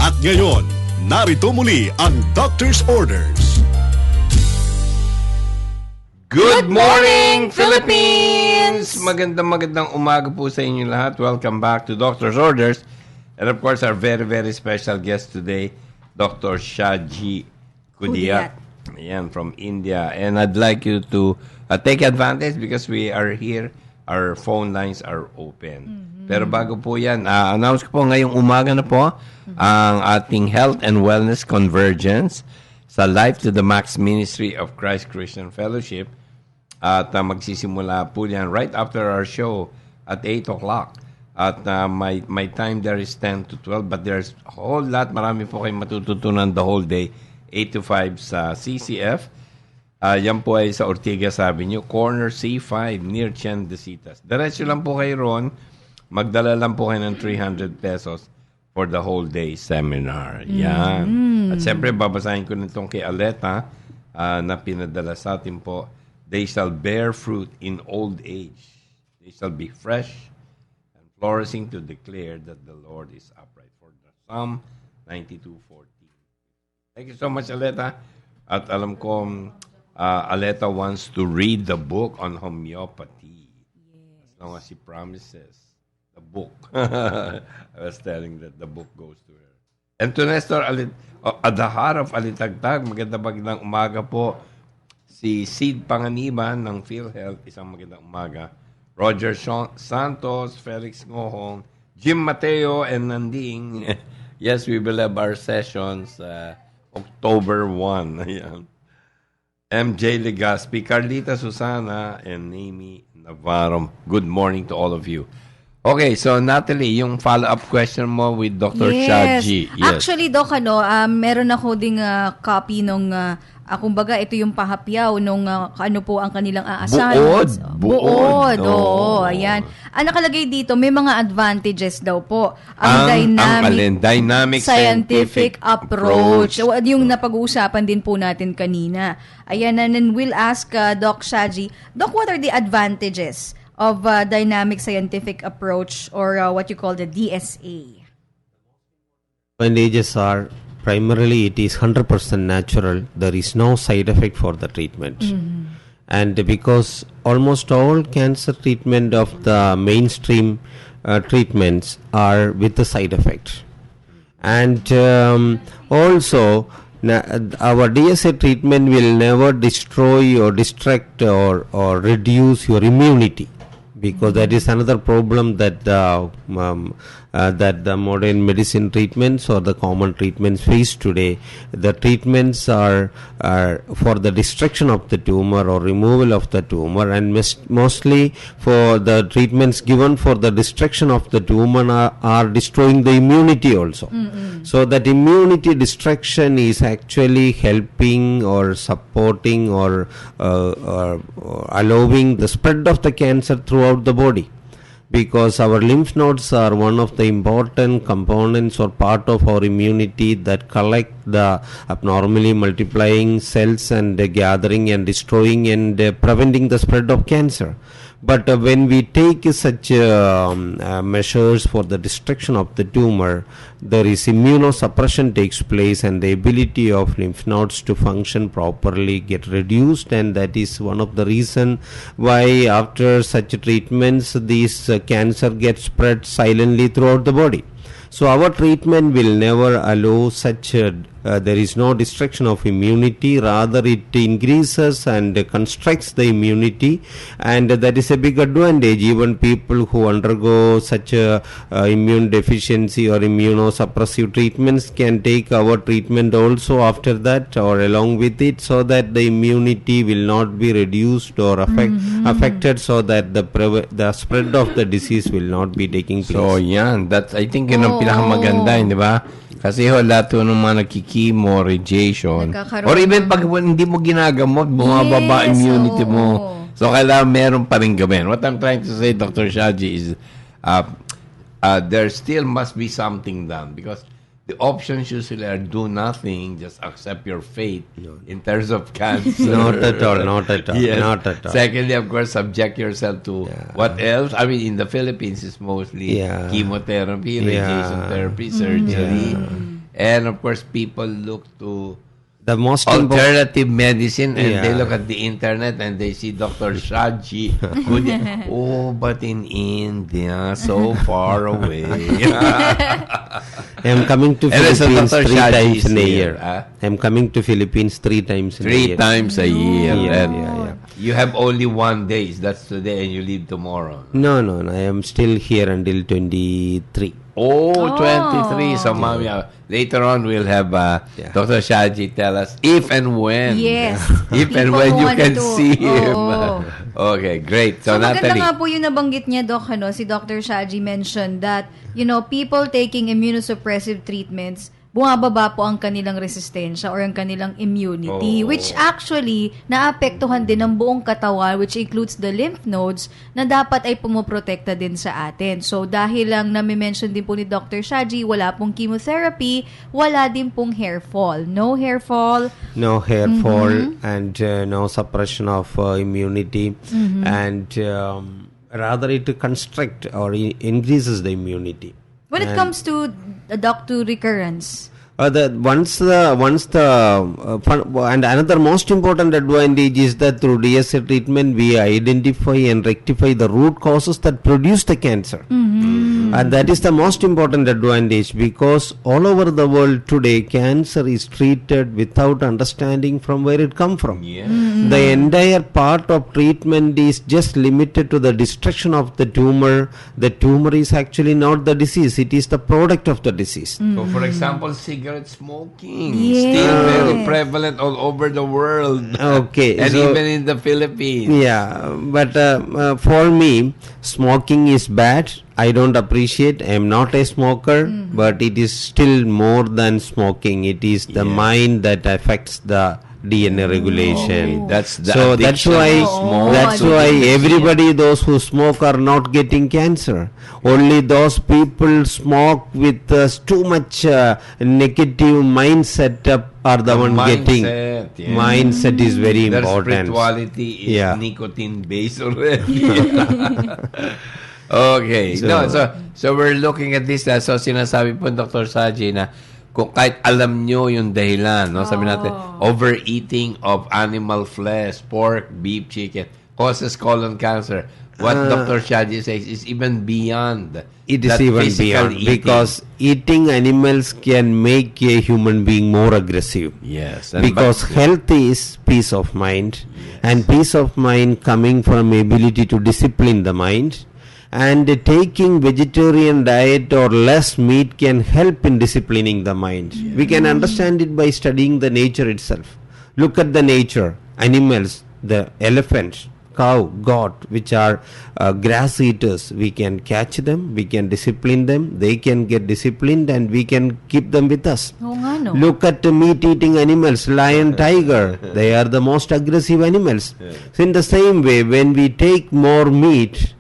At ngayon, narito muli ang Doctor's Orders. Good morning, Philippines! Magandang umaga po sa inyo lahat. Welcome back to Doctor's Orders. And of course, our very, very special guest today, Dr. Shaji Kudiyat. Ayan, from India. And I'd like you to take advantage because we are here. Our phone lines are open. Pero bago po yan, announce ko po ngayong umaga na po ang ating Health and Wellness Convergence sa Life to the Max Ministry of Christ Christian Fellowship. At magsisimula po yan right after our show at 8 o'clock. At my time there is 10 to 12. But there's a whole lot. Marami po kayong matututunan the whole day. 8 to 5 sa CCF. Yan po ay sa Ortigas Avenue, corner C5 near Chendesitas. Diretso lang po kayo ron. Magdala lang po kayo ng 300 pesos for the whole day seminar. Yan. At siyempre, babasahin ko nitong kay Aleta na pinadala sa atin po. They shall bear fruit in old age. They shall be fresh and flourishing to declare that the Lord is upright. For the Psalm 92:14. Thank you so much, Aleta. At alam ko, Aleta wants to read the book on homeopathy. As long as she promises the book. I was telling that the book goes to her. And to Nestor at the heart of Alitagtag, magandang umaga po. Si Sid Panganiban ng PhilHealth, isang magandang umaga. Roger Santos, Felix Ngohong, Jim Mateo, and Nanding. Yes, we will have our sessions October 1. Ayan. MJ Legaspi, Carlita Susana, and Amy Navarro. Good morning to all of you. Okay, so Natalie, yung follow-up question mo with Dr. Shaji. Yes. Actually, Doc, meron ako ding copy nung, kumbaga, ito yung pahapyaw nung ano po ang kanilang assignments. Buod. Oo, ayan. Ang nakalagay dito, may mga advantages daw po. Ang dynamic scientific approach. Yung napag-uusapan din po natin kanina. Ayan, and then we'll ask Doc Shaji, Doc, what are the advantages of dynamic scientific approach or what you call the DSA? Advantages are primarily it is 100% natural. There is no side effect for the treatment. And because almost all cancer treatment of the mainstream treatments are with the side effect. And also our DSA treatment will never destroy or distract or reduce your immunity. Because that is another problem that the modern medicine treatments or the common treatments face today. The treatments are for the destruction of the tumor or removal of the tumor, and mostly for the treatments given for the destruction of the tumor are destroying the immunity also. So that immunity destruction is actually helping or supporting or allowing the spread of the cancer throughout the body, because our lymph nodes are one of the important components or part of our immunity that collect the abnormally multiplying cells and gathering and destroying and preventing the spread of cancer. But when we take such measures for the destruction of the tumor, there is immunosuppression takes place and the ability of lymph nodes to function properly get reduced, and that is one of the reason why after such treatments this cancer gets spread silently throughout the body. So our treatment will never allow such there is no destruction of immunity, rather it increases and constructs the immunity, and that is a big advantage. Even people who undergo such a immune deficiency or immunosuppressive treatments can take our treatment also after that or along with it, so that the immunity will not be reduced or affected, so that the spread of the disease will not be taking place. So yan, that's, I think yun ang pinakamaganda, di ba? Kasi lahat ng mga nagkikimo, radiation, or even pag hindi mo ginagamot, bumababa immunity mo. So kailangan meron pa rin gawin. What I'm trying to say, Dr. Shaji, is there still must be something done, because the options usually are do nothing, just accept your fate in terms of cancer. Not at all. Yes. Not at all. Secondly, of course, subject yourself to what else? I mean, in the Philippines, it's mostly chemotherapy, radiation therapy, surgery. And of course, people look to the most alternative medicine, and they look at the internet and they see Dr. Shaji. But in India, so far away. I am coming to Philippines 3 times in a year. I am coming to Philippines 3 times in a year. 3 times a year. You have only 1 day. That's today, and you leave tomorrow. No. I am still here until 23. 23. So, later on, we'll have Dr. Shaji tell us if and when. Yes. If and when you can see him. Okay, great. So maganda nga po yung nabanggit niya, Doc, si Dr. Shaji mentioned that, people taking immunosuppressive treatments, bumababa po ang kanilang resistensya or ang kanilang immunity, which actually naapektuhan din ang buong katawan, which includes the lymph nodes, na dapat ay pumoprotekta din sa atin. So, dahil lang nami-mention din po ni Dr. Shaji, wala pong chemotherapy, wala din pong hair fall. No hair fall. No hair fall and no suppression of immunity. And rather it constrict or increases the immunity. When it comes to recurrence, and another most important advantage is that through DSA treatment we identify and rectify the root causes that produce the cancer. And that is the most important advantage, because all over the world today cancer is treated without understanding from where it come from. The entire part of treatment is just limited to the destruction of the tumor. The tumor is actually not the disease, it is the product of the disease. So for example, cigarette smoking still very prevalent all over the world. Okay. And even in the Philippines. Yeah, but for me, smoking is bad. I don't appreciate. I am not a smoker, but it is still more than smoking. It is the mind that affects the DNA regulation. That's the so that's why everybody, those who smoke, are not getting cancer. Only those people smoke with too much negative mindset are the one getting. Mindset is very important. Spirituality is nicotine based already. Okay. So we're looking at this. So sinasabi po Dr. Shaji na kung kahit alam nyo yung dahilan, no? Sabi natin, overeating of animal flesh, pork, beef, chicken, causes colon cancer. What Dr. Shaji says is even beyond. It is even beyond eating. Because eating animals can make a human being more aggressive. Yes. Because health is peace of mind, and peace of mind coming from ability to discipline the mind. And taking vegetarian diet or less meat can help in disciplining the mind. We can understand it by studying the nature itself. Look at the nature. Animals, the elephants, cow, goat, which are grass eaters. We can catch them, we can discipline them, they can get disciplined, and we can keep them with us. Look at the meat-eating animals, lion, tiger. They are the most aggressive animals. So in the same way, when we take more meat,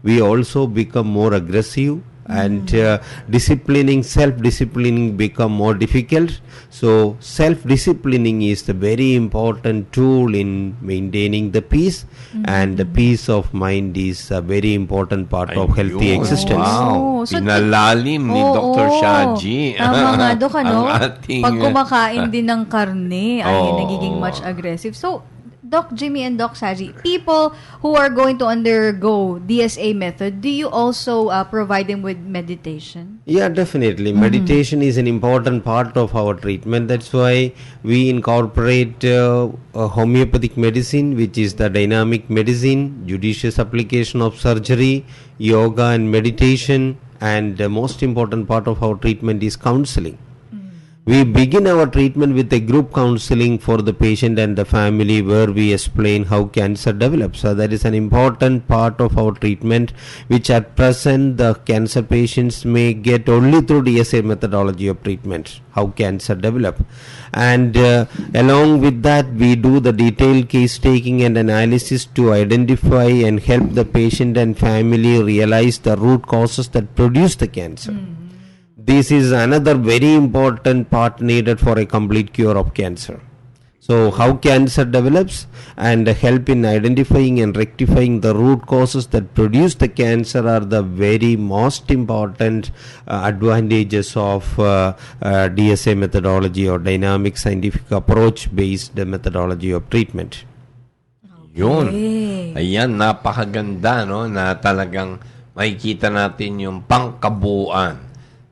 we also become more aggressive, and self-disciplining become more difficult. So self-disciplining is the very important tool in maintaining the peace, and the peace of mind is a very important part of healthy existence. Wow! So pinalalim ni Dr. Shaji. Tama nga, Dok, pag kumakain din ng karne, ay nagiging much aggressive. So, Doc Jimmy and Doc Saji, people who are going to undergo DSA method, do you also provide them with meditation? Yeah, definitely. Meditation is an important part of our treatment. That's why we incorporate homeopathic medicine, which is the dynamic medicine, judicious application of surgery, yoga and meditation, and the most important part of our treatment is counseling. We begin our treatment with a group counseling for the patient and the family where we explain how cancer develops. So that is an important part of our treatment, which at present the cancer patients may get only through DSA methodology of treatment, how cancer develop. And along with that, we do the detailed case taking and analysis to identify and help the patient and family realize the root causes that produce the cancer. This is another very important part needed for a complete cure of cancer. So how cancer develops and help in identifying and rectifying the root causes that produce the cancer are the very most important advantages of DSA methodology or dynamic scientific approach based methodology of treatment. Yun. Ayan, napakaganda, no? Na talagang makikita natin yung pangkabuuan.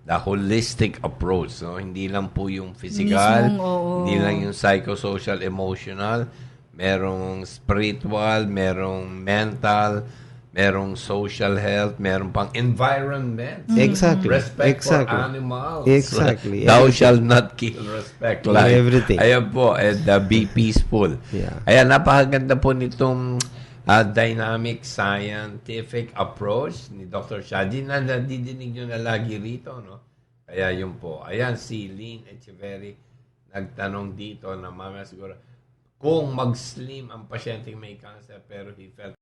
The holistic approach, no? Hindi lang po yung physical, hindi lang yung psychosocial, emotional, merong spiritual, merong mental, merong social health, merong pang environment. Exactly. Respect for animals. Exactly. Thou shalt not kill, respect life. Everything. Ayan po, and be peaceful. Yeah. Ayan, napakaganda po nitong dynamic scientific approach ni Dr. Shadi na nadidinig nyo na lagi rito, no? Kaya yun po. Ayan, si Lynn Echeverry nagtanong dito na mamaya siguro kung mag-slim ang pasyenteng may cancer pero he felt